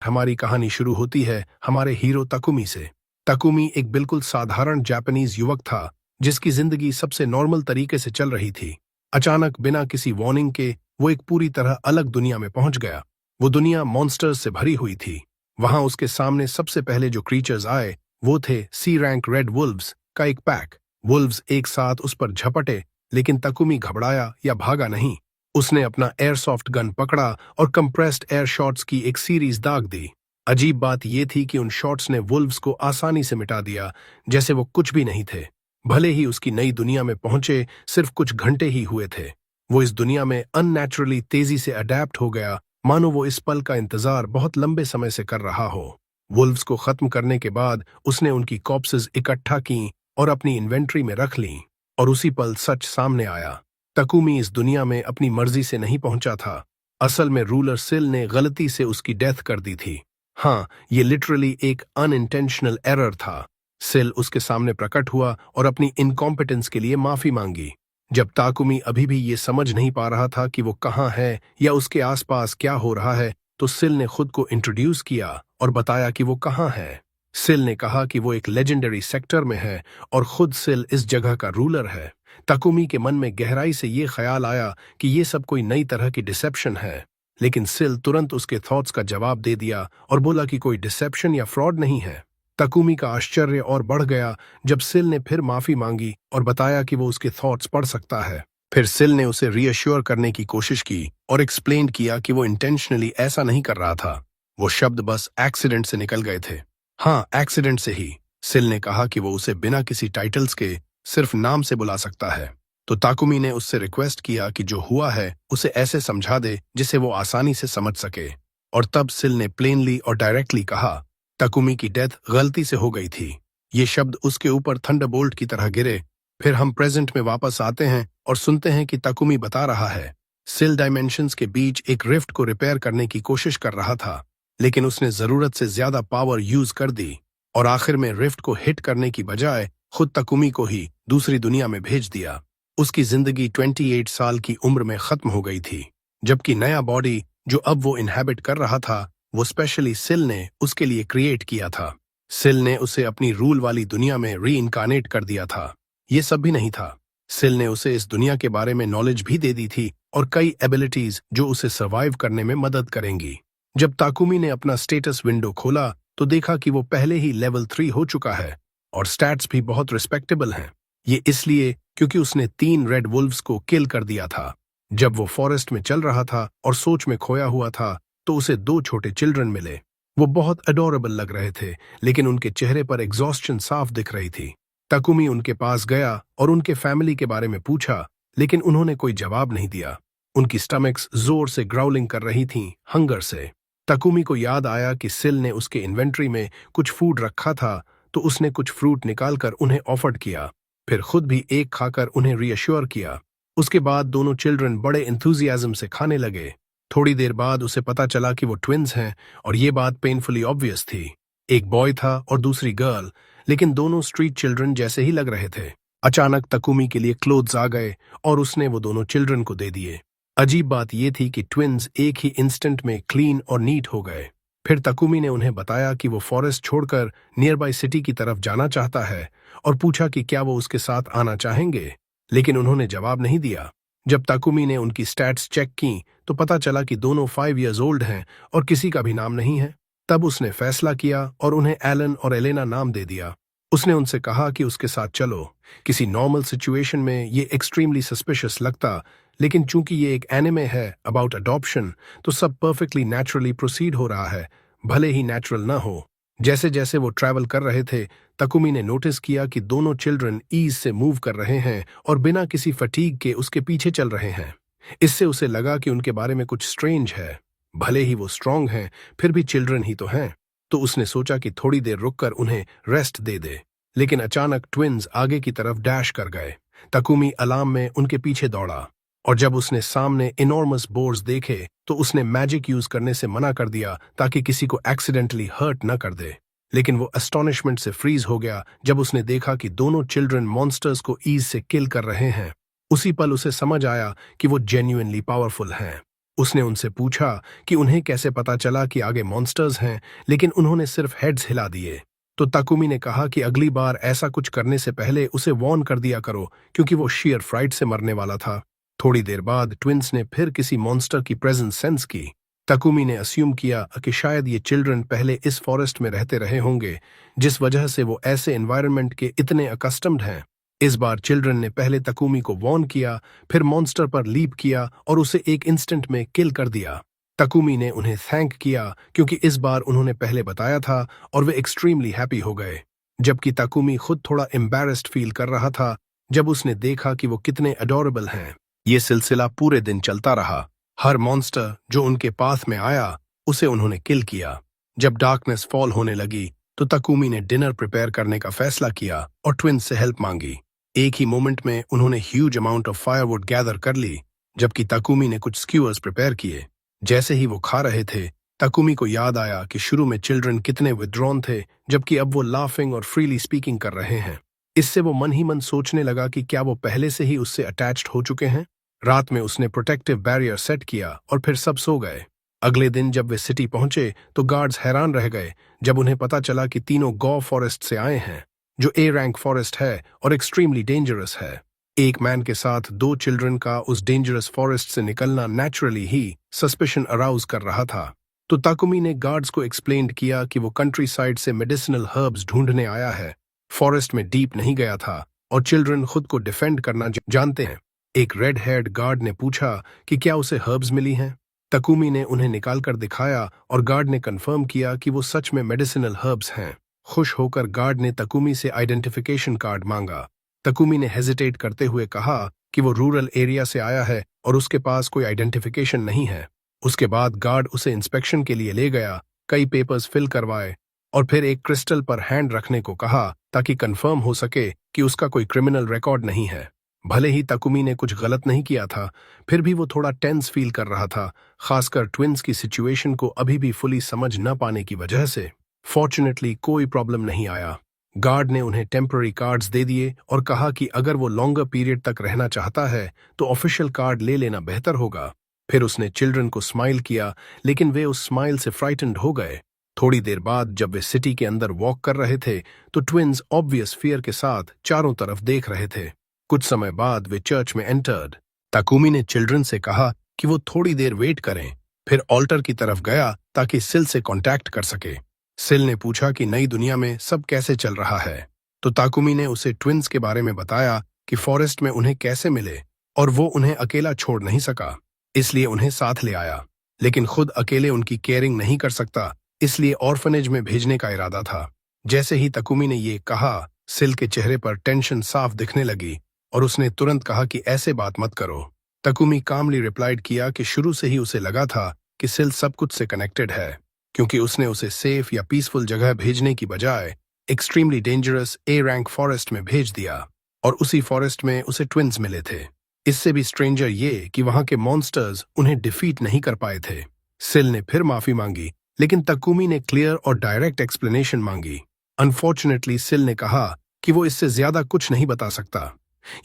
हमारी कहानी शुरू होती है हमारे हीरो तकुमी से। तकुमी एक बिल्कुल साधारण जापानीज युवक था जिसकी जिंदगी सबसे नॉर्मल तरीके से चल रही थी। अचानक बिना किसी वार्निंग के वो एक पूरी तरह अलग दुनिया में पहुंच गया। वो दुनिया मॉन्स्टर्स से भरी हुई थी। वहां उसके सामने सबसे पहले जो क्रीचर्स आए वो थे सी रैंक रेड वुल्व्स का एक पैक। वुल्व्स एक साथ उस पर झपटे, लेकिन तकुमी घबराया या भागा नहीं। उसने अपना एयरसॉफ्ट गन पकड़ा और कंप्रेस्ड एयर शॉट्स की एक सीरीज दाग दी। अजीब बात यह थी कि उन शॉट्स ने वुल्व्स को आसानी से मिटा दिया, जैसे वो कुछ भी नहीं थे। भले ही उसकी नई दुनिया में पहुंचे सिर्फ कुछ घंटे ही हुए थे, वो इस दुनिया में अननेचुरली तेजी से अडेप्ट हो गया, मानो वो इस पल का इंतजार बहुत लंबे समय से कर रहा हो। वुल्व्स को खत्म करने के बाद उसने उनकी कॉर्प्सेस इकट्ठा की और अपनी इन्वेंट्री में रख ली। और उसी पल सच सामने आया। तकुमी इस दुनिया में अपनी मर्जी से नहीं पहुंचा था। असल में रूलर सिल ने गलती से उसकी डेथ कर दी थी। हाँ, ये लिटरली एक अनइंटेंशनल एरर था। सिल उसके सामने प्रकट हुआ और अपनी इनकॉम्पिटेंस के लिए माफी मांगी। जब ताकुमी अभी भी ये समझ नहीं पा रहा था कि वो कहाँ है या उसके आसपास क्या हो रहा है, तो सिल ने खुद को इंट्रोड्यूस किया और बताया कि वो कहाँ है। सिल ने कहा कि वो एक लेजेंडरी सेक्टर में है और खुद सिल इस जगह का रूलर है। तकुमी के मन में गहराई से ये ख्याल आया कि ये सब कोई नई तरह की डिसेप्शन है, लेकिन सिल तुरंत उसके थॉट्स का जवाब दे दिया और बोला कि कोई डिसेप्शन या फ्रॉड नहीं है। तकुमी का आश्चर्य और बढ़ गया जब सिल ने फिर माफी मांगी और बताया कि वो उसके थॉट्स पढ़ सकता है। फिर सिल ने उसे रीअश्योर करने की कोशिश की और एक्सप्लेन किया कि वो इंटेंशनली ऐसा नहीं कर रहा था। वो शब्द बस एक्सीडेंट से निकल गए थे। हाँ, एक्सीडेंट से ही। सिल ने कहा कि वो उसे बिना किसी टाइटल्स के सिर्फ नाम से बुला सकता है। तो ताकुमी ने उससे रिक्वेस्ट किया कि जो हुआ है उसे ऐसे समझा दे जिसे वो आसानी से समझ सके। और तब सिल ने प्लेनली और डायरेक्टली कहा, तकुमी की डेथ गलती से हो गई थी। ये शब्द उसके ऊपर थंडरबोल्ट की तरह गिरे। फिर हम प्रेजेंट में वापस आते हैं और सुनते हैं कि तकुमी बता रहा है सिल डायमेंशंस के बीच एक रिफ्ट को रिपेयर करने की कोशिश कर रहा था, लेकिन उसने जरूरत से ज्यादा पावर यूज कर दी और आखिर में रिफ्ट को हिट करने की बजाय खुद तकुमी को ही दूसरी दुनिया में भेज दिया। उसकी जिंदगी 28 साल की उम्र में खत्म हो गई थी, जबकि नया बॉडी जो अब वो इनहैबिट कर रहा था वो स्पेशली सिल ने उसके लिए क्रिएट किया था। सिल ने उसे अपनी रूल वाली दुनिया में रीइनकार्नेट कर दिया था। ये सब भी नहीं था, सिल ने उसे इस दुनिया के बारे में नॉलेज भी दे दी थी और कई एबिलिटीज जो उसे सर्वाइव करने में मदद करेंगी। जब ताकुमी ने अपना स्टेटस विंडो खोला तो देखा कि वो पहले ही लेवल 3 हो चुका है और स्टैट्स भी बहुत रिस्पेक्टेबल हैं। ये इसलिए क्योंकि उसने 3 रेड वुल्व्स को किल कर दिया था। जब वो फॉरेस्ट में चल रहा था और सोच में खोया हुआ था तो उसे 2 छोटे चिल्ड्रन मिले। वो बहुत अडोरेबल लग रहे थे, लेकिन उनके चेहरे पर एग्जॉस्शन साफ दिख रही थी। तकुमी उनके पास गया और उनके फैमिली के बारे में पूछा, लेकिन उन्होंने कोई जवाब नहीं दिया। उनकी स्टमक्स जोर से ग्राउलिंग कर रही थीं, हंगर से। तकुमी को याद आया कि सिल ने उसके इन्वेंट्री में कुछ फूड रखा था, तो उसने कुछ फ्रूट निकालकर उन्हें ऑफर्ड किया, फिर खुद भी एक खाकर उन्हें रीअश्योर किया। उसके बाद दोनों चिल्ड्रन बड़े एंथुजियाज्म से खाने लगे। थोड़ी देर बाद उसे पता चला कि वो ट्विन्स हैं और ये बात पेनफुली ऑब्वियस थी। एक बॉय था और दूसरी गर्ल, लेकिन दोनों स्ट्रीट चिल्ड्रन जैसे ही लग रहे थे। अचानक तकुमी के लिए क्लोथ्स आ गए और उसने वो दोनों चिल्ड्रन को दे दिए। अजीब बात यह थी कि ट्विन्स एक ही इंस्टेंट में क्लीन और नीट हो गए। फिर तकुमी ने उन्हें बताया कि वो फॉरेस्ट छोड़कर नियर बाय सिटी की तरफ जाना चाहता है और पूछा कि क्या वो उसके साथ आना चाहेंगे, लेकिन उन्होंने जवाब नहीं दिया। जब तकुमी ने उनकी स्टैट्स चेक की तो पता चला कि दोनों 5 इयर्स ओल्ड हैं और किसी का भी नाम नहीं है। तब उसने फैसला किया और उन्हें एलन और एलेना नाम दे दिया। उसने उनसे कहा कि उसके साथ चलो। किसी नॉर्मल सिचुएशन में ये एक्सट्रीमली सस्पिशियस लगता, लेकिन चूंकि ये एक एनिमे है अबाउट अडॉप्शन, तो सब परफेक्टली नेचुरली प्रोसीड हो रहा है, भले ही नेचुरल ना हो। जैसे जैसे वो ट्रैवल कर रहे थे, तकुमी ने नोटिस किया कि दोनों चिल्ड्रन ईज से मूव कर रहे हैं और बिना किसी फटीग के उसके पीछे चल रहे हैं। इससे उसे लगा कि उनके बारे में कुछ स्ट्रेंज है। भले ही वो स्ट्रांग हैं, फिर भी चिल्ड्रन ही तो हैं। तो उसने सोचा कि थोड़ी देर रुककर उन्हें रेस्ट दे दे, लेकिन अचानक ट्विन्स आगे की तरफ डैश कर गए। तकुमी अलार्म में उनके पीछे दौड़ा और जब उसने सामने इनॉर्मस बोर्स देखे तो उसने मैजिक यूज करने से मना कर दिया ताकि किसी को एक्सीडेंटली हर्ट न कर दे। लेकिन वो एस्टोनिशमेंट से फ्रीज हो गया जब उसने देखा कि दोनों चिल्ड्रन मॉन्स्टर्स को ईज से किल कर रहे हैं। उसी पल उसे समझ आया कि वो जेन्युइनली पावरफुल हैं। उसने उनसे पूछा कि उन्हें कैसे पता चला कि आगे मॉन्स्टर्स हैं, लेकिन उन्होंने सिर्फ हेड्स हिला दिए। तो ताकुमी ने कहा कि अगली बार ऐसा कुछ करने से पहले उसे वार्न कर दिया करो, क्योंकि वो शेयर फ्राइट से मरने वाला था। थोड़ी देर बाद ट्विंस ने फिर किसी मॉन्स्टर की प्रेजेंस सेंस की। ताकुमी ने अस्यूम किया कि शायद ये चिल्ड्रन पहले इस फॉरेस्ट में रहते रहे होंगे, जिस वजह से वो ऐसे एनवायरनमेंट के इतने अकस्टम्ड हैं। इस बार चिल्ड्रन ने पहले तकुमी को वॉर्न किया, फिर मॉन्स्टर पर लीप किया और उसे एक इंस्टेंट में किल कर दिया। तकुमी ने उन्हें थैंक किया क्योंकि इस बार उन्होंने पहले बताया था और वे एक्सट्रीमली हैप्पी हो गए। जबकि तकुमी खुद थोड़ा एम्बैरेस्ड फील कर रहा था जब उसने देखा कि वो कितने अडोरेबल हैं। ये सिलसिला पूरे दिन चलता रहा। हर मॉन्स्टर जो उनके पास में आया उसे उन्होंने किल किया। जब डार्कनेस फॉल होने लगी तो तकुमी ने डिनर प्रिपेयर करने का फैसला किया और ट्विंस से हेल्प मांगी। एक ही मोमेंट में उन्होंने huge amount of firewood gather कर ली, जबकि तकुमी ने कुछ स्क्यूअर्स प्रिपेयर किए। जैसे ही वो खा रहे थे, तकुमी को याद आया कि शुरू में चिल्ड्रन कितने विड्रॉन थे, जबकि अब वो लाफिंग और फ्रीली स्पीकिंग कर रहे हैं। इससे वो मन ही मन सोचने लगा कि क्या वो पहले से ही उससे अटैच्ड हो चुके हैं। रात में उसने प्रोटेक्टिव बैरियर सेट किया और फिर सब सो गए। अगले दिन जब वे सिटी पहुंचे तो गार्ड्स हैरान रह गए जब उन्हें पता चला कि तीनों गौ फॉरेस्ट से आए हैं, जो ए रैंक फॉरेस्ट है और एक्सट्रीमली डेंजरस है। एक मैन के साथ दो चिल्ड्रन का उस डेंजरस फॉरेस्ट से निकलना नेचुरली ही सस्पिशन अराउज कर रहा था। तो ताकुमी ने गार्ड्स को एक्सप्लेन किया कि वो कंट्री साइड से मेडिसिनल हर्ब्स ढूंढने आया है, फॉरेस्ट में डीप नहीं गया था और चिल्ड्रन खुद को डिफेंड करना जानते हैं। एक रेड हेयर्ड गार्ड ने पूछा कि क्या उसे हर्ब्स मिली हैं। तकुमी ने उन्हें निकालकर दिखाया और गार्ड ने कंफर्म किया कि वो सच में मेडिसिनल हर्ब्स हैं। खुश होकर गार्ड ने तकुमी से आइडेंटिफिकेशन कार्ड मांगा। तकुमी ने हेजिटेट करते हुए कहा कि वो रूरल एरिया से आया है और उसके पास कोई आइडेंटिफिकेशन नहीं है। उसके बाद गार्ड उसे इंस्पेक्शन के लिए ले गया, कई पेपर्स फिल करवाए और फिर एक क्रिस्टल पर हैंड रखने को कहा ताकि कंफर्म हो सके कि उसका कोई क्रिमिनल रिकॉर्ड नहीं है। भले ही तकुमी ने कुछ गलत नहीं किया था, फिर भी वो थोड़ा टेंस फील कर रहा था, खासकर ट्विंस की सिचुएशन को अभी भी फुली समझ न पाने की वजह से। फॉर्चुनेटली कोई प्रॉब्लम नहीं आया। गार्ड ने उन्हें टेम्पररी कार्ड्स दे दिए और कहा कि अगर वो लॉन्गर पीरियड तक रहना चाहता है तो ऑफिशियल कार्ड ले लेना बेहतर होगा। फिर उसने चिल्ड्रन को स्माइल किया, लेकिन वे उस स्माइल से फ्राइटेंड हो गए। थोड़ी देर बाद जब वे सिटी के अंदर वॉक कर रहे थे तो ट्विंस ऑब्वियस फियर के साथ चारों तरफ देख रहे थे। कुछ समय बाद वे चर्च में एंटर्ड। ताकुमी ने चिल्ड्रन से कहा कि वो थोड़ी देर वेट करें, फिर ऑल्टर की तरफ गया ताकि सिल से कांटेक्ट कर सके। सिल ने पूछा कि नई दुनिया में सब कैसे चल रहा है, तो ताकुमी ने उसे ट्विंस के बारे में बताया कि फॉरेस्ट में उन्हें कैसे मिले और वो उन्हें अकेला छोड़ नहीं सका, इसलिए उन्हें साथ ले आया। लेकिन खुद अकेले उनकी केयरिंग नहीं कर सकता, इसलिए ऑर्फनेज में भेजने का इरादा था। जैसे ही ताकुमी ने ये कहा, सिल के चेहरे पर टेंशन साफ दिखने लगी और उसने तुरंत कहा कि ऐसे बात मत करो। ताकुमी कामली रिप्लाइड किया कि शुरू से ही उसे लगा था कि सिल सब कुछ से कनेक्टेड है, क्योंकि उसने उसे सेफ या पीसफुल जगह भेजने की बजाय extremely dangerous A rank forest में भेज दिया और उसी फॉरेस्ट में उसे ट्विंस मिले थे। इससे भी स्ट्रेंजर ये कि वहां के मॉन्स्टर्स उन्हें डिफीट नहीं कर पाए थे। सिल ने फिर माफी मांगी, लेकिन ताकुमी ने क्लियर और डायरेक्ट एक्सप्लेनेशन मांगी। अनफॉर्चुनेटली सिल ने कहा कि वो इससे ज्यादा कुछ नहीं बता सकता।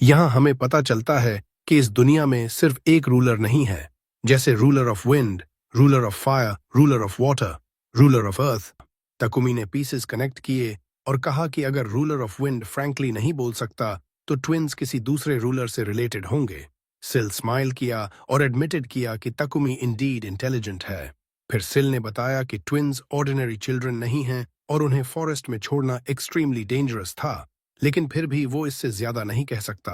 यहां हमें पता चलता है कि इस दुनिया में सिर्फ एक रूलर नहीं है, जैसे ruler of wind, ruler of fire, ruler of water, ruler of earth. Takumi ने पीसेस कनेक्ट किए और कहा कि अगर रूलर ऑफ विंड फ्रैंकली नहीं बोल सकता तो ट्विंस किसी दूसरे रूलर से रिलेटेड होंगे। सिल स्माइल किया और एडमिटेड किया कि ताकुमी इंडीड इंटेलिजेंट है। फिर सिल ने बताया कि ट्विंस ऑर्डिनरी चिल्ड्रन नहीं हैं और उन्हें फॉरेस्ट में छोड़ना एक्सट्रीमली डेंजरस था, लेकिन फिर भी वो इससे ज्यादा नहीं कह सकता।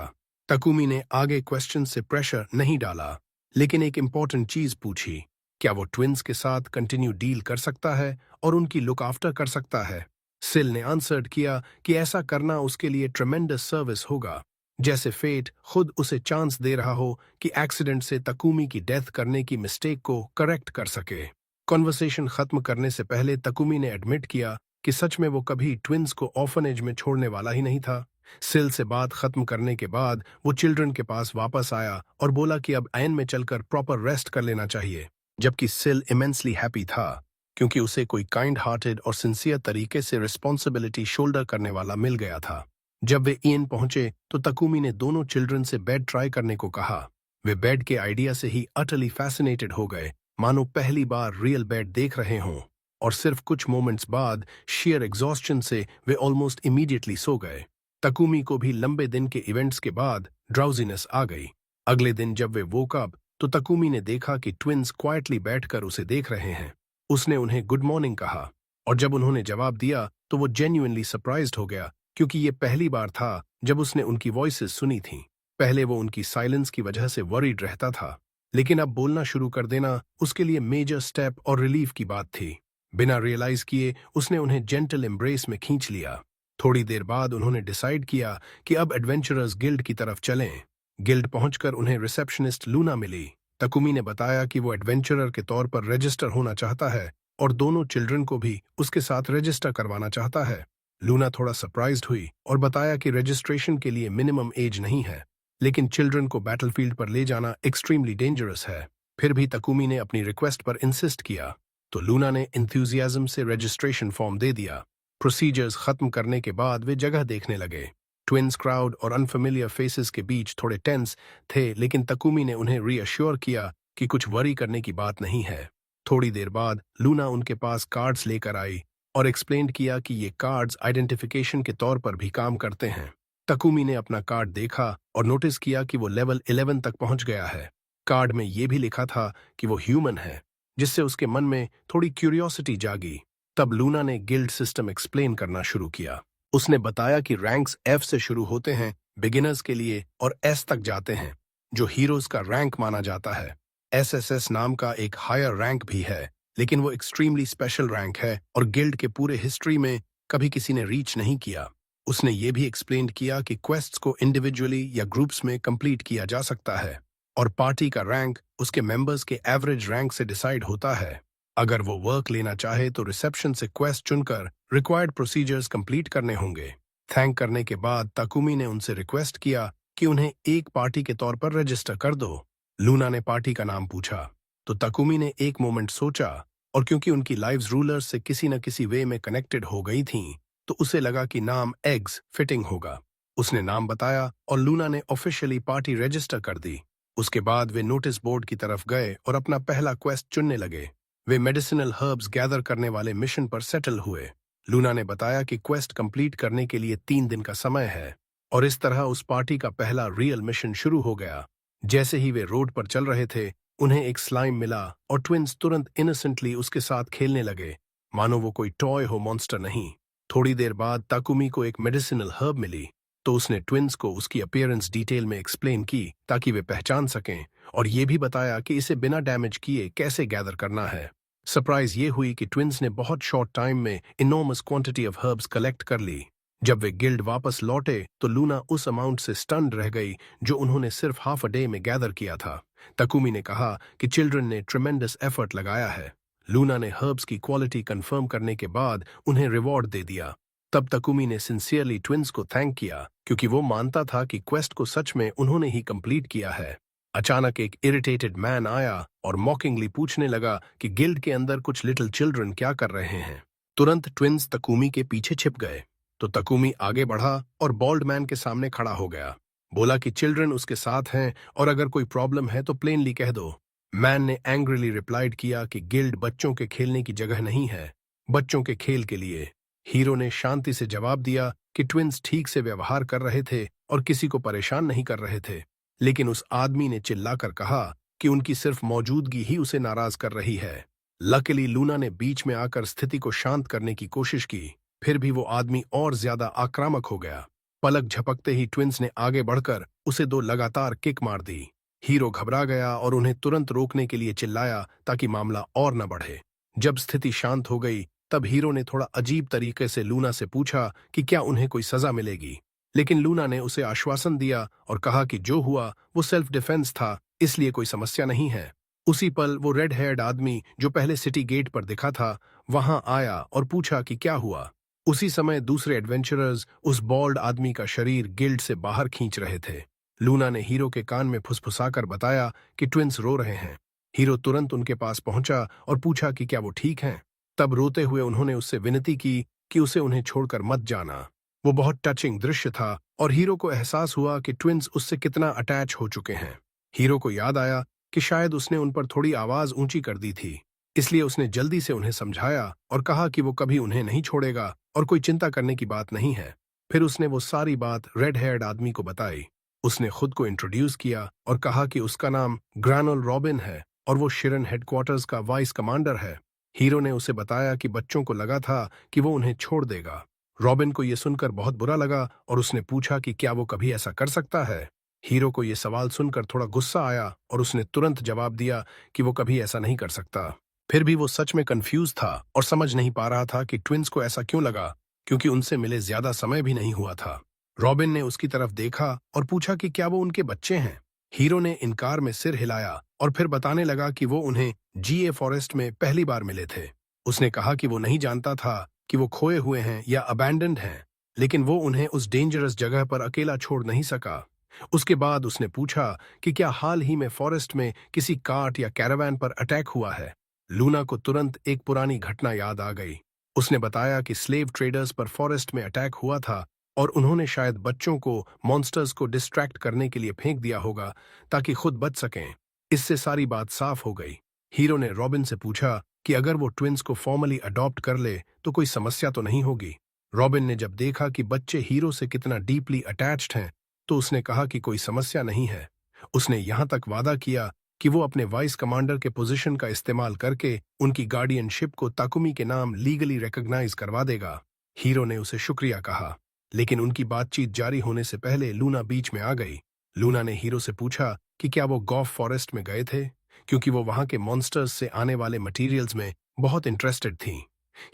ताकुमी ने आगे क्वेश्चन से प्रेशर नहीं डाला, लेकिन एक इंपॉर्टेंट चीज पूछी, क्या वो ट्विंस के साथ कंटिन्यू डील कर सकता है और उनकी लुक आफ्टर कर सकता है। सिल ने आंसर्ड किया कि ऐसा करना उसके लिए ट्रेमेंडस सर्विस होगा, जैसे फेट खुद उसे चांस दे रहा हो कि एक्सीडेंट से ताकुमी की डेथ करने की मिस्टेक को करेक्ट कर सके। कॉन्वर्सेशन खत्म करने से पहले ताकुमी ने एडमिट किया कि सच में वो कभी ट्विंस को ऑर्फनेज में छोड़ने वाला ही नहीं था। सिल से बात खत्म करने के बाद वो चिल्ड्रन के पास वापस आया और बोला कि अब आयन में चलकर प्रॉपर रेस्ट कर लेना चाहिए, जबकि सिल इमेंसली हैप्पी था क्योंकि उसे कोई काइंड हार्टेड और सिंसियर तरीके से रिस्पॉन्सिबिलिटी शोल्डर करने वाला मिल गया था। जब वे ईएन पहुंचे तो ताकुमी ने दोनों चिल्ड्रन से बेड ट्राई करने को कहा। वे बेड के आइडिया से ही अटली फैसिनेटेड हो गए, मानो पहली बार रियल बेड देख रहे हों। और सिर्फ कुछ मोमेंट्स बाद शेयर एग्जॉस्शन से वे ऑलमोस्ट इमीडिएटली सो गए। तकुमी को भी लंबे दिन के इवेंट्स के बाद ड्राउजीनेस आ गई। अगले दिन जब वे वोक अप तो तकुमी ने देखा कि ट्विंस क्वाइटली बैठकर उसे देख रहे हैं। उसने उन्हें गुड मॉर्निंग कहा और जब उन्होंने जवाब दिया तो वो जेन्युइनली सरप्राइज्ड हो गया, क्योंकि ये पहली बार था जब उसने उनकी वॉइसेस सुनी थीं। पहले वो उनकी साइलेंस की वजह से वरीड रहता था, लेकिन अब बोलना शुरू कर देना उसके लिए मेजर स्टेप और रिलीफ की बात थी। बिना रियलाइज किए उसने उन्हें जेंटल एम्ब्रेस में खींच लिया। थोड़ी देर बाद उन्होंने डिसाइड किया कि अब एडवेंचरर्स गिल्ड की तरफ चलें। गिल्ड पहुंचकर उन्हें रिसेप्शनिस्ट लूना मिली। तकुमी ने बताया कि वो एडवेंचरर के तौर पर रजिस्टर होना चाहता है और दोनों चिल्ड्रन को भी उसके साथ रजिस्टर करवाना चाहता है। लूना थोड़ा सरप्राइज्ड हुई और बताया कि रजिस्ट्रेशन के लिए मिनिमम एज नहीं है, लेकिन चिल्ड्रन को बैटलफील्ड पर ले जाना एक्सट्रीमली डेंजरस है। फिर भी तकुमी ने अपनी रिक्वेस्ट पर इंसिस्ट किया, तो लूना ने इंथ्यूजियाज्म से रजिस्ट्रेशन फॉर्म दे दिया। प्रोसीजर्स खत्म करने के बाद वे जगह देखने लगे। ट्विंस क्राउड और अनफेमिलियर फेसेस के बीच थोड़े टेंस थे, लेकिन तकुमी ने उन्हें रीअश्योर किया कि कुछ वरी करने की बात नहीं है। थोड़ी देर बाद लूना उनके पास कार्ड्स लेकर आई और एक्सप्लेन किया कि ये कार्ड्स आइडेंटिफिकेशन के तौर पर भी काम करते हैं। तकुमी ने अपना कार्ड देखा और नोटिस किया कि वो लेवल 11 तक पहुंच गया है। कार्ड में ये भी लिखा था कि वो ह्यूमन है, जिससे उसके मन में थोड़ी क्यूरियोसिटी जागी। तब लूना ने गिल्ड सिस्टम एक्सप्लेन करना शुरू किया। उसने बताया कि रैंक्स एफ से शुरू होते हैं बिगिनर्स के लिए और एस तक जाते हैं, जो हीरोज का रैंक माना जाता है। एसएसएस नाम का एक हायर रैंक भी है, लेकिन वो एक्सट्रीमली स्पेशल रैंक है और गिल्ड के पूरे हिस्ट्री में कभी किसी ने रीच नहीं किया। उसने ये भी एक्सप्लेन किया कि क्वेस्ट्स को इंडिविजुअली या ग्रुप्स में कंप्लीट किया जा सकता है और पार्टी का रैंक उसके मेंबर्स के एवरेज रैंक से डिसाइड होता है। अगर वो वर्क लेना चाहे तो रिसेप्शन से क्वेस्ट चुनकर रिक्वायर्ड प्रोसीजर्स कंप्लीट करने होंगे। थैंक करने के बाद तकुमी ने उनसे रिक्वेस्ट किया कि उन्हें एक पार्टी के तौर पर रजिस्टर कर दो। लूना ने पार्टी का नाम पूछा तो तकुमी ने एक मोमेंट सोचा, और क्योंकि उनकी लाइव्स रूलर्स से किसी न किसी वे में कनेक्टेड हो गई थीं, तो उसे लगा कि नाम एग्स फिटिंग होगा। उसने नाम बताया और लूना ने ऑफिशियली पार्टी रजिस्टर कर दी। उसके बाद वे नोटिस बोर्ड की तरफ गए और अपना पहला क्वेस्ट चुनने लगे। वे मेडिसिनल हर्ब्स गैदर करने वाले मिशन पर सेटल हुए। लूना ने बताया कि क्वेस्ट कंप्लीट करने के लिए 3 दिन का समय है और इस तरह उस पार्टी का पहला रियल मिशन शुरू हो गया। जैसे ही वे रोड पर चल रहे थे, उन्हें एक स्लाइम मिला और ट्विंस तुरंत इनोसेंटली उसके साथ खेलने लगे, मानो वो कोई टॉय हो, मॉन्स्टर नहीं। थोड़ी देर बाद ताकुमी को एक मेडिसिनल हर्ब मिली, तो उसने ट्विंस को उसकी अपीयरेंस डिटेल में एक्सप्लेन की ताकि वे पहचान सकें, और ये भी बताया कि इसे बिना डैमेज किए कैसे गैदर करना है। सरप्राइज ये हुई कि ट्विंस ने बहुत शॉर्ट टाइम में enormous quantity of herbs collect कर ली। जब वे गिल्ड वापस लौटे तो लूना उस अमाउंट से स्टन्ड रह गई जो उन्होंने सिर्फ हाफ अ डे में गैदर किया था। तकुमी ने कहा कि चिल्ड्रन ने ट्रेमेंडस एफर्ट लगाया है। लूना ने हर्ब्स की क्वालिटी कंफर्म करने के बाद उन्हें रिवॉर्ड दे दिया। तब तकुमी ने सिंसियरली ट्विंस को थैंक किया, क्योंकि वो मानता था कि क्वेस्ट को सच में उन्होंने ही कंप्लीट किया है। अचानक एक इरिटेटेड मैन आया और मॉकिंगली पूछने लगा कि गिल्ड के अंदर कुछ लिटिल चिल्ड्रन क्या कर रहे हैं। तुरंत ट्विंस तकुमी के पीछे छिप गए, तो तकुमी आगे बढ़ा और बॉल्ड मैन के सामने खड़ा हो गया। बोला कि चिल्ड्रन उसके साथ हैं और अगर कोई प्रॉब्लम है तो प्लेनली कह दो। मैन ने एंग्रीली रिप्लाइड किया कि गिल्ड बच्चों के खेलने की जगह नहीं है, बच्चों के खेल के लिए। हीरो ने शांति से जवाब दिया कि ट्विंस ठीक से व्यवहार कर रहे थे और किसी को परेशान नहीं कर रहे थे, लेकिन उस आदमी ने चिल्लाकर कहा कि उनकी सिर्फ मौजूदगी ही उसे नाराज कर रही है। लकीली लूना ने बीच में आकर स्थिति को शांत करने की कोशिश की, फिर भी वो आदमी और ज्यादा आक्रामक हो गया। पलक झपकते ही ट्विंस ने आगे बढ़कर उसे 2 लगातार किक मार दी। हीरो घबरा गया और उन्हें तुरंत रोकने के लिए चिल्लाया ताकि मामला और न बढ़े। जब स्थिति शांत हो गई तब हीरो ने थोड़ा अजीब तरीके से लूना से पूछा कि क्या उन्हें कोई सजा मिलेगी, लेकिन लूना ने उसे आश्वासन दिया और कहा कि जो हुआ वो सेल्फ डिफेंस था, इसलिए कोई समस्या नहीं है। उसी पल वो रेड हेयर्ड आदमी जो पहले सिटी गेट पर दिखा था वहां आया और पूछा कि क्या हुआ। उसी समय दूसरे एडवेंचरर्स उस बॉल्ड आदमी का शरीर गिल्ड से बाहर खींच रहे थे। लूना ने हीरो के कान में फुसफुसाकर बताया कि ट्विंस रो रहे हैं। हीरो तुरंत उनके पास पहुंचा और पूछा कि क्या वो ठीक हैं। तब रोते हुए उन्होंने उससे विनती की कि उसे उन्हें छोड़कर मत जाना। वो बहुत टचिंग दृश्य था और हीरो को एहसास हुआ कि ट्विंस उससे कितना अटैच हो चुके हैं। हीरो को याद आया कि शायद उसने उन पर थोड़ी आवाज ऊंची कर दी थी, इसलिए उसने जल्दी से उन्हें समझाया और कहा कि वो कभी उन्हें नहीं छोड़ेगा और कोई चिंता करने की बात नहीं है। फिर उसने वो सारी बात रेड हेयर्ड आदमी को बताई। उसने खुद को इंट्रोड्यूस किया और कहा कि उसका नाम ग्रैनोल रॉबिन है और वो शिरन हेडक्वार्टर्स का वाइस कमांडर है। हीरो ने उसे बताया कि बच्चों को लगा था कि वो उन्हें छोड़ देगा। रॉबिन को यह सुनकर बहुत बुरा लगा और उसने पूछा कि क्या वो कभी ऐसा कर सकता है। हीरो को यह सवाल सुनकर थोड़ा गुस्सा आया और उसने तुरंत जवाब दिया कि वो कभी ऐसा नहीं कर सकता। फिर भी वो सच में कंफ्यूज था और समझ नहीं पा रहा था कि ट्विंस को ऐसा क्यों लगा, क्योंकि उनसे मिले ज्यादा समय भी नहीं हुआ था। रॉबिन ने उसकी तरफ देखा और पूछा कि क्या वो उनके बच्चे हैं। हीरो ने इनकार में सिर हिलाया और फिर बताने लगा कि वो उन्हें जीए फॉरेस्ट में पहली बार मिले थे। उसने कहा कि वो नहीं जानता था कि वो खोए हुए हैं या अबैंडन्ड हैं, लेकिन वो उन्हें उस डेंजरस जगह पर अकेला छोड़ नहीं सका। उसके बाद उसने पूछा कि क्या हाल ही में फॉरेस्ट में किसी कार्ट या कैरावैन पर अटैक हुआ है। लूना को तुरंत एक पुरानी घटना याद आ गई। उसने बताया कि स्लेव ट्रेडर्स पर फॉरेस्ट में अटैक हुआ था और उन्होंने शायद बच्चों को मॉन्स्टर्स को डिस्ट्रैक्ट करने के लिए फेंक दिया होगा ताकि खुद बच सकें। इससे सारी बात साफ हो गई। हीरो ने रॉबिन से पूछा कि अगर वो ट्विंस को फॉर्मली अडॉप्ट कर ले तो कोई समस्या तो नहीं होगी। रॉबिन ने जब देखा कि बच्चे हीरो से कितना डीपली अटैच्ड हैं तो उसने कहा कि कोई समस्या नहीं है। उसने यहां तक वादा किया कि वो अपने वाइस कमांडर के पोजीशन का इस्तेमाल करके उनकी गार्डियनशिप को ताकुमी के नाम लीगली रिकॉग्नाइज करवा देगा। हीरो ने उसे शुक्रिया कहा, लेकिन उनकी बातचीत जारी होने से पहले लूना बीच में आ गई। लूना ने हीरो से पूछा कि क्या वो गॉफ फॉरेस्ट में गए थे, क्योंकि वो वहां के मॉन्स्टर्स से आने वाले मटेरियल्स में बहुत इंटरेस्टेड थी।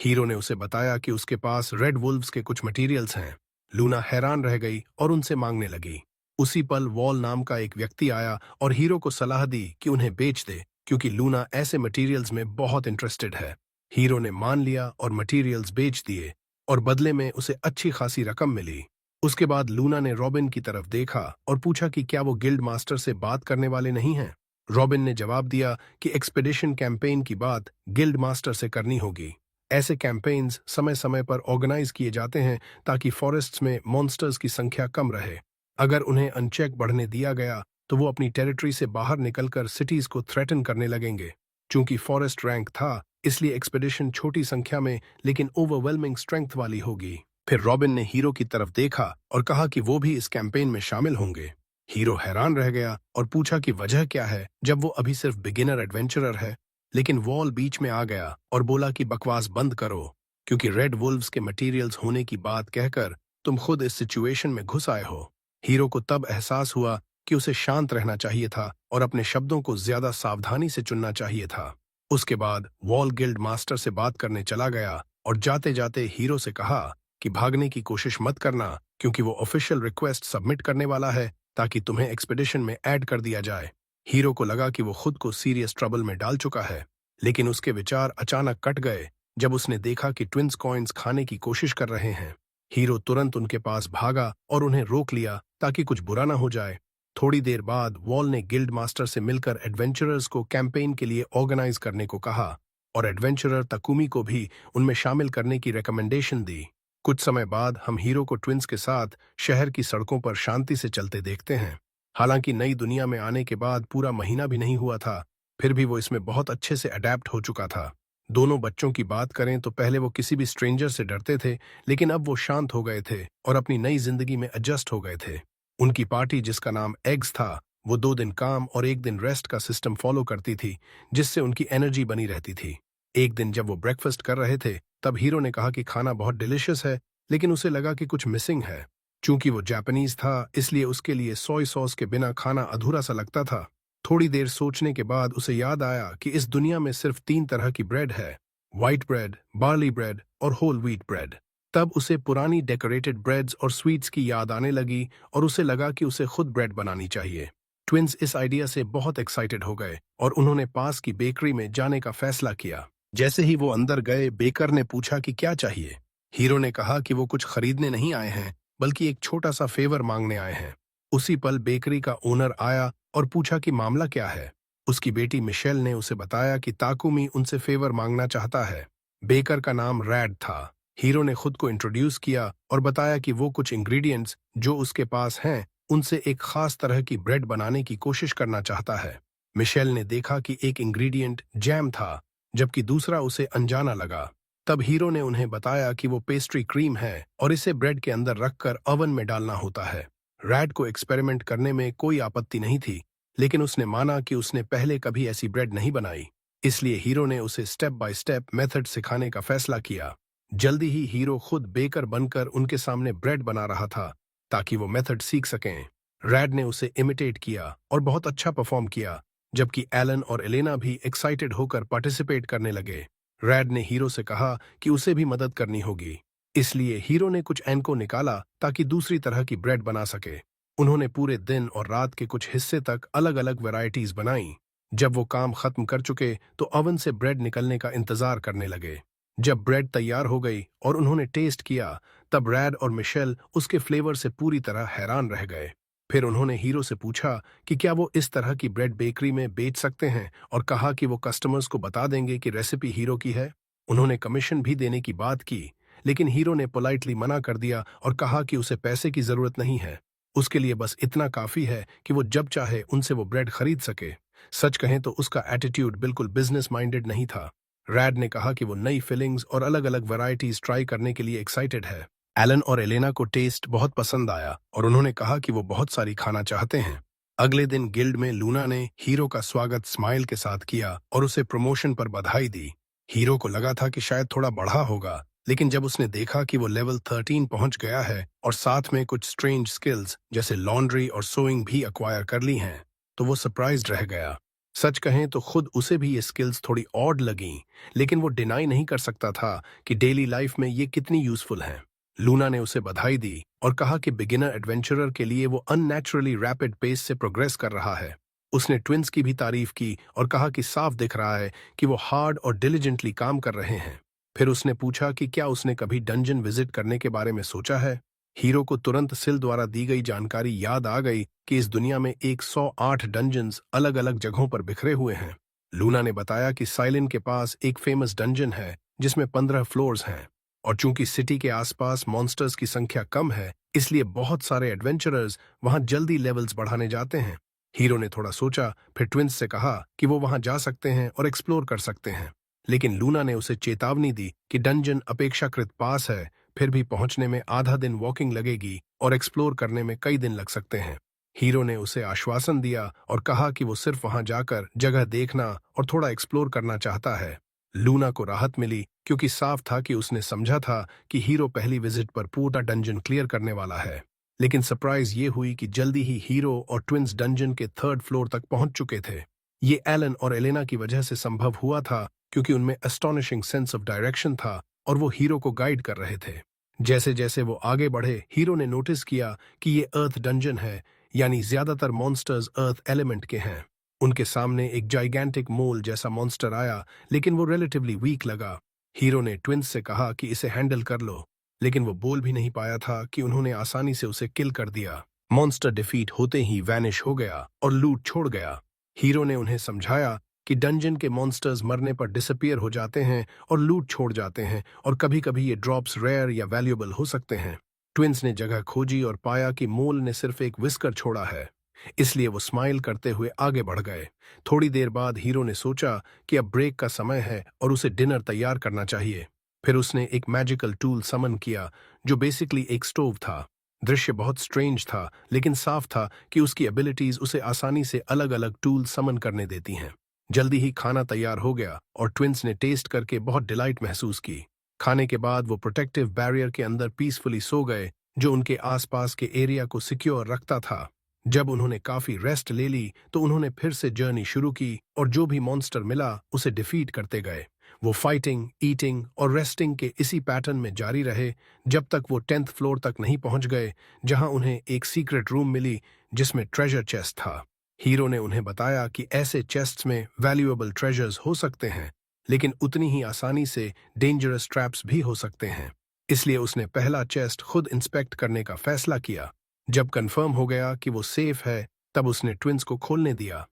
हीरो ने उसे बताया कि उसके पास रेड वुल्व्स के कुछ मटेरियल्स हैं। लूना हैरान रह गई और उनसे मांगने लगी। उसी पल वॉल नाम का एक व्यक्ति आया और हीरो को सलाह दी कि उन्हें बेच दे, क्योंकि लूना ऐसे मटेरियल्स में बहुत इंटरेस्टेड है। हीरो ने मान लिया और मटेरियल्स बेच दिए और बदले में उसे अच्छी खासी रकम मिली। उसके बाद लूना ने रॉबिन की तरफ देखा और पूछा कि क्या वो गिल्ड मास्टर से बात करने वाले नहीं हैं। रॉबिन ने जवाब दिया कि एक्सपेडिशन कैंपेन की बात गिल्ड मास्टर से करनी होगी। ऐसे कैंपेन्स समय समय पर ऑर्गेनाइज किए जाते हैं ताकि फॉरेस्ट्स में मॉन्स्टर्स की संख्या कम रहे। अगर उन्हें अनचेक बढ़ने दिया गया तो वो अपनी टेरिटरी से बाहर निकलकर सिटीज को थ्रेटन करने लगेंगे। चूंकि फॉरेस्ट रैंक था, इसलिए एक्सपेडिशन छोटी संख्या में लेकिन ओवरवेलमिंग स्ट्रेंथ वाली होगी। फिर रॉबिन ने हीरो की तरफ देखा और कहा कि वो भी इस कैंपेन में शामिल होंगे। हीरो हैरान रह गया और पूछा कि वजह क्या है, जब वो अभी सिर्फ बिगिनर एडवेंचरर है। लेकिन वॉल बीच में आ गया और बोला कि बकवास बंद करो, क्योंकि रेड वुल्व्स के मटेरियल्स होने की बात कहकर तुम खुद इस सिचुएशन में घुस आए हो। हीरो को तब एहसास हुआ कि उसे शांत रहना चाहिए था और अपने शब्दों को ज्यादा सावधानी से चुनना चाहिए था। उसके बाद वॉल गिल्ड मास्टर से बात करने चला गया और जाते जाते हीरो से कहा कि भागने की कोशिश मत करना, क्योंकि वो ऑफिशियल रिक्वेस्ट सबमिट करने वाला है ताकि तुम्हें एक्सपेडिशन में ऐड कर दिया जाए। हीरो को लगा कि वो खुद को सीरियस ट्रबल में डाल चुका है, लेकिन उसके विचार अचानक कट गए जब उसने देखा कि ट्विंस कॉइन्स खाने की कोशिश कर रहे हैं। हीरो तुरंत उनके पास भागा और उन्हें रोक लिया ताकि कुछ बुरा ना हो जाए। थोड़ी देर बाद वॉल ने गिल्ड मास्टर से मिलकर एडवेंचरर्स को कैंपेन के लिए ऑर्गेनाइज करने को कहा और एडवेंचरर तकुमी को भी उनमें शामिल करने की रिकमेंडेशन दी। कुछ समय बाद हम हीरो को ट्विंस के साथ शहर की सड़कों पर शांति से चलते देखते हैं। हालांकि नई दुनिया में आने के बाद पूरा महीना भी नहीं हुआ था, फिर भी वो इसमें बहुत अच्छे से अडेप्ट हो चुका था। दोनों बच्चों की बात करें तो पहले वो किसी भी स्ट्रेंजर से डरते थे, लेकिन अब वो शांत हो गए थे और अपनी नई जिंदगी में एडजस्ट हो गए थे। उनकी पार्टी, जिसका नाम एग्स था, वो 2 दिन काम और 1 दिन रेस्ट का सिस्टम फॉलो करती थी, जिससे उनकी एनर्जी बनी रहती थी। एक दिन जब वो ब्रेकफास्ट कर रहे थे तब हीरो ने कहा कि खाना बहुत डिलिशियस है, लेकिन उसे लगा कि कुछ मिसिंग है। चूंकि वो जापानीज था, इसलिए उसके लिए सोय सॉस के बिना खाना अधूरा सा लगता था। थोड़ी देर सोचने के बाद उसे याद आया कि इस दुनिया में सिर्फ 3 तरह की ब्रेड है, व्हाइट ब्रेड, बार्ली ब्रेड और होल व्हीट ब्रेड। तब उसे पुरानी डेकोरेटेड ब्रेड्स और स्वीट्स की याद आने लगी और उसे लगा कि उसे खुद ब्रेड बनानी चाहिए। ट्विंस इस आइडिया से बहुत एक्साइटेड हो गए और उन्होंने पास की बेकरी में जाने का फैसला किया। जैसे ही वो अंदर गए, बेकर ने पूछा कि क्या चाहिए। हीरो ने कहा कि वो कुछ खरीदने नहीं आए हैं, बल्कि एक छोटा सा फेवर मांगने आए हैं। उसी पल बेकरी का ओनर आया और पूछा कि मामला क्या है। उसकी बेटी मिशेल ने उसे बताया कि ताकुमी उनसे फेवर मांगना चाहता है। बेकर का नाम रैड था। हीरो ने खुद को इंट्रोड्यूस किया और बताया कि वो कुछ इंग्रेडिएंट्स जो उसके पास हैं उनसे एक खास तरह की ब्रेड बनाने की कोशिश करना चाहता है। मिशेल ने देखा कि एक इंग्रेडिएंट जैम था, जबकि दूसरा उसे अनजाना लगा। तब हीरो ने उन्हें बताया कि वो पेस्ट्री क्रीम है और इसे ब्रेड के अंदर रखकर ओवन में डालना होता है। रैड को एक्सपेरिमेंट करने में कोई आपत्ति नहीं थी, लेकिन उसने माना कि उसने पहले कभी ऐसी ब्रेड नहीं बनाई। इसलिए हीरो ने उसे स्टेप बाय स्टेप मेथड सिखाने का फैसला किया। जल्दी ही हीरो खुद बेकर बनकर उनके सामने ब्रेड बना रहा था, ताकि वो मेथड सीख सकें। रैड ने उसे इमिटेट किया और बहुत अच्छा परफॉर्म किया, जबकि एलन और एलेना भी एक्साइटेड होकर पार्टिसिपेट करने लगे। रैड ने हीरो से कहा कि उसे भी मदद करनी होगी, इसलिए हीरो ने कुछ एनको निकाला ताकि दूसरी तरह की ब्रेड बना सके। उन्होंने पूरे दिन और रात के कुछ हिस्से तक अलग अलग वैरायटीज बनाई। जब वो काम खत्म कर चुके तो ओवन से ब्रेड निकलने का इंतजार करने लगे। जब ब्रेड तैयार हो गई और उन्होंने टेस्ट किया, तब रैड और मिशेल उसके फ्लेवर से पूरी तरह हैरान रह गए। फिर उन्होंने हीरो से पूछा कि क्या वो इस तरह की ब्रेड बेकरी में बेच सकते हैं, और कहा कि वो कस्टमर्स को बता देंगे कि रेसिपी हीरो की है। उन्होंने कमीशन भी देने की बात की, लेकिन हीरो ने पोलाइटली मना कर दिया और कहा कि उसे पैसे की जरूरत नहीं है। उसके लिए बस इतना काफी है कि वो जब चाहे उनसे वो ब्रेड खरीद सके। सच कहें तो उसका एटीट्यूड बिल्कुल बिजनेस माइंडेड नहीं था। रैड ने कहा कि वो नई फिलिंग्स और अलग अलग वैरायटीज ट्राई करने के लिए एक्साइटेड है। एलन और एलेना को टेस्ट बहुत पसंद आया और उन्होंने कहा कि वो बहुत सारी खाना चाहते हैं। अगले दिन गिल्ड में लूना ने हीरो का स्वागत स्माइल के साथ किया और उसे प्रमोशन पर बधाई दी। हीरो को लगा था कि शायद थोड़ा बढ़ा होगा, लेकिन जब उसने देखा कि वो लेवल 13 पहुंच गया है और साथ में कुछ स्ट्रेंज स्किल्स जैसे लॉन्ड्री और सोइंग भी अक्वायर कर ली हैं, तो वो सरप्राइज्ड रह गया। सच कहें तो खुद उसे भी ये स्किल्स थोड़ी ऑड लगीं, लेकिन वो डिनाई नहीं कर सकता था कि डेली लाइफ में ये कितनी यूजफुल हैं। लूना ने उसे बधाई दी और कहा कि बिगिनर एडवेंचरर के लिए वो अननेचुरली रैपिड पेस से प्रोग्रेस कर रहा है। उसने ट्विंस की भी तारीफ की और कहा कि साफ दिख रहा है कि वो हार्ड और डिलिजेंटली काम कर रहे हैं। फिर उसने पूछा कि क्या उसने कभी डंजन विजिट करने के बारे में सोचा है। हीरो को तुरंत सिल द्वारा दी गई जानकारी याद आ गई कि इस दुनिया में 108 डंजन्स अलग अलग जगहों पर बिखरे हुए हैं। लूना ने बताया कि साइलिन के पास एक फेमस डंजन है जिसमें 15 फ्लोर्स हैं, और चूंकि सिटी के आसपास मॉन्स्टर्स की संख्या कम है, इसलिए बहुत सारे एडवेंचरर्स वहां जल्दी लेवल्स बढ़ाने जाते हैं। हीरो ने थोड़ा सोचा, फिर ट्विंस से कहा कि वो वहां जा सकते हैं और एक्सप्लोर कर सकते हैं, लेकिन लूना ने उसे चेतावनी दी कि डंजन अपेक्षाकृत पास है, फिर भी पहुंचने में आधा दिन वॉकिंग लगेगी और एक्सप्लोर करने में कई दिन लग सकते हैं। हीरो ने उसे आश्वासन दिया और कहा कि वो सिर्फ वहां जाकर जगह देखना और थोड़ा एक्सप्लोर करना चाहता है। लूना को राहत मिली, क्योंकि साफ था कि उसने समझा था कि हीरो पहली विजिट पर पूरा डंजन क्लियर करने वाला है। लेकिन सरप्राइज ये हुई कि जल्दी ही हीरो और ट्विंस डंजन के 3rd फ्लोर तक पहुंच चुके थे। ये एलन और एलेना की वजह से संभव हुआ था, क्योंकि उनमें एस्टोनिशिंग सेंस ऑफ डायरेक्शन था और वो हीरो को गाइड कर रहे थे। जैसे जैसे वो आगे बढ़े, हीरो ने नोटिस किया कि ये अर्थ डंजन है, यानी ज्यादातर मॉन्स्टर्स अर्थ एलिमेंट के हैं। उनके सामने एक जाइगेंटिक मोल जैसा मॉन्स्टर आया, लेकिन वो रिलेटिवली वीक लगा। हीरो ने ट्विंस से कहा कि इसे हैंडल कर लो, लेकिन वो बोल भी नहीं पाया था कि उन्होंने आसानी से उसे किल कर दिया। मॉन्स्टर डिफीट होते ही वैनिश हो गया और लूट छोड़ गया। हीरो ने उन्हें समझाया कि डंजन के मॉन्स्टर्स मरने पर डिसअपियर हो जाते हैं और लूट छोड़ जाते हैं, और कभी कभी ये ड्रॉप्स रेयर या वैल्यूएबल हो सकते हैं। ट्विंस ने जगह खोजी और पाया कि मोल ने सिर्फ एक विस्कर छोड़ा है, इसलिए वो स्माइल करते हुए आगे बढ़ गए। थोड़ी देर बाद हीरो ने सोचा कि अब ब्रेक का समय है और उसे डिनर तैयार करना चाहिए। फिर उसने एक मैजिकल टूल समन किया, जो बेसिकली एक स्टोव था। दृश्य बहुत स्ट्रेंज था, लेकिन साफ था कि उसकी एबिलिटीज उसे आसानी से अलग अलग टूल समन करने देती हैं। जल्दी ही खाना तैयार हो गया और ट्विंस ने टेस्ट करके बहुत डिलाइट महसूस की। खाने के बाद वो प्रोटेक्टिव बैरियर के अंदर पीसफुली सो गए, जो उनके आसपास के एरिया को सिक्योर रखता था। जब उन्होंने काफी रेस्ट ले ली तो उन्होंने फिर से जर्नी शुरू की और जो भी मॉन्स्टर मिला उसे डिफीट करते गए। वो फाइटिंग, ईटिंग और रेस्टिंग के इसी पैटर्न में जारी रहे जब तक वो 10th फ्लोर तक नहीं पहुंच गए, जहां उन्हें एक सीक्रेट रूम मिली जिसमें ट्रेजर चेस्ट था। हीरो ने उन्हें बताया कि ऐसे चेस्ट्स में वैल्यूएबल ट्रेजर्स हो सकते हैं, लेकिन उतनी ही आसानी से डेंजरस ट्रैप्स भी हो सकते हैं। इसलिए उसने पहला चेस्ट खुद इंस्पेक्ट करने का फैसला किया। जब कंफर्म हो गया कि वो सेफ है, तब उसने ट्विंस को खोलने दिया।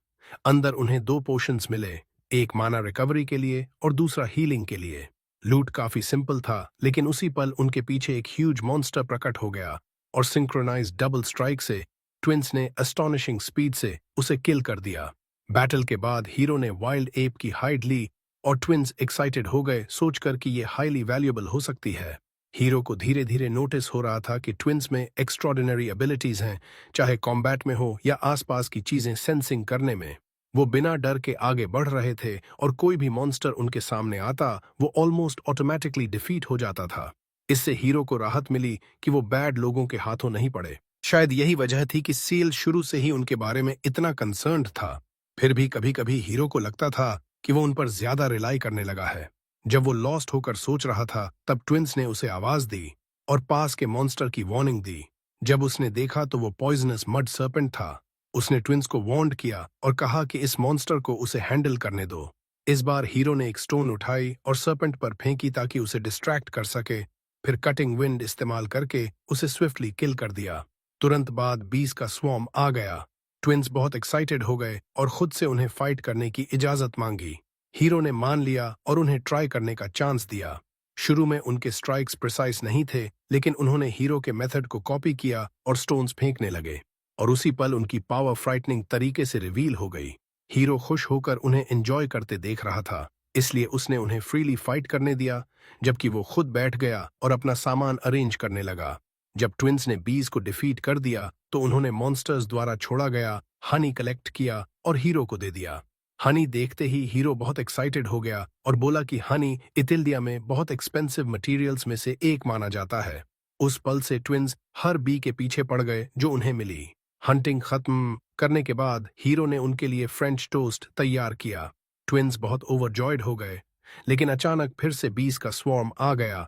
अंदर उन्हें 2 पोशंस मिले, एक माना रिकवरी के लिए और दूसरा हीलिंग के लिए। लूट काफी सिंपल था, लेकिन उसी पल उनके पीछे एक ह्यूज मॉन्स्टर प्रकट हो गया और सिंक्रोनाइज्ड डबल स्ट्राइक से ट्विंस ने एस्टॉनिशिंग स्पीड से उसे किल कर दिया। बैटल के बाद हीरो ने वाइल्ड एप की हाइड ली और ट्विंस एक्साइटेड हो गए सोचकर कि ये हाईली वैल्यूएबल हो सकती है। हीरो को धीरे धीरे नोटिस हो रहा था कि ट्विंस में एक्स्ट्रॉर्डिनरी एबिलिटीज हैं, चाहे कॉम्बैट में हो या आसपास की चीजें सेंसिंग करने में। वो बिना डर के आगे बढ़ रहे थे और कोई भी मॉन्स्टर उनके सामने आता वो ऑलमोस्ट ऑटोमेटिकली डिफीट हो जाता था। इससे हीरो को राहत मिली कि वो बैड लोगों के हाथों नहीं पड़े। शायद यही वजह थी कि सील शुरू से ही उनके बारे में इतना कंसर्न्ड था। फिर भी कभी कभी हीरो को लगता था कि वो उन पर ज्यादा रिलाई करने लगा है। जब वो लॉस्ट होकर सोच रहा था तब ट्विंस ने उसे आवाज दी और पास के मॉन्स्टर की वार्निंग दी। जब उसने देखा तो वो पॉइजनस मड सर्पेंट था। उसने ट्विंस को वार्न किया और कहा कि इस मॉन्स्टर को उसे हैंडल करने दो। इस बार हीरो ने एक स्टोन उठाई और सर्पेंट पर फेंकी ताकि उसे डिस्ट्रैक्ट कर सके। फिर कटिंग विंड इस्तेमाल करके उसे स्विफ्टली किल कर दिया। तुरंत बाद बीस का स्वॉर्म आ गया। ट्विंस बहुत एक्साइटेड हो गए और खुद से उन्हें फाइट करने की इजाजत मांगी। हीरो ने मान लिया और उन्हें ट्राई करने का चांस दिया। शुरू में उनके स्ट्राइक्स प्रिसाइज नहीं थे, लेकिन उन्होंने हीरो के मेथड को कॉपी किया और स्टोन्स फेंकने लगे और उसी पल उनकी पावर फ्राइटनिंग तरीके से रिवील हो गई। हीरो खुश होकर उन्हें एंजॉय करते देख रहा था, इसलिए उसने उन्हें फ्रीली फाइट करने दिया, जबकि वो खुद बैठ गया और अपना सामान अरेंज करने लगा। जब ट्विंस ने बीज को डिफीट कर दिया तो उन्होंने मॉन्स्टर्स द्वारा छोड़ा गया हनी कलेक्ट किया और हीरो को दे दिया। हनी देखते ही हीरो बहुत एक्साइटेड हो गया और बोला कि हनी इथिल्डिया में बहुत एक्सपेंसिव मटेरियल्स में से एक माना जाता है। उस पल से ट्विंस हर बी के पीछे पड़ गए जो उन्हें मिली। हंटिंग खत्म करने के बाद हीरो ने उनके लिए फ्रेंच टोस्ट तैयार किया। ट्विंस बहुत ओवरजॉयड हो गए, लेकिन अचानक फिर से बीस का स्वॉर्म आ गया।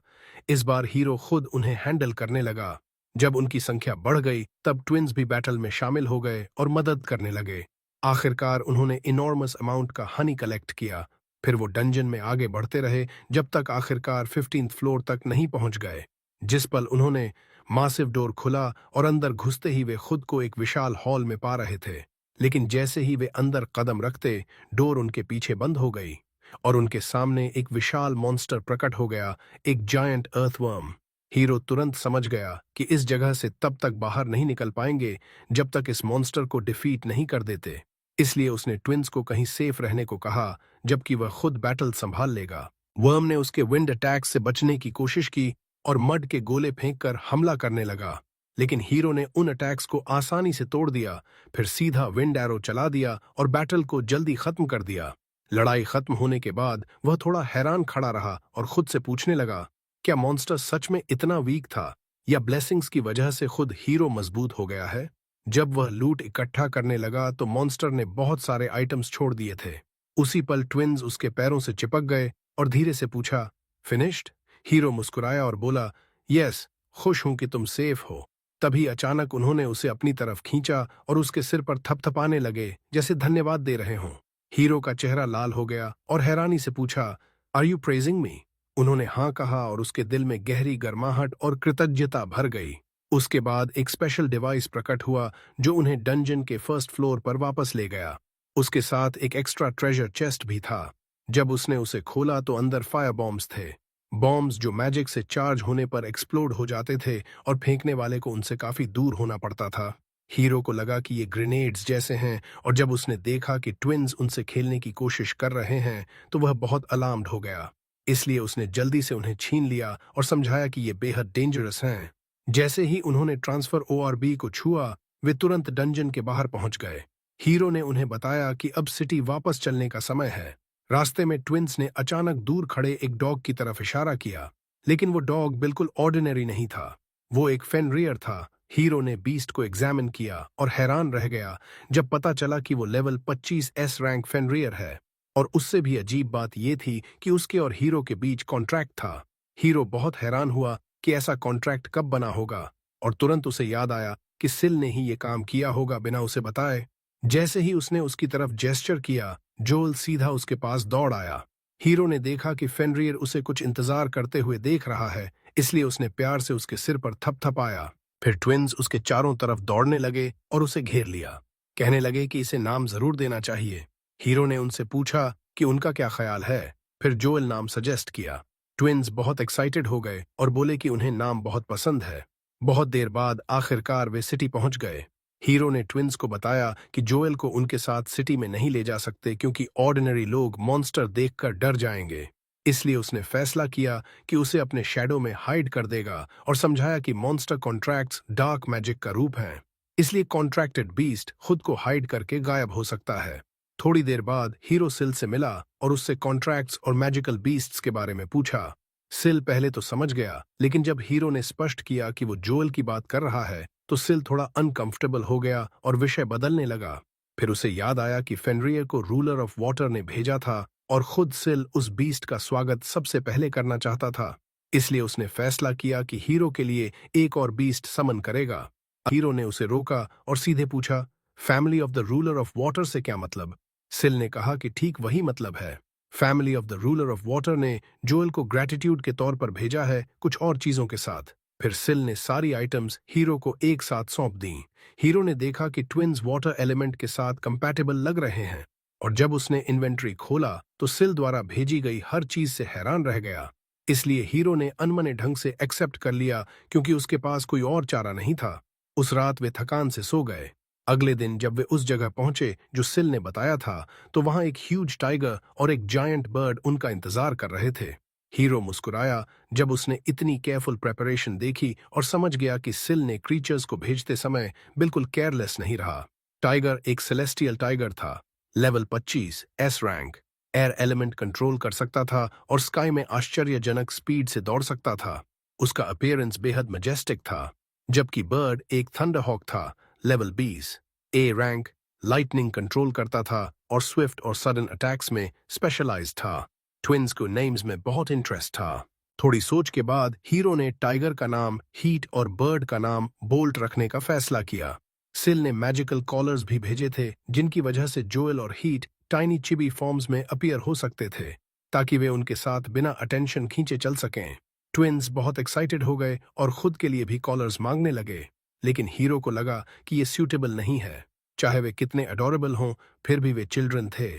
इस बार हीरो खुद उन्हें हैंडल करने लगा। जब उनकी संख्या बढ़ गई तब ट्विंस भी बैटल में शामिल हो गए और मदद करने लगे। आखिरकार उन्होंने इनॉर्मस अमाउंट का हनी कलेक्ट किया। फिर वो डंजन में आगे बढ़ते रहे जब तक आखिरकार 15th फ्लोर तक नहीं पहुंच गए। जिस पल उन्होंने मासिव डोर खुला और अंदर घुसते ही वे खुद को एक विशाल हॉल में पा रहे थे। लेकिन जैसे ही वे अंदर कदम रखते डोर उनके पीछे बंद हो गई और उनके सामने एक विशाल मॉन्स्टर प्रकट हो गया, एक जायंट अर्थवर्म। हीरो तुरंत समझ गया कि इस जगह से तब तक बाहर नहीं निकल पाएंगे जब तक इस मॉन्स्टर को डिफीट नहीं कर देते। इसलिए उसने ट्विंस को कहीं सेफ रहने को कहा, जबकि वह खुद बैटल संभाल लेगा। वर्म ने उसके विंड अटैक से बचने की कोशिश की और मड के गोले फेंककर हमला करने लगा, लेकिन हीरो ने उन अटैक्स को आसानी से तोड़ दिया। फिर सीधा विंड एरो चला दिया और बैटल को जल्दी खत्म कर दिया। लड़ाई खत्म होने के बाद वह थोड़ा हैरान खड़ा रहा और खुद से पूछने लगा, क्या मॉन्स्टर सच में इतना वीक था या ब्लेसिंग्स की वजह से खुद हीरो मजबूत हो गया है? जब वह लूट इकट्ठा करने लगा तो मॉन्स्टर ने बहुत सारे आइटम्स छोड़ दिए थे। उसी पल ट्विंस उसके पैरों से चिपक गए और धीरे से पूछा, फिनिश्ड? हीरो मुस्कुराया और बोला, यस, खुश हूं कि तुम सेफ हो। तभी अचानक उन्होंने उसे अपनी तरफ खींचा और उसके सिर पर थपथपाने लगे जैसे धन्यवाद दे रहे हों। हीरो का चेहरा लाल हो गया और हैरानी से पूछा, आर यू प्रेजिंग मी? उन्होंने हाँ कहा और उसके दिल में गहरी गर्माहट और कृतज्ञता भर गई। उसके बाद एक स्पेशल डिवाइस प्रकट हुआ जो उन्हें डंजन के फर्स्ट फ्लोर पर वापस ले गया। उसके साथ एक एक्स्ट्रा ट्रेजर चेस्ट भी था। जब उसने उसे खोला तो अंदर फायर बॉम्ब्स थे, बॉम्ब्स जो मैजिक से चार्ज होने पर एक्सप्लोड हो जाते थे और फेंकने वाले को उनसे काफी दूर होना पड़ता था। हीरो को लगा कि ये ग्रेनेड्स जैसे हैं और जब उसने देखा कि ट्विंस उनसे खेलने की कोशिश कर रहे हैं तो वह बहुत अलार्म्ड हो गया। इसलिए उसने जल्दी से उन्हें छीन लिया और समझाया कि ये बेहद डेंजरस हैं। जैसे ही उन्होंने ट्रांसफर ओआरबी को छुआ वे तुरंत डंजन के बाहर पहुंच गए। हीरो ने उन्हें बताया कि अब सिटी वापस चलने का समय है। रास्ते में ट्विंस ने अचानक दूर खड़े एक डॉग की तरफ इशारा किया, लेकिन वो डॉग बिल्कुल ऑर्डिनरी नहीं था, वो एक फेनरियर था। हीरो ने बीस्ट को एग्जामिन किया और हैरान रह गया जब पता चला कि वो लेवल 25S रैंक फेनरियर है। और उससे भी अजीब बात यह थी कि उसके और हीरो के बीच कॉन्ट्रैक्ट था। हीरो बहुत हैरान हुआ कि ऐसा कॉन्ट्रैक्ट कब बना होगा और तुरंत उसे याद आया कि सिल ने ही ये काम किया होगा बिना उसे बताए। जैसे ही उसने उसकी तरफ जेस्चर किया जोल सीधा उसके पास दौड़ आया। हीरो ने देखा कि फेनरियर उसे कुछ इंतजार करते हुए देख रहा है, इसलिए उसने प्यार से उसके सिर पर थपथपाया। फिर ट्विंस उसके चारों तरफ दौड़ने लगे और उसे घेर लिया। कहने लगे कि इसे नाम जरूर देना चाहिए। हीरो ने उनसे पूछा कि उनका क्या ख्याल है। फिर जोएल नाम सजेस्ट किया। ट्विंस बहुत एक्साइटेड हो गए और बोले कि उन्हें नाम बहुत पसंद है। बहुत देर बाद आखिरकार वे सिटी पहुंच गए। हीरो ने ट्विंस को बताया कि जोएल को उनके साथ सिटी में नहीं ले जा सकते क्योंकि ऑर्डिनरी लोग मॉन्स्टर देखकर डर जाएंगे। इसलिए उसने फैसला किया कि उसे अपने शैडो में हाइड कर देगा और समझाया कि मॉन्स्टर कॉन्ट्रैक्ट्स डार्क मैजिक का रूप हैं। इसलिए कॉन्ट्रैक्टेड बीस्ट खुद को हाइड करके गायब हो सकता है। थोड़ी देर बाद हीरो सिल से मिला और उससे कॉन्ट्रैक्ट्स और मैजिकल बीस्ट्स के बारे में पूछा। सिल पहले तो समझ गया, लेकिन जब हीरो ने स्पष्ट किया कि वो जोएल की बात कर रहा है तो सिल थोड़ा अनकंफर्टेबल हो गया और विषय बदलने लगा। फिर उसे याद आया कि फेनरियर को रूलर ऑफ वाटर ने भेजा था और खुद सिल उस बीस्ट का स्वागत सबसे पहले करना चाहता था। इसलिए उसने फैसला किया कि हीरो के लिए एक और बीस्ट समन करेगा। हीरो ने उसे रोका और सीधे पूछा, family of the ruler of water से क्या मतलब? सिल ने कहा कि ठीक वही मतलब है। Family of the ruler of water ने जोएल को ग्रैटिट्यूड के तौर पर भेजा है, कुछ और चीजों के साथ। फिर सिल ने सारी आइटम्स हीरो को एक साथ सौंप दी। हीरो ने देखा कि ट्विन्स वाटर एलिमेंट के साथ कंपैटिबल लग रहे हैं, और जब उसने इन्वेंट्री खोला तो सिल द्वारा भेजी गई हर चीज से हैरान रह गया। इसलिए हीरो ने अनमने ढंग से एक्सेप्ट कर लिया क्योंकि उसके पास कोई और चारा नहीं था। उस रात वे थकान से सो गए। अगले दिन जब वे उस जगह पहुंचे जो सिल ने बताया था, तो वहां एक ह्यूज टाइगर और एक जायंट बर्ड उनका इंतजार कर रहे थे। हीरो मुस्कुराया जब उसने इतनी केयरफुल प्रेपरेशन देखी और समझ गया कि सिल ने क्रीचर्स को भेजते समय बिल्कुल केयरलेस नहीं रहा। टाइगर एक सेलेस्टियल टाइगर था, level 25 S rank, air element control कर सकता था और स्काई में आश्चर्यजनक स्पीड से दौड़ सकता था। उसका अपीयरेंस बेहद मजेस्टिक था। जबकि बर्ड एक थंडरहॉक था, level 20 A rank, lightning control करता था और स्विफ्ट और सडन अटैक्स में स्पेशलाइज्ड था। ट्विन्स को नेम्स में बहुत इंटरेस्ट था। थोड़ी सोच के बाद हीरो ने टाइगर का नाम हीट और बर्ड का नाम बोल्ट रखने का फैसला किया। सिल ने मैजिकल कॉलर्स भी भेजे थे जिनकी वजह से जोएल और हीट टाइनी चिबी फॉर्म्स में अपीयर हो सकते थे, ताकि वे उनके साथ बिना अटेंशन खींचे चल सकें। ट्विन्स बहुत एक्साइटेड हो गए और खुद के लिए भी कॉलर्स मांगने लगे, लेकिन हीरो को लगा कि ये सूटेबल नहीं है। चाहे वे कितने अडोरेबल हों, फिर भी वे चिल्ड्रन थे।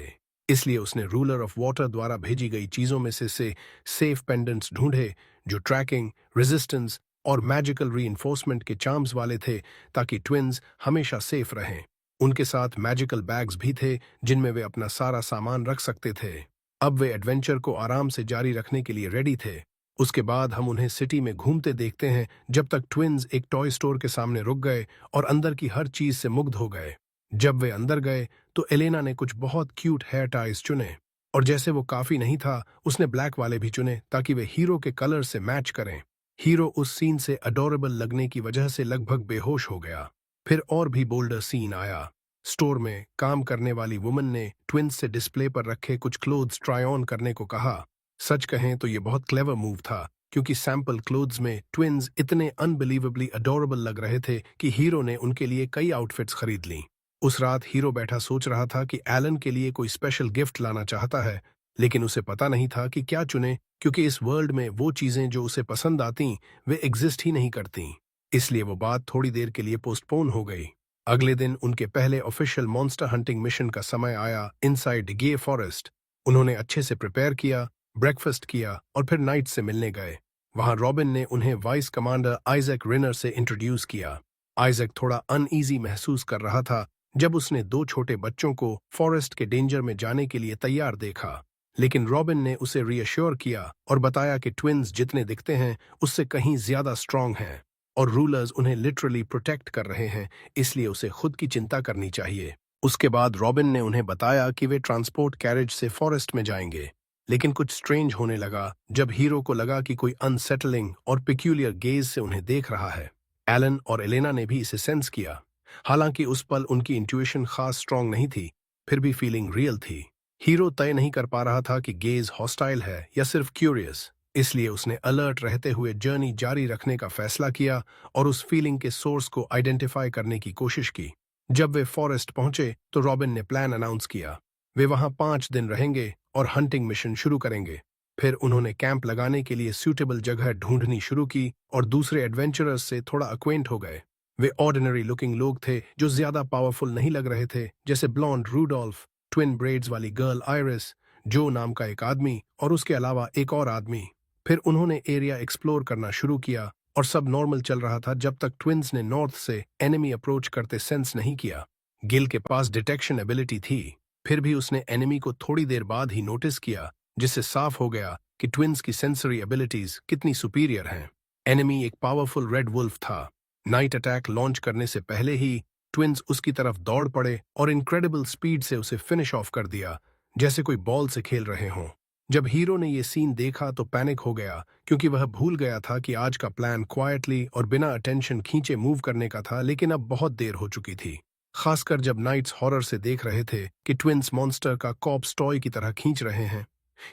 इसलिए उसने रूलर ऑफ वाटर द्वारा भेजी गई चीजों में से सेफ पेंडेंट्स ढूंढे जो ट्रैकिंग, रेजिस्टेंस और मैजिकल रीइंफोर्समेंट के चार्म्स वाले थे, ताकि ट्विन्स हमेशा सेफ रहें। उनके साथ मैजिकल बैग्स भी थे जिनमें वे अपना सारा सामान रख सकते थे। अब वे एडवेंचर को आराम से जारी रखने के लिए रेडी थे। उसके बाद हम उन्हें सिटी में घूमते देखते हैं जब तक ट्विन्स एक टॉय स्टोर के सामने रुक गए और अंदर की हर चीज से मुग्ध हो गए। जब वे अंदर गए तो एलेना ने कुछ बहुत क्यूट हेयर टाइज चुने, और जैसे वो काफी नहीं था, उसने ब्लैक वाले भी चुने ताकि वे हीरो के कलर से मैच करें। हीरो उस सीन से अडोरेबल लगने की वजह से लगभग बेहोश हो गया। फिर और भी बोल्डर सीन आया। स्टोर में काम करने वाली वुमन ने ट्विन्स से डिस्प्ले पर रखे कुछ क्लोथ्स ट्राई ऑन करने को कहा। सच कहें तो ये बहुत क्लेवर मूव था, क्योंकि सैंपल क्लोथ्स में ट्विन्स इतने अनबिलीवेबली अडोरेबल लग रहे थे कि हीरो ने उनके लिए कई आउटफिट्स खरीद लीं। उस रात हीरो बैठा सोच रहा था कि एलन के लिए कोई स्पेशल गिफ्ट लाना चाहता है, लेकिन उसे पता नहीं था कि क्या चुने, क्योंकि इस वर्ल्ड में वो चीजें जो उसे पसंद आती वे एग्जिस्ट ही नहीं करती। इसलिए वो बात थोड़ी देर के लिए पोस्टपोन हो गई। अगले दिन उनके पहले ऑफिशियल मॉन्स्टर हंटिंग मिशन का समय आया इनसाइड गे फॉरेस्ट। उन्होंने अच्छे से प्रिपेयर किया, ब्रेकफास्ट किया और फिर नाइट से मिलने गए। वहां रॉबिन ने उन्हें वाइस कमांडर आइजैक रिनर से इंट्रोड्यूस किया। आइजैक थोड़ा अनईजी महसूस कर रहा था जब उसने दो छोटे बच्चों को फॉरेस्ट के डेंजर में जाने के लिए तैयार देखा, लेकिन रॉबिन ने उसे रीअश्योर किया और बताया कि ट्विन्स जितने दिखते हैं उससे कहीं ज्यादा स्ट्रांग हैं और रूलर्स उन्हें लिटरली प्रोटेक्ट कर रहे हैं, इसलिए उसे खुद की चिंता करनी चाहिए। उसके बाद रॉबिन ने उन्हें बताया कि वे ट्रांसपोर्ट कैरेज से फॉरेस्ट में जाएंगे, लेकिन कुछ स्ट्रेंज होने लगा जब हीरो को लगा कि कोई अनसेटलिंग और पिक्यूलियर गेज से उन्हें देख रहा है। एलन और एलेना ने भी इसे सेंस किया। हालांकि उस पल उनकी इंट्यूशन खास स्ट्रांग नहीं थी, फिर भी फीलिंग रियल थी। हीरो तय नहीं कर पा रहा था कि गेज हॉस्टाइल है या सिर्फ क्यूरियस, इसलिए उसने अलर्ट रहते हुए जर्नी जारी रखने का फैसला किया और उस फीलिंग के सोर्स को आइडेंटिफाई करने की कोशिश की। जब वे फॉरेस्ट पहुंचे तो रॉबिन ने प्लान अनाउंस किया। वे वहां 5 दिन रहेंगे और हंटिंग मिशन शुरू करेंगे। फिर उन्होंने कैंप लगाने के लिए सूटेबल जगह ढूंढनी शुरू की और दूसरे एडवेंचरर्स से थोड़ा अक्वेंट हो गए। वे ऑर्डिनरी लुकिंग लोग थे जो ज्यादा पावरफुल नहीं लग रहे थे, जैसे ब्लॉन्ड रूडोल्फ, ट्विन ब्रेड्स वाली गर्ल आयरिस, जो नाम का एक आदमी और उसके अलावा एक और आदमी। फिर उन्होंने एरिया एक्सप्लोर करना शुरू किया, और सब नॉर्मल चल रहा था जब तक ट्विंस ने नॉर्थ से एनिमी अप्रोच करते सेंस नहीं किया। गिल के पास डिटेक्शन एबिलिटी थी, फिर भी उसने एनिमी को थोड़ी देर बाद ही नोटिस किया, जिससे साफ हो गया कि ट्विंस की सेंसरी एबिलिटीज कितनी सुपीरियर हैं। एनिमी एक पावरफुल रेड वुल्फ था। नाइट अटैक लॉन्च करने से पहले ही ट्विंस उसकी तरफ दौड़ पड़े और इनक्रेडिबल स्पीड से उसे फिनिश ऑफ कर दिया, जैसे कोई बॉल से खेल रहे हों। जब हीरो ने ये सीन देखा तो पैनिक हो गया, क्योंकि वह भूल गया था कि आज का प्लान क्वाइटली और बिना अटेंशन खींचे मूव करने का था, लेकिन अब बहुत देर हो चुकी थी। खासकर जब नाइट्स हॉरर से देख रहे थे कि ट्विंस मॉन्स्टर का कॉप्स टॉय की तरह खींच रहे हैं।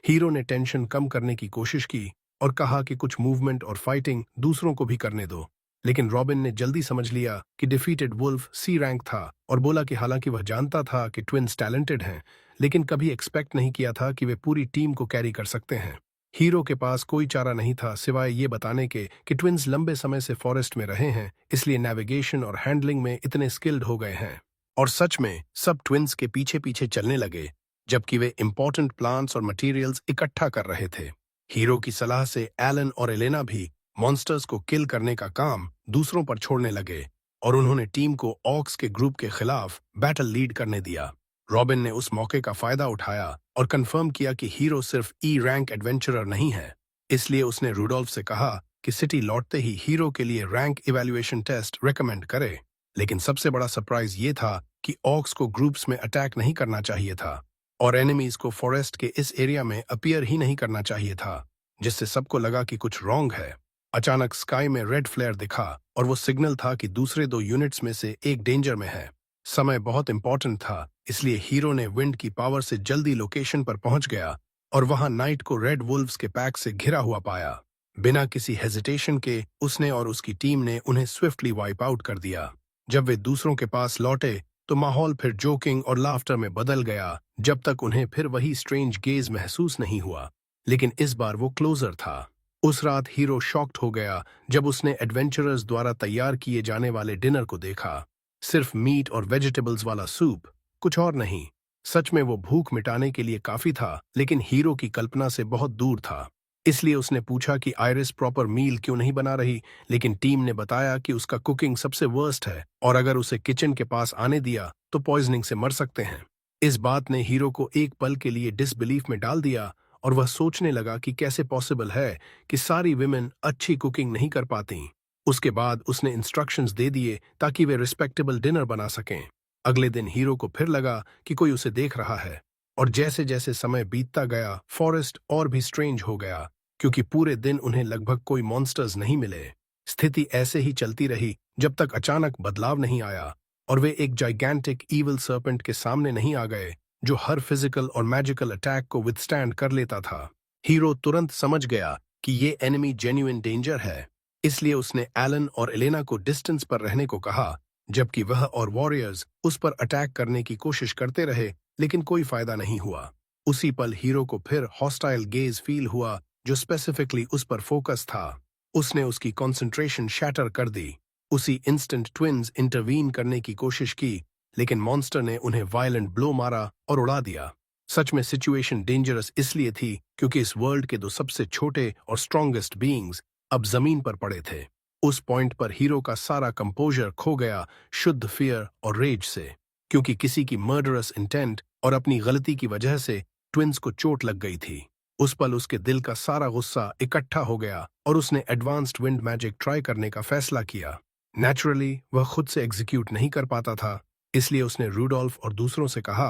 हीरो ने टेंशन कम करने की कोशिश की और कहा कि कुछ मूवमेंट और फाइटिंग दूसरों को भी करने दो, लेकिन रॉबिन ने जल्दी समझ लिया कि डिफीटेड वुल्फ सी रैंक था और बोला कि हालांकि वह जानता था कि ट्विंस टैलेंटेड हैं, लेकिन कभी एक्सपेक्ट नहीं किया था कि वे पूरी टीम को कैरी कर सकते हैं। हीरो के पास कोई चारा नहीं था सिवाय ये बताने के कि ट्विंस लंबे समय से फॉरेस्ट में रहे हैं, इसलिए नेविगेशन और हैंडलिंग में इतने स्किल्ड हो गए हैं। और सच में सब ट्विंस के पीछे पीछे चलने लगे, जबकि वे इंपॉर्टेंट प्लांट्स और मटेरियल्स इकट्ठा कर रहे थे। हीरो की सलाह से एलन और एलेना भी मॉन्स्टर्स को किल करने का काम दूसरों पर छोड़ने लगे और उन्होंने टीम को ऑक्स के ग्रुप के खिलाफ बैटल लीड करने दिया। रॉबिन ने उस मौके का फायदा उठाया और कंफर्म किया कि हीरो सिर्फ ई रैंक एडवेंचरर नहीं है, इसलिए उसने रूडोल्फ से कहा कि सिटी लौटते ही हीरो के लिए रैंक इवैल्यूएशन टेस्ट रेकमेंड करे। लेकिन सबसे बड़ा सरप्राइज ये था कि ऑक्स को ग्रुप्स में अटैक नहीं करना चाहिए था और एनिमीज को फॉरेस्ट के इस एरिया में अपीयर ही नहीं करना चाहिए था, जिससे सबको लगा कि कुछ रॉन्ग है। अचानक स्काई में रेड फ्लेयर दिखा और वो सिग्नल था कि दूसरे 2 यूनिट्स में से एक डेंजर में है। समय बहुत इंपॉर्टेंट था, इसलिए हीरो ने विंड की पावर से जल्दी लोकेशन पर पहुंच गया और वहां नाइट को रेड वुल्व्स के पैक से घिरा हुआ पाया। बिना किसी हेजिटेशन के उसने और उसकी टीम ने उन्हें स्विफ्टली वाइप आउट कर दिया। जब वे दूसरों के पास लौटे तो माहौल फिर जोकिंग और लाफ्टर में बदल गया, जब तक उन्हें फिर वही स्ट्रेंज गेज महसूस नहीं हुआ, लेकिन इस बार वो क्लोजर था। उस रात हीरो शॉक्ड हो गया जब उसने एडवेंचरर्स द्वारा तैयार किए जाने वाले डिनर को देखा। सिर्फ मीट और वेजिटेबल्स वाला सूप, कुछ और नहीं। सच में वो भूख मिटाने के लिए काफी था, लेकिन हीरो की कल्पना से बहुत दूर था। इसलिए उसने पूछा कि आयरिस प्रॉपर मील क्यों नहीं बना रही, लेकिन टीम ने बताया कि उसका कुकिंग सबसे वर्स्ट है और अगर उसे किचन के पास आने दिया तो पॉइजनिंग से मर सकते हैं। इस बात ने हीरो को एक पल के लिए डिसबिलीफ में डाल दिया और वह सोचने लगा कि कैसे पॉसिबल है कि सारी विमेन अच्छी कुकिंग नहीं कर पाती। उसके बाद उसने इंस्ट्रक्शंस दे दिए ताकि वे रिस्पेक्टेबल डिनर बना सकें। अगले दिन हीरो को फिर लगा कि कोई उसे देख रहा है और जैसे जैसे समय बीतता गया फॉरेस्ट और भी स्ट्रेंज हो गया, क्योंकि पूरे दिन उन्हें लगभग कोई मॉन्स्टर्स नहीं मिले। स्थिति ऐसे ही चलती रही जब तक अचानक बदलाव नहीं आया और वे एक जाइगैंटिक ईविल सर्पेंट के सामने नहीं आ गए जो हर फिजिकल और मैजिकल अटैक को विथस्टैंड कर लेता था। हीरो तुरंत समझ गया कि ये एनिमी जेन्युइन डेंजर है, इसलिए उसने एलन और एलेना को डिस्टेंस पर रहने को कहा, जबकि वह और वॉरियर्स उस पर अटैक करने की कोशिश करते रहे, लेकिन कोई फायदा नहीं हुआ। उसी पल हीरो को फिर हॉस्टाइल गेज फील हुआ जो स्पेसिफिकली उस पर फोकस था। उसने उसकी कंसंट्रेशन शैटर कर दी। उसी इंस्टेंट ट्विंस इंटरवीन करने की कोशिश की, लेकिन मॉन्स्टर ने उन्हें वायलेंट ब्लो मारा और उड़ा दिया। सच में सिचुएशन डेंजरस इसलिए थी क्योंकि इस वर्ल्ड के 2 सबसे छोटे और स्ट्रॉन्गेस्ट बीइंग्स अब जमीन पर पड़े थे। उस पॉइंट पर हीरो का सारा कंपोजर खो गया, शुद्ध फियर और रेज से, क्योंकि किसी की मर्डरस इंटेंट और अपनी गलती की वजह से ट्विंस को चोट लग गई थी। उस पल उसके दिल का सारा गुस्सा इकट्ठा हो गया और उसने एडवांस्ड विंड मैजिक ट्राई करने का फैसला किया। नेचुरली वह खुद से एग्जीक्यूट नहीं कर पाता था, इसलिए उसने रूडोल्फ और दूसरों से कहा